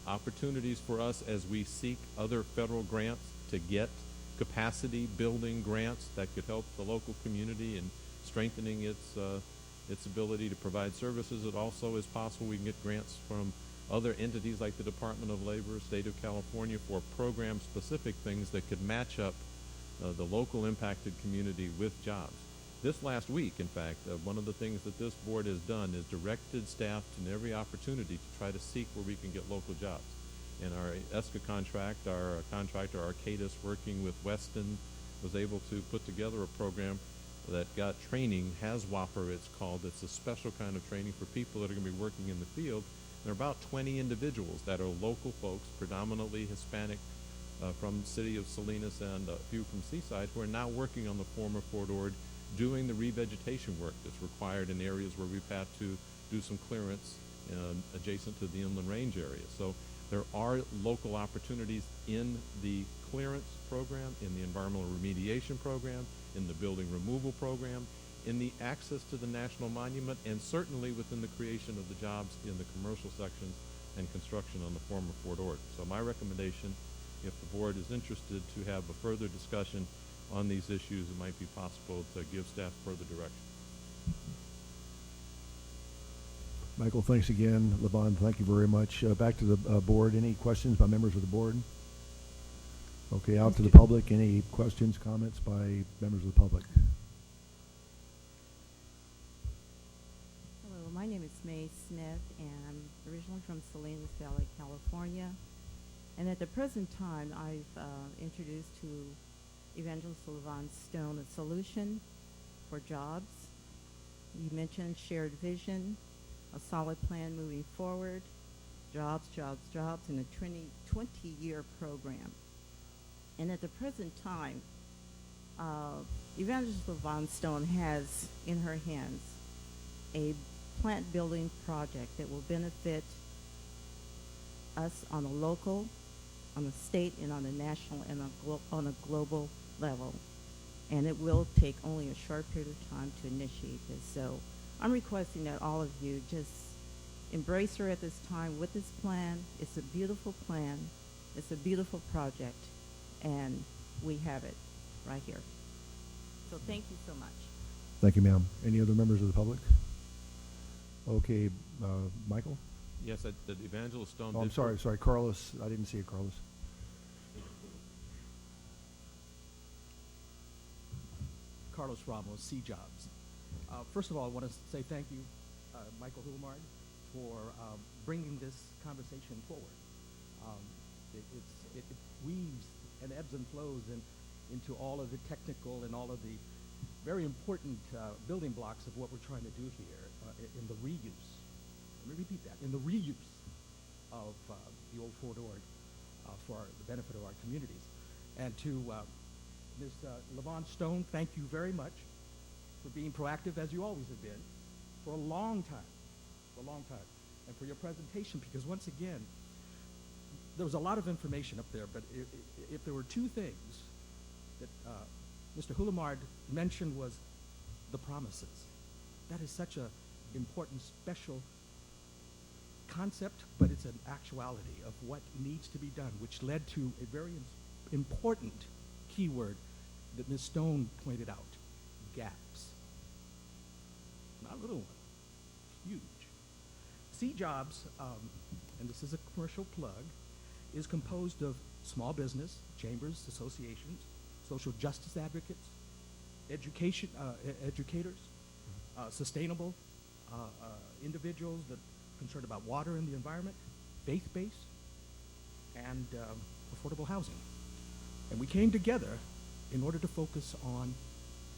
opportunities for us as we seek other federal grants to get capacity building grants that could help the local community in strengthening its ability to provide services. It also is possible we can get grants from other entities like the Department of Labor, State of California, for program-specific things that could match up the local impacted community with jobs. This last week, in fact, one of the things that this board has done is directed staff to every opportunity to try to seek where we can get local jobs. In our ESCA contract, our contractor Arcadis, working with Weston, was able to put together a program that got training, HASWAPER it's called. It's a special kind of training for people that are going to be working in the field. There are about 20 individuals that are local folks, predominantly Hispanic, from the city of Salinas and a few from Seaside, who are now working on the former Fort Ord, doing the revegetation work that's required in areas where we've had to do some clearance adjacent to the inland range area. So there are local opportunities in the clearance program, in the environmental remediation program, in the building removal program, in the access to the national monument, and certainly within the creation of the jobs in the commercial sections and construction on the former Fort Ord. So my recommendation, if the board is interested to have a further discussion on these issues, it might be possible to give staff further direction. Michael, thanks again. Levon, thank you very much. Back to the board. Any questions by members of the board? Okay, out to the public. Any questions, comments by members of the public? Hello, my name is Mae Smith, and I'm originally from Salinas Valley, California. And at the present time, I've introduced to Evangelist Levon Stone a solution for jobs. You mentioned shared vision, a solid plan moving forward, jobs, jobs, jobs, and a 20-year program. And at the present time, Evangelist Levon Stone has in her hands a plant building project that will benefit us on a local, on a state, and on a national and on a global level. And it will take only a short period of time to initiate this. So I'm requesting that all of you just embrace her at this time with this plan. It's a beautiful plan. It's a beautiful project. And we have it right here. So thank you so much. Thank you, ma'am. Any other members of the public? Okay, Michael? Yes, the Evangelist Stone. Oh, I'm sorry, Carlos. I didn't see it, Carlos. Carlos Ramos, C Jobs. First of all, I want to say thank you, Michael Hulmard, for bringing this conversation forward. It weaves and ebbs and flows into all of the technical and all of the very important building blocks of what we're trying to do here in the reuse. Let me repeat that, in the reuse of the old Fort Ord for the benefit of our communities. And to Ms. Levon Stone, thank you very much for being proactive, as you always have been, for a long time, and for your presentation, because once again, there was a lot of information up there, but if there were two things that Mr. Hulamard mentioned was the promises. That is such an important, special concept, but it's an actuality of what needs to be done, which led to a very important keyword that Ms. Stone pointed out, gaps. Not a little one, huge. C Jobs, and this is a commercial plug, is composed of small business, chambers, associations, social justice advocates, educators, sustainable individuals that are concerned about water and the environment, faith-based, and affordable housing. And we came together in order to focus on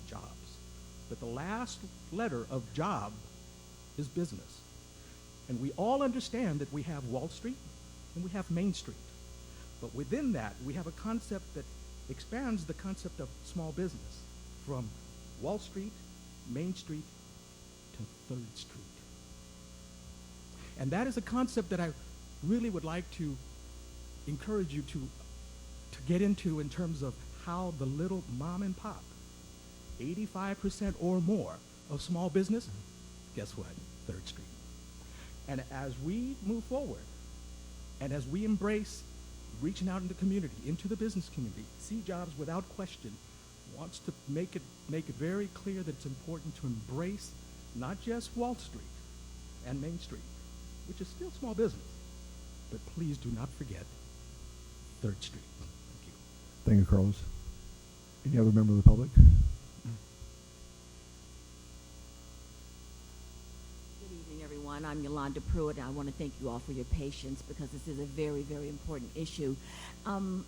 jobs. But the last letter of job is business. And we all understand that we have Wall Street and we have Main Street. But within that, we have a concept that expands the concept of small business from Wall Street, Main Street, to 3rd Street. And that is a concept that I really would like to encourage you to get into in terms of how the little mom and pop, 85% or more of small business, guess what? 3rd Street. And as we move forward, and as we embrace reaching out in the community, into the business community, C Jobs, without question, wants to make it very clear that it's important to embrace not just Wall Street and Main Street, which is still small business, but please do not forget 3rd Street. Thank you. Thank you, Carlos. Any other member of the public? Good evening, everyone. I'm Yolanda Pruitt, and I want to thank you all for your patience because this is a very, very important issue. I'm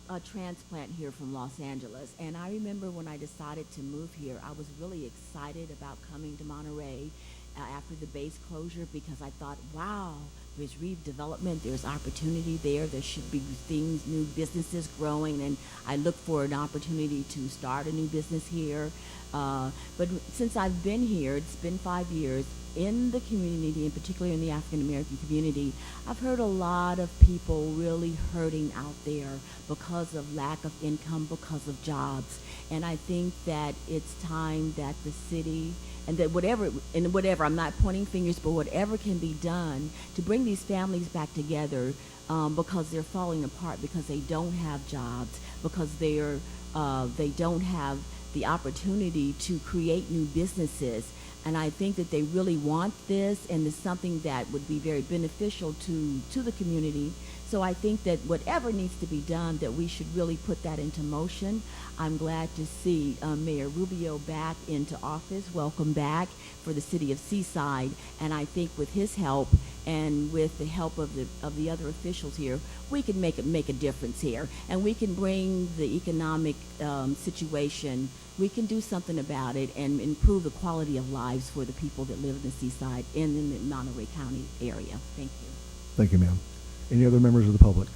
a transplant here from Los Angeles, and I remember when I decided to move here, I was really excited about coming to Monterey after the base closure because I thought, wow, there's redevelopment, there's opportunity there should be things, new businesses growing, and I look for an opportunity to start a new business here. But since I've been here, it's been 5 years, in the community, and particularly in the African American community, I've heard a lot of people really hurting out there because of lack of income, because of jobs. And I think that it's time that the city, and that whatever, I'm not pointing fingers, but whatever can be done to bring these families back together because they're falling apart, because they don't have jobs, because they don't have the opportunity to create new businesses. And I think that they really want this, and it's something that would be very beneficial to the community. So I think that whatever needs to be done, that we should really put that into motion. I'm glad to see Mayor Rubio back into office. Welcome back for the city of Seaside. And I think with his help and with the help of the other officials here, we can make a difference here, and we can bring the economic situation. We can do something about it and improve the quality of lives for the people that live in the Seaside and in the Monterey County area. Thank you. Thank you, ma'am. Any other members of the public?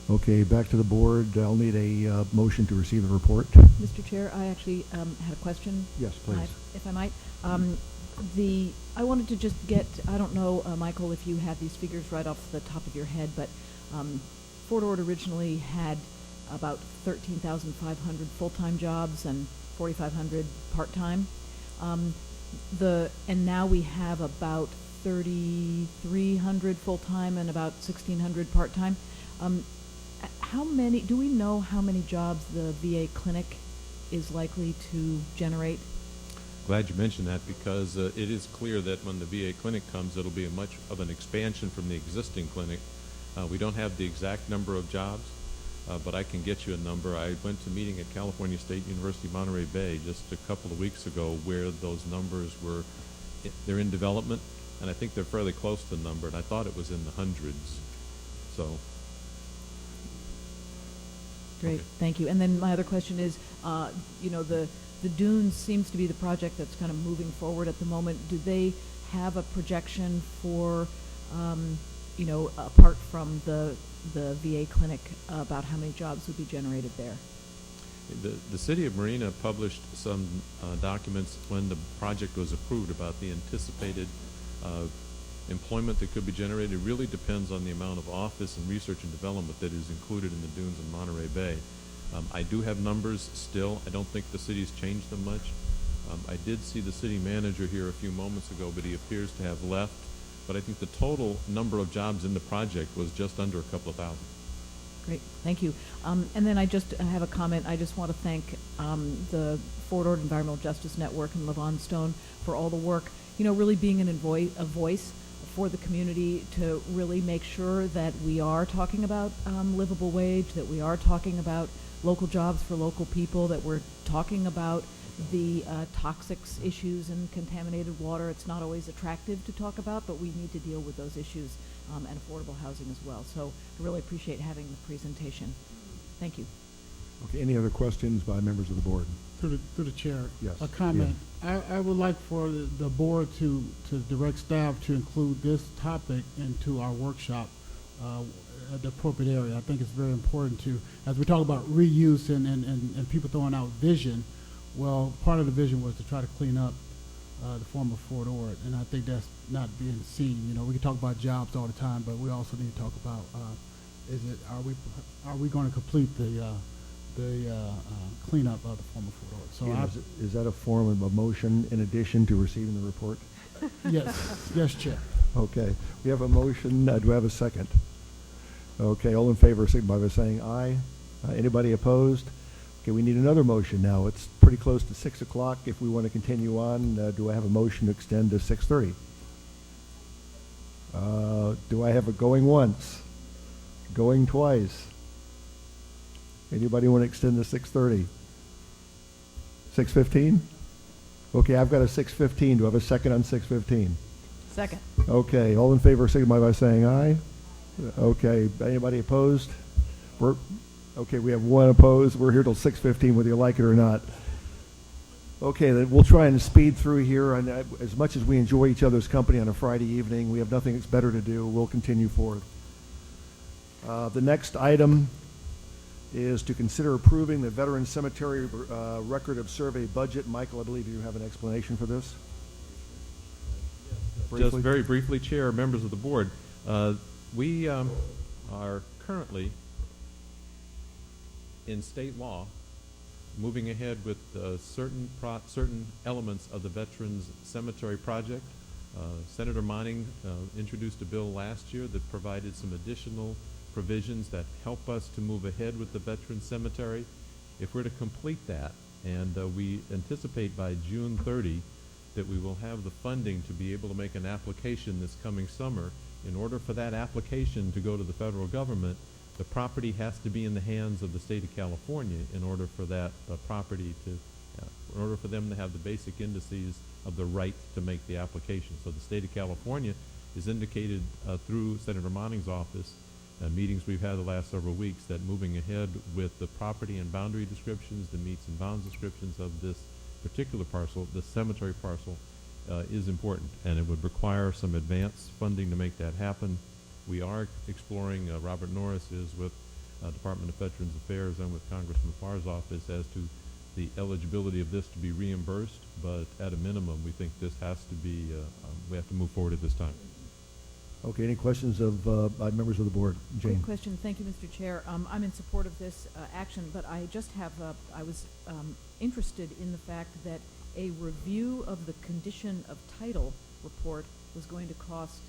Okay, back to the board. I'll need a motion to receive the report. Mr. Chair, I actually had a question. Yes, please. If I might. I wanted to just get, I don't know, Michael, if you have these figures right off the top of your head, but Fort Ord originally had about 13,500 full-time jobs and 4,500 part-time. And now we have about 3,300 full-time and about 1,600 part-time. Do we know how many jobs the VA clinic is likely to generate? Glad you mentioned that, because it is clear that when the VA clinic comes, it'll be much of an expansion from the existing clinic. We don't have the exact number of jobs, but I can get you a number. I went to a meeting at California State University Monterey Bay just a couple of weeks ago where those numbers they're in development, and I think they're fairly close to the number, and I thought it was in the hundreds. So. Great, thank you. And then my other question is, the Dunes seems to be the project that's kind of moving forward at the moment. Do they have a projection for, apart from the VA clinic, about how many jobs would be generated there? The city of Marina published some documents when the project was approved about the anticipated employment that could be generated. It really depends on the amount of office and research and development that is included in the Dunes in Monterey Bay. I do have numbers still. I don't think the city's changed them much. I did see the city manager here a few moments ago, but he appears to have left. But I think the total number of jobs in the project was just under a couple of thousand. Great, thank you. And then I just have a comment. I just want to thank the Fort Ord Environmental Justice Network and Levon Stone for all the work, really being a voice for the community to really make sure that we are talking about livable wage, that we are talking about local jobs for local people, that we're talking about the toxics issues and contaminated water. It's not always attractive to talk about, but we need to deal with those issues and affordable housing as well. So I really appreciate having the presentation. Thank you. Okay, any other questions by members of the board? Through the chair. Yes. A comment. I would like for the board to direct staff to include this topic into our workshop at the appropriate area. I think it's very important to, as we talk about reuse and people throwing out vision, well, part of the vision was to try to clean up the former Fort Ord, and I think that's not being seen. You know, we can talk about jobs all the time, but we also need to talk about are we going to complete the cleanup of the former Fort Ord? So Again, is that a form of a motion in addition to receiving the report? Yes, Chair. Okay, we have a motion. Do we have a second? Okay, all in favor signify by saying aye. Anybody opposed? Okay, we need another motion now. It's pretty close to 6 o'clock. If we want to continue on, do I have a motion to extend to 6:30? Do I have a going once? Going twice? Anybody want to extend to 6:30? 6:15? Okay, I've got a 6:15. Do I have a second on 6:15? Second. Okay, all in favor signify by saying aye. Okay, anybody opposed? Okay, we have one opposed. We're here till 6:15 whether you like it or not. Okay, then we'll try and speed through here. And as much as we enjoy each other's company on a Friday evening, we have nothing that's better to do. We'll continue forward. The next item is to consider approving the Veterans Cemetery Record of Survey budget. Michael, I believe you have an explanation for this. Just very briefly, Chair, members of the board, we are currently in state law moving ahead with certain elements of the Veterans Cemetery project. Senator Monning introduced a bill last year that provided some additional provisions that help us to move ahead with the Veterans Cemetery. If we're to complete that, and we anticipate by June 30 that we will have the funding to be able to make an application this coming summer. In order for that application to go to the federal government, the property has to be in the hands of the state of California in order for that property to, in order for them to have the basic indices of the right to make the application. So the state of California is indicated through Senator Monning's office, meetings we've had the last several weeks, that moving ahead with the property and boundary descriptions, the meets and bounds descriptions of this particular parcel, the cemetery parcel, is important, and it would require some advance funding to make that happen. We are exploring, Robert Norris is with Department of Veterans Affairs and with Congressman Farr's office as to the eligibility of this to be reimbursed, but at a minimum, we think this has to be, we have to move forward at this time. Okay, any questions of members of the board? Jane. Quick question. Thank you, Mr. Chair. I'm in support of this action, but I just have, I was interested in the fact that a review of the condition of title report was going to cost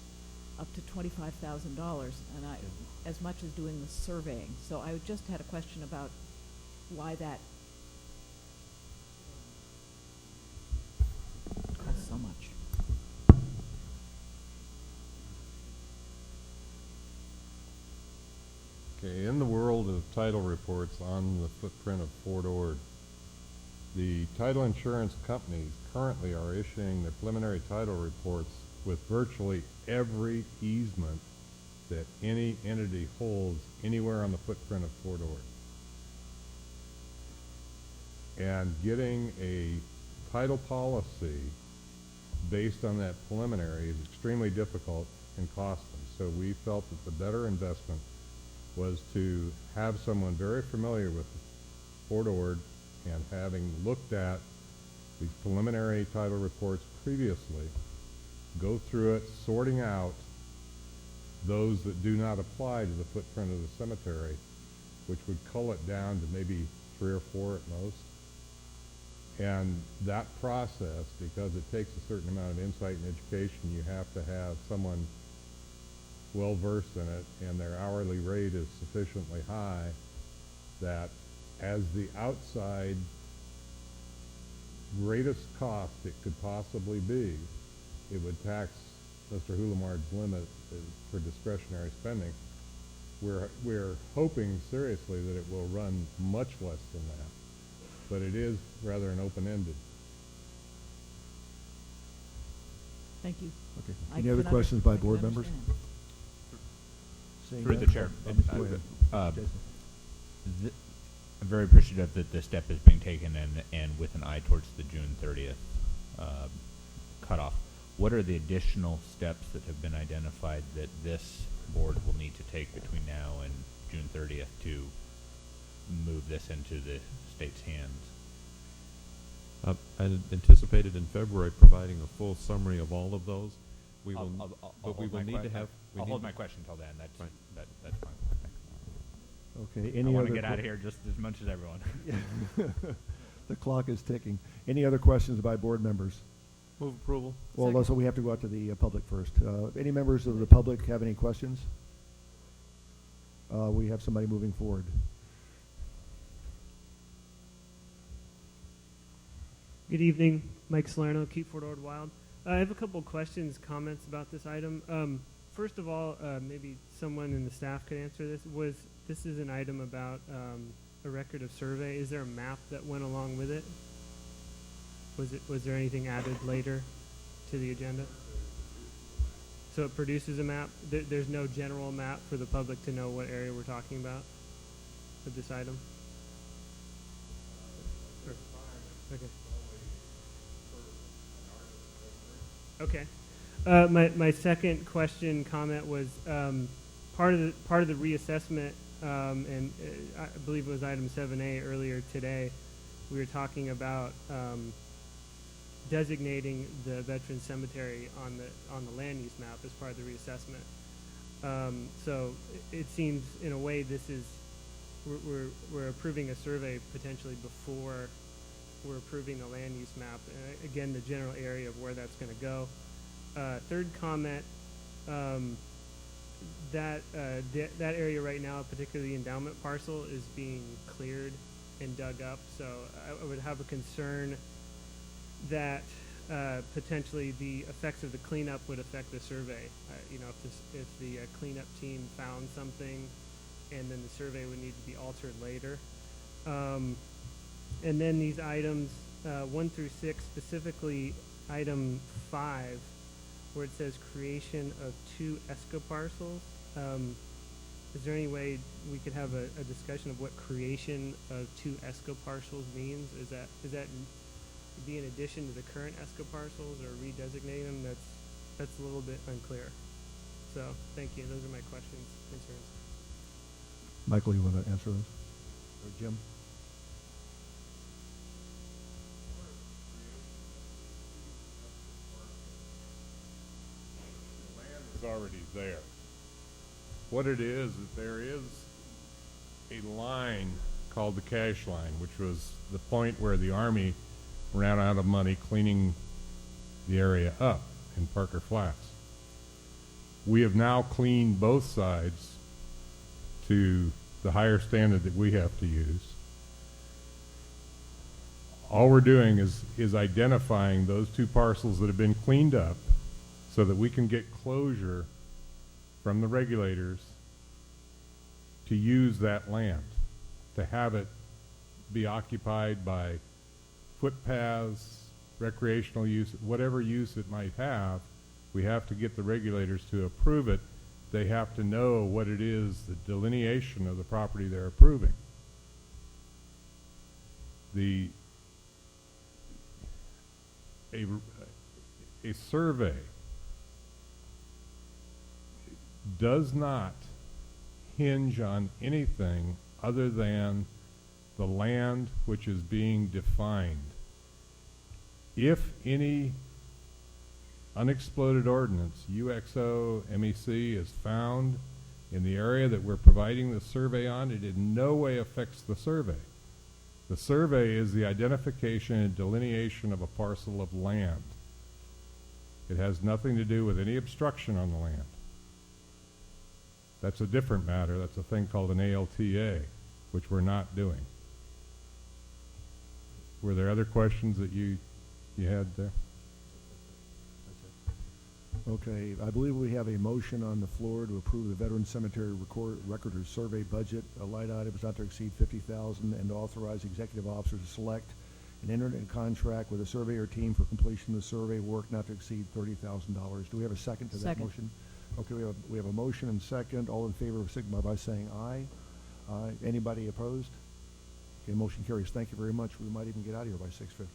up to $25,000, and as much as doing the surveying. So I just had a question about why that costs so much. Okay, in the world of title reports on the footprint of Fort Ord, the title insurance companies currently are issuing the preliminary title reports with virtually every easement that any entity holds anywhere on the footprint of Fort Ord. And getting a title policy based on that preliminary is extremely difficult and costly. So we felt that the better investment was to have someone very familiar with Fort Ord and having looked at these preliminary title reports previously, go through it, sorting out those that do not apply to the footprint of the cemetery, which would cull it down to maybe 3 or 4 at most. And that process, because it takes a certain amount of insight and education, you have to have someone well versed in it, and their hourly rate is sufficiently high that as the outside greatest cost it could possibly be, it would tax Mr. Hulamard's limit for discretionary spending. We're hoping seriously that it will run much less than that. but it is rather an open-ended. Thank you. Okay. I Any other can questions I by can board members? understand. Seeing Through none? the chair. Oh, go ahead. Jason. I'm very appreciative that this step is being taken and with an eye towards the June 30th cutoff. What are the additional steps that have been identified that this board will need to take between now and June 30th to move this into the state's hands? I had anticipated in February providing a full summary of all of those. We will, but we will need to have. I'll hold my question until then. That's Right. That's fine. Thanks. Okay. I Any want other to get out of here just as much as everyone. The clock is ticking. Any other questions by board members? Move approval. Well, so we have to go out to the public first. Any members of the public have any questions? We have somebody moving forward. Good evening, Mike Salerno, Keep Fort Ord Wild. I have a couple questions, comments about this item. First of all, maybe someone in the staff could answer this. This is an item about a record of survey. Is there a map that went along with it? Was there anything added later to the agenda? So it produces a map. There's no general map for the public to know what area we're talking about with this item? Sure. Okay. Okay. My second question, comment was part of the reassessment, and I believe it was item 7A earlier today. We were talking about designating the veteran cemetery on the land use map as part of the reassessment. So it seems in a way this is we're approving a survey potentially before we're approving the land use map. Again, the general area of where that's going to go. Third comment, that area right now, particularly the endowment parcel, is being cleared and dug up. So I would have a concern that potentially the effects of the cleanup would affect the survey. If the cleanup team found something, and then the survey would need to be altered later. And then these items 1 through 6, specifically item 5, where it says creation of 2 ESCA parcels. Is there any way we could have a discussion of what creation of 2 ESCA parcels means? Is that be in addition to the current ESCA parcels, or redesignating them? That's a little bit unclear. So thank you. Those are my questions, concerns. Michael, you want to answer those? Or Jim? It's already there. What it is there is a line called the cash line, which was the point where the Army ran out of money cleaning the area up in Parker Flats. We have now cleaned both sides to the higher standard that we have to use. All we're doing is identifying those 2 parcels that have been cleaned up so that we can get closure from the regulators to use that land, to have it be occupied by footpaths, recreational use, whatever use it might have. We have to get the regulators to approve it. They have to know what it is, the delineation of the property they're approving. A survey does not hinge on anything other than the land which is being defined. If any unexploded ordnance, UXO, MEC, is found in the area that we're providing the survey on, it in no way affects the survey. The survey is the identification and delineation of a parcel of land. It has nothing to do with any obstruction on the land. That's a different matter. That's a thing called an ALTA, which we're not doing. Were there other questions that you had there? Okay, I believe we have a motion on the floor to approve the Veterans Cemetery Record or Survey budget, light items not to exceed $50,000, and to authorize the executive officer to select and enter into contract with a surveyor team for completion of the survey work not to exceed $30,000. Do we have a second to that Second. motion? Okay, we have a motion and second. All in favor of signify by saying aye. Aye. Anybody opposed? Okay, motion carries. Thank you very much. We might even get out of here by 6:15.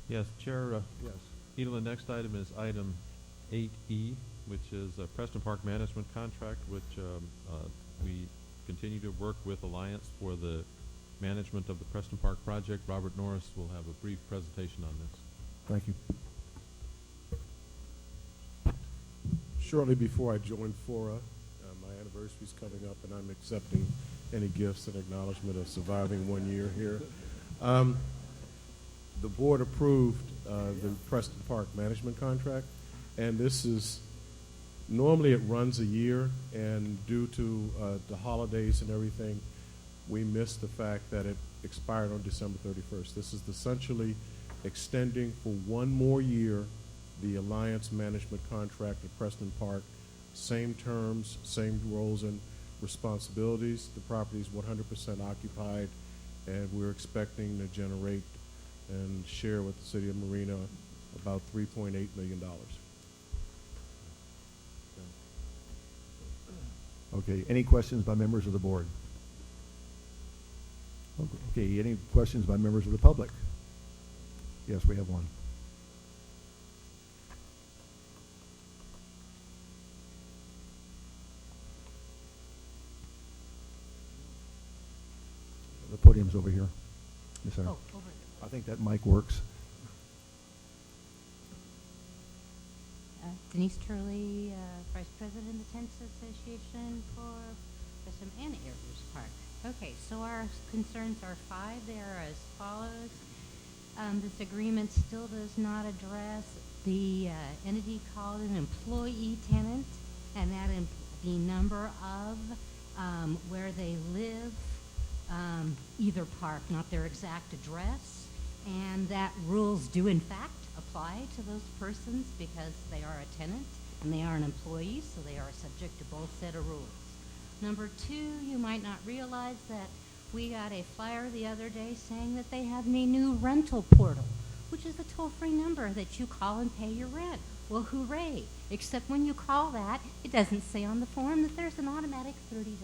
Yes, Chair. Yes. Eda, the next item is item 8E, which is a Preston Park Management Contract, which we continue to work with Alliance for the management of the Preston Park project. Robert Norris will have a brief presentation on this. Thank you. Shortly before I joined FORA, my anniversary is coming up, and I'm accepting any gifts and acknowledgement of surviving 1 year here. The board approved the Preston Park management contract, and this is, normally it runs a year, and due to the holidays and everything, we missed the fact that it expired on December 31st. This is essentially extending for 1 more year the Alliance management contract at Preston Park. Same terms, same roles and responsibilities. The property is 100% occupied, and we're expecting to generate and share with the city of Marina about $3.8 million. Okay, any questions by members of the board? Okay, any questions by members of the public? Yes, we have one. The podium's over here. Yes, sir. Oh, over here. I think that mic works. Denise Turley, Vice President of the Tenants Association for Preston and Ayers Park. Okay, so our concerns are 5. They are as follows. This agreement still does not address the entity called an employee tenant, and that the number of where they live, either park, not their exact address, and that rules do in fact apply to those persons because they are a tenant and they are an employee, so they are subject to both set of rules. Number 2, you might not realize that we got a flyer the other day saying that they have a new rental portal, which is a toll-free number that you call and pay your rent. Well, hooray, except when you call that, it doesn't say on the form that there's an automatic $30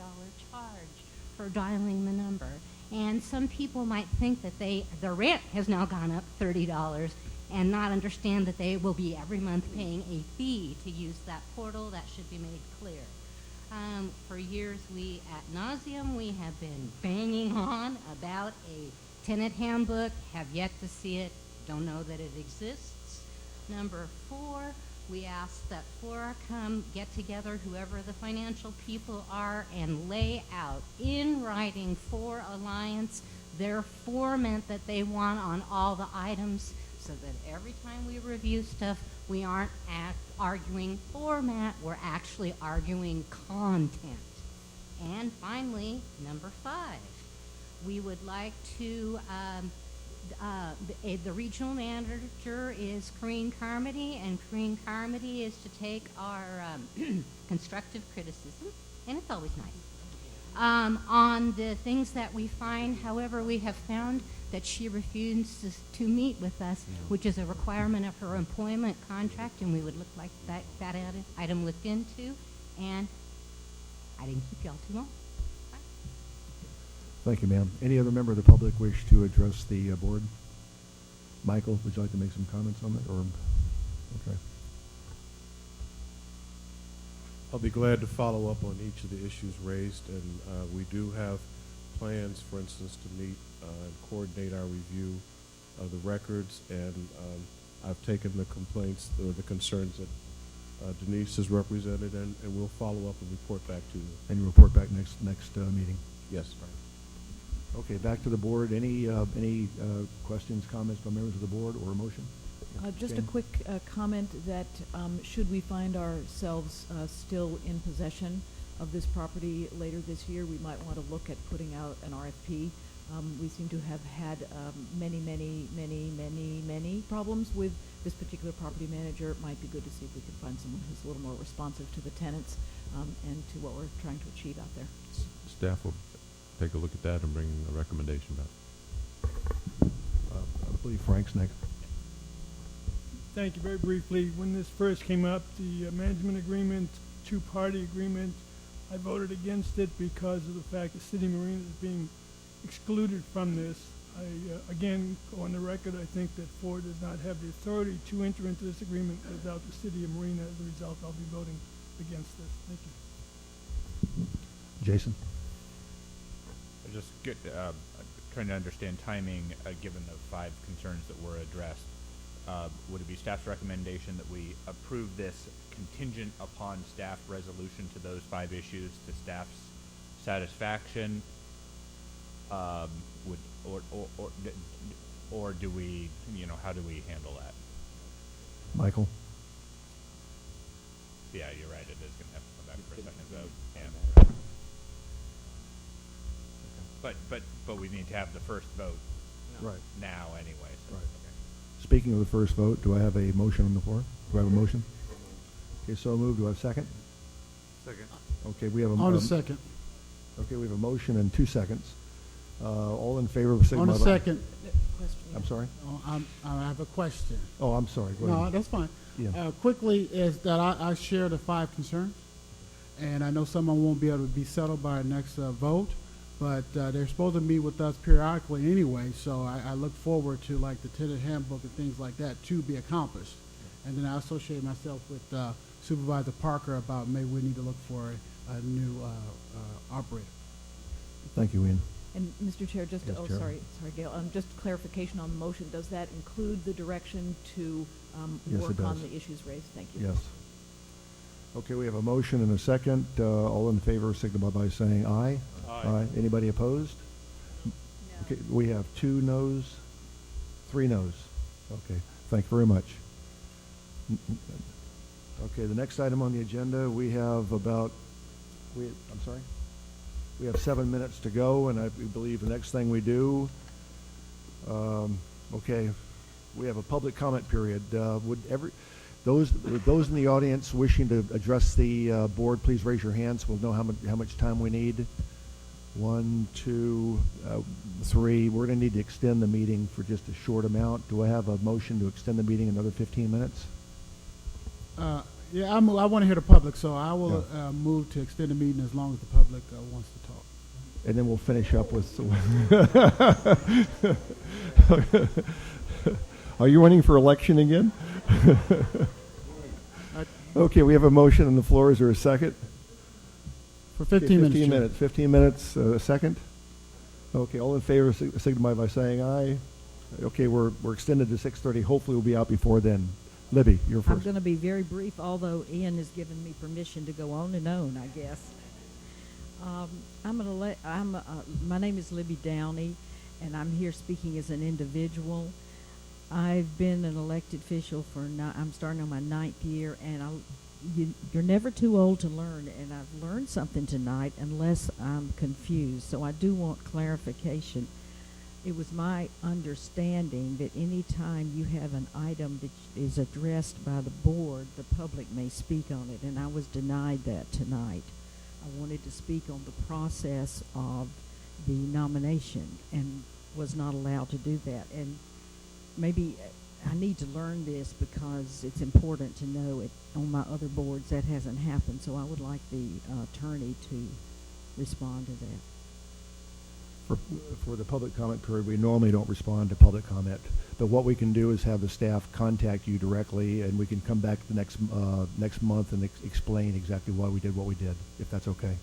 charge for dialing the number. And some people might think that their rent has now gone up $30 and not understand that they will be every month paying a fee to use that portal. That should be made clear. For years, we at nauseum, we have been banging on about a tenant handbook, have yet to see it, don't know that it exists. Number 4, we ask that FORA come get together, whoever the financial people are, and lay out in writing for Alliance their format that they want on all the items, so that every time we review stuff, we aren't arguing format, we're actually arguing content. And finally, number 5, we would like to, the regional manager is Corrine Carmody, and Corrine Carmody is to take our constructive criticism, and it's always nice, on the things that we find. However, we have found that she refuses to meet with us, which is a requirement of her employment contract, and we would look like that item looked into. And I didn't keep y'all too long. Bye. Thank you, ma'am. Any other member of the public wish to address the board? Michael, would you like to make some comments on that? Or okay. I'll be glad to follow up on each of the issues raised, and we do have plans, for instance, to meet and coordinate our review of the records, and I've taken the complaints or the concerns that Denise has represented, and we'll follow up and report back to you. And you report back next meeting? Yes. Okay, back to the board. Any questions, comments by members of the board, or a motion? Just a quick comment that should we find ourselves still in possession of this property later this year, we might want to look at putting out an RFP We seem to have had many problems with this particular property manager. It might be good to see if we can find someone who's a little more responsive to the tenants and to what we're trying to achieve out there. Staff will take a look at that and bring a recommendation back. I believe Frank's next. Thank you. Very briefly, when this first came up, the management agreement, two-party agreement, I voted against it because of the fact that City Marina is being excluded from this. I, again, go on the record, I think that FORA does not have the authority to enter into this agreement without the City of Marina. As a result, I'll be voting against this. Thank you. Jason? I just get, trying to understand timing, given the 5 concerns that were addressed. Would it be staff's recommendation that we approve this contingent upon staff resolution to those 5 issues to staff's satisfaction? Or do we, how do we handle that? Michael? Yeah, you're right. It is going to have to come back for a second vote. Yeah. But we need to have the first vote Right. now anyway. So. Right. Okay. Speaking of the first vote, do I have a motion on the floor? Do I have a motion? Okay, so moved. Do I have a second? Second. Okay, we have a... On a second. Okay, we have a motion and 2 seconds. All in favor of signify On a by... second. I'm sorry? Oh, I have a question. Oh, I'm sorry. Go No, ahead. that's fine. Yeah. Quickly, is that I share the 5 concerns, and I know some of them won't be able to be settled by our next vote, but they're supposed to meet with us periodically anyway, so I look forward to like the tenant handbook and things like that to be accomplished. And then I associate myself with Supervisor Parker about maybe we need to look for a new operator. Thank you, Ian. And Mr. Chair, just Yes, oh, Chair. sorry, Gail. Just clarification on the motion. Does that include the direction to Yes, work it does. on the issues raised? Thank you. Yes. Okay, we have a motion and a second. All in favor signify by saying aye. Aye. Anybody opposed? No. Okay, we have 2 noes, 3 noes. Okay, thank you very much. Okay, the next item on the agenda, we have we have 7 minutes to go, and I believe the next thing we do, okay, we have a public comment period. Those in the audience wishing to address the board, please raise your hands. We'll know how much time we need. 1, 2, 3. We're going to need to extend the meeting for just a short amount. Do I have a motion to extend the meeting another 15 minutes? Yeah, I want to hear the public, so I will move to extend the meeting as long as the public wants to talk. And then we'll finish up with... Are you running for election again? Okay, we have a motion on the floor. Is there a second? For 15 minutes. 15 minutes. 15 minutes, a second? Okay, all in favor signify by saying aye. Okay, we're extended to 6:30. Hopefully we'll be out before then. Libby, you're first. I'm going to be very brief, although Ian has given me permission to go on and on, I guess. My name is Libby Downey, and I'm here speaking as an individual. I've been an elected official for I'm starting on my 9th year, and you're never too old to learn, and I've learned something tonight unless I'm confused, so I do want clarification. It was my understanding that any time you have an item that is addressed by the board, the public may speak on it, and I was denied that tonight. I wanted to speak on the process of the nomination and was not allowed to do that. And maybe I need to learn this because it's important to know it on my other boards. That hasn't happened, so I would like the attorney to respond to that. For the public comment period, we normally don't respond to public comment, but what we can do is have the staff contact you directly, and we can come back the next month and explain exactly why we did what we did, if that's okay.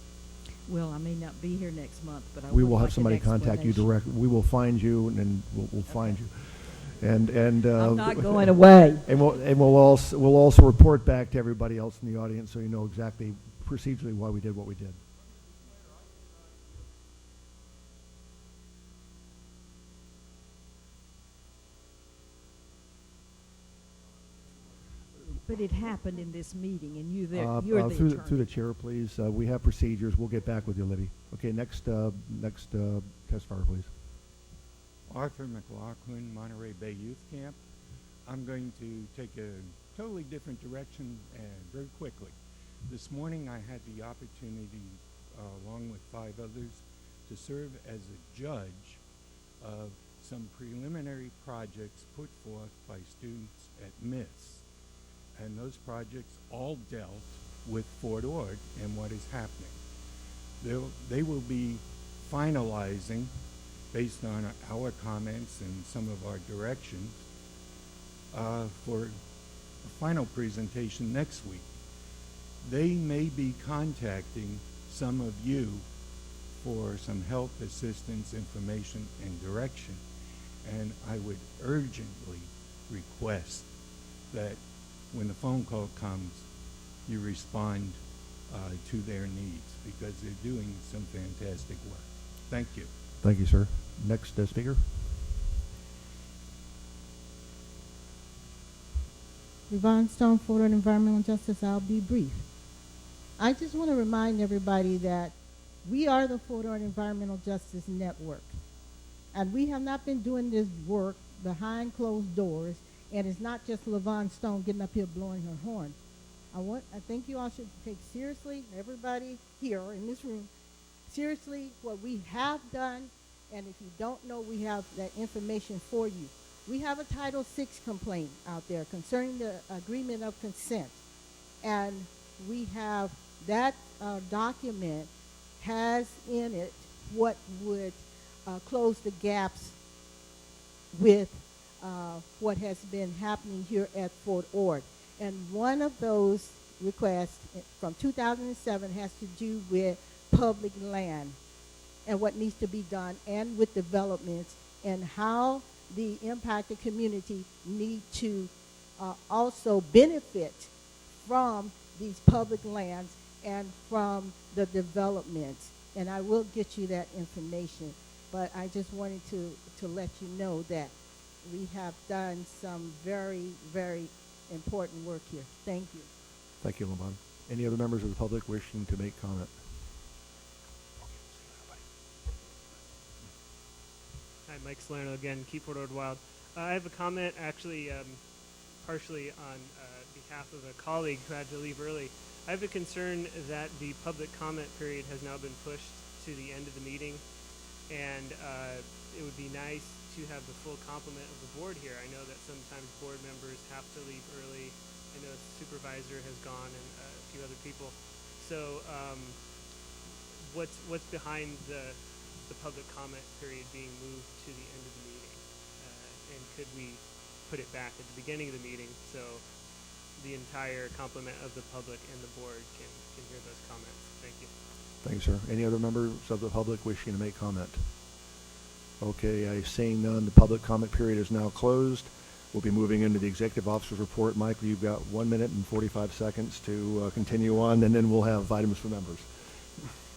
Well, I may not be here next month, but I We would will like have somebody an contact you explanation. direct. We will find you, and we'll find you. And I'm not going away. And we'll also report back to everybody else in the audience, so you know exactly procedurally why we did what we did. But it happened in this meeting, and you're the Through attorney. the chair, please. We have procedures. We'll get back with you, Libby. Okay, next testifier, please. Arthur McLaughlin, Monterey Bay Youth Camp. I'm going to take a totally different direction very quickly. This morning I had the opportunity, along with 5 others, to serve as a judge of some preliminary projects put forth by students at MIS. And those projects all dealt with Fort Ord and what is happening. They will be finalizing, based on our comments and some of our directions, for a final presentation next week. They may be contacting some of you for some help, assistance, information, and direction. And I would urgently request that when the phone call comes, you respond to their needs, because they're doing some fantastic work. Thank you. Thank you, sir. Next speaker. Yvonne Stone, Fort Ord Environmental Justice. I'll be brief. I just want to remind everybody that we are the Fort Ord Environmental Justice Network. And we have not been doing this work behind closed doors, and it's not just LaVon Stone getting up here blowing her horn. I think you all should take seriously, everybody here in this room, seriously what we have done, and if you don't know, we have that information for you. We have a Title VI complaint out there concerning the agreement of consent, and we have that document has in it what would close the gaps with what has been happening here at Fort Ord. And one of those requests from 2007 has to do with public land and what needs to be done, and with developments, and how the impacted community need to also benefit from these public lands and from the developments. And I will get you that information, but I just wanted to let you know that we have done some very, very important work here. Thank you. Thank you, Lamont. Any other members of the public wishing to make comment? Hi, Mike Salerno again, Keep Fort Ord Wild. I have a comment actually partially on behalf of a colleague who had to leave early. I have a concern that the public comment period has now been pushed to the end of the meeting, and it would be nice to have the full complement of the board here. I know that sometimes board members have to leave early. I know the supervisor has gone, and a few other people. So what's behind the public comment period being moved to the end of the meeting? And could we put it back at the beginning of the meeting so the entire complement of the public and the board can hear those comments? Thank you. Thank you, sir. Any other members of the public wishing to make comment? Okay, I seeing none, the public comment period is now closed. We'll be moving into the executive officer's report. Michael, you've got 1 minute and 45 seconds to continue on, and then we'll have items for members.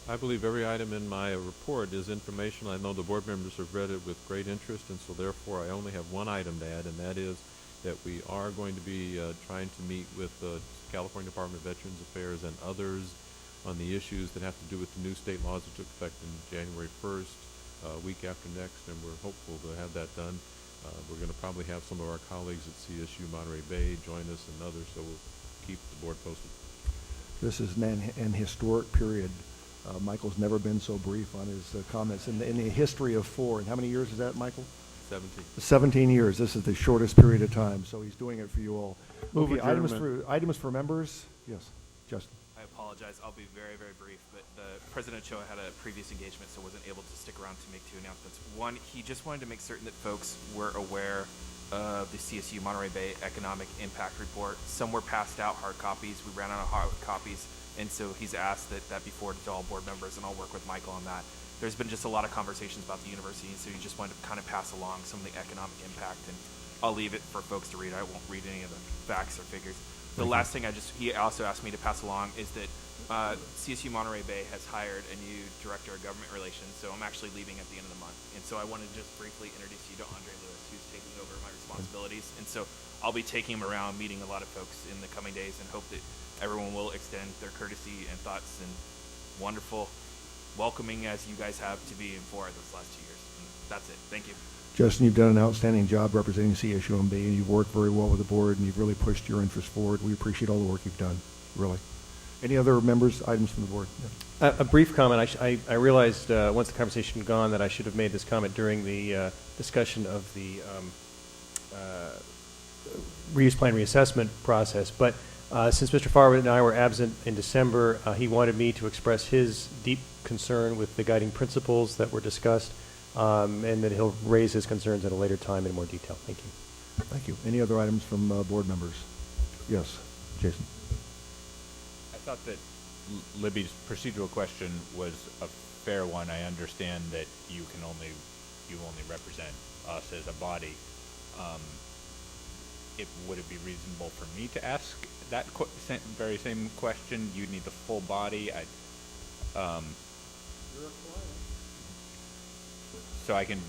I believe every item in my report is informational. I know the board members have read it with great interest, and so therefore I only have one item to add, and that is that we are going to be trying to meet with the California Department of Veterans Affairs and others on the issues that have to do with the new state laws that took effect in January 1st, week after next, and we're hopeful to have that done. We're going to probably have some of our colleagues at CSU Monterey Bay join us and others, so we'll keep the board posted. This is an historic period. Michael's never been so brief on his comments in the history of FORA. And how many years is that, Michael? 17. 17 years. This is the shortest period of time, so he's doing it for you all. Move okay, adjournment. items for members. Yes, Justin. I apologize. I'll be very, very brief, but President Ochoa had a previous engagement, so wasn't able to stick around to make 2 announcements. One, he just wanted to make certain that folks were aware of the CSU Monterey Bay Economic Impact Report. Some were passed out hard copies. We ran out of hard copies, and so he's asked that be forwarded to all board members, and I'll work with Michael on that. There's been just a lot of conversations about the university, and so he just wanted to kind of pass along some of the economic impact, and I'll leave it for folks to read. I won't read any of the facts or figures. The last thing he also asked me to pass along is that CSU Monterey Bay has hired a new director of government relations, so I'm actually leaving at the end of the month. And so I wanted to just briefly introduce you to Andre Lewis, who's taking over my responsibilities. And so I'll be taking him around, meeting a lot of folks in the coming days, and hope that everyone will extend their courtesy and thoughts and wonderful welcoming as you guys have to be in FORA those last 2 years. And that's it. Thank you. Justin, you've done an outstanding job representing CSUMB, and you've worked very well with the board, and you've really pushed your interests forward. We appreciate all the work you've done, really. Any other members, items from the board? Yeah. A brief comment. I realized once the conversation had gone that I should have made this comment during the discussion of the reuse plan reassessment process. But since Mr. Farwood and I were absent in December, he wanted me to express his deep concern with the guiding principles that were discussed, and that he'll raise his concerns at a later time in more detail. Thank you. Thank you. Any other items from board members? Yes, Jason. I thought that Libby's procedural question was a fair one. I understand that you only represent us as a body. Would it be reasonable for me to ask that very same question? You need the full body. So I can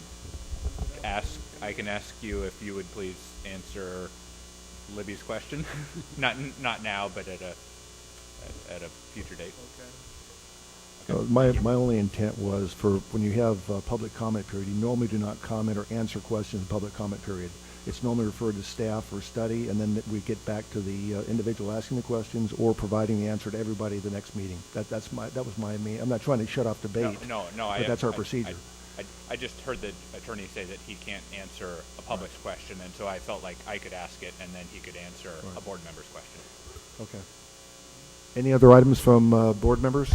ask you if you would please answer Libby's question, not now, but at a future date. Okay. My only intent was for when you have a public comment period, you normally do not comment or answer questions in public comment period. It's normally referred to staff or study, and then we get back to the individual asking the questions or providing the answer to everybody at the next meeting. That was my main. I'm not trying to shut off debate. No. But that's our procedure. I just heard the attorney say that he can't answer a public's question, and so I felt like I could ask it, and then he could answer a board member's question. Okay. Any other items from board members?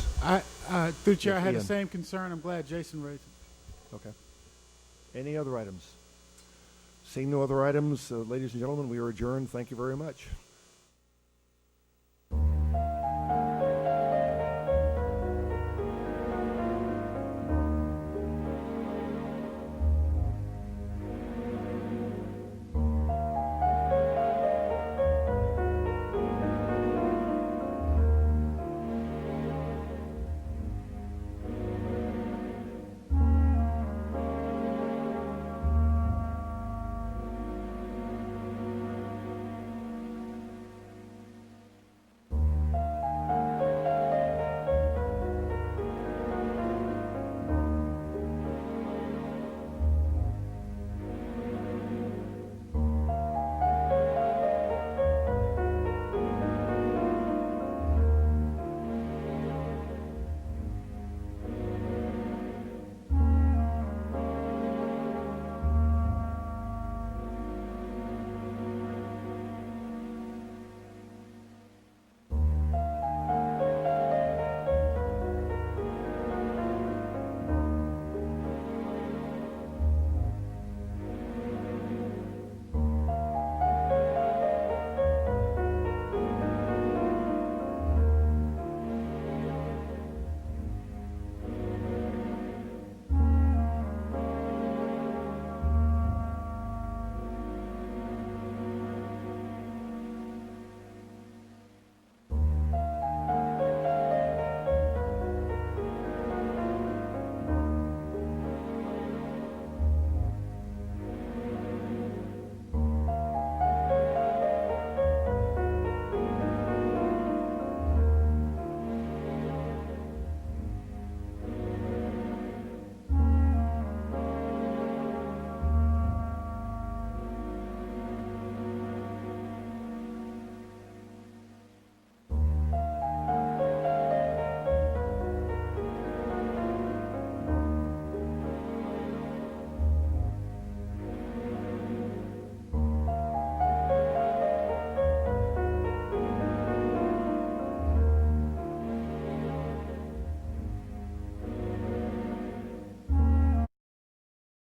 Through Chair, I had Ian. the same concern. I'm glad Jason raised it. Okay. Any other items? Seeing no other items, ladies and gentlemen, we are adjourned. Thank you very much.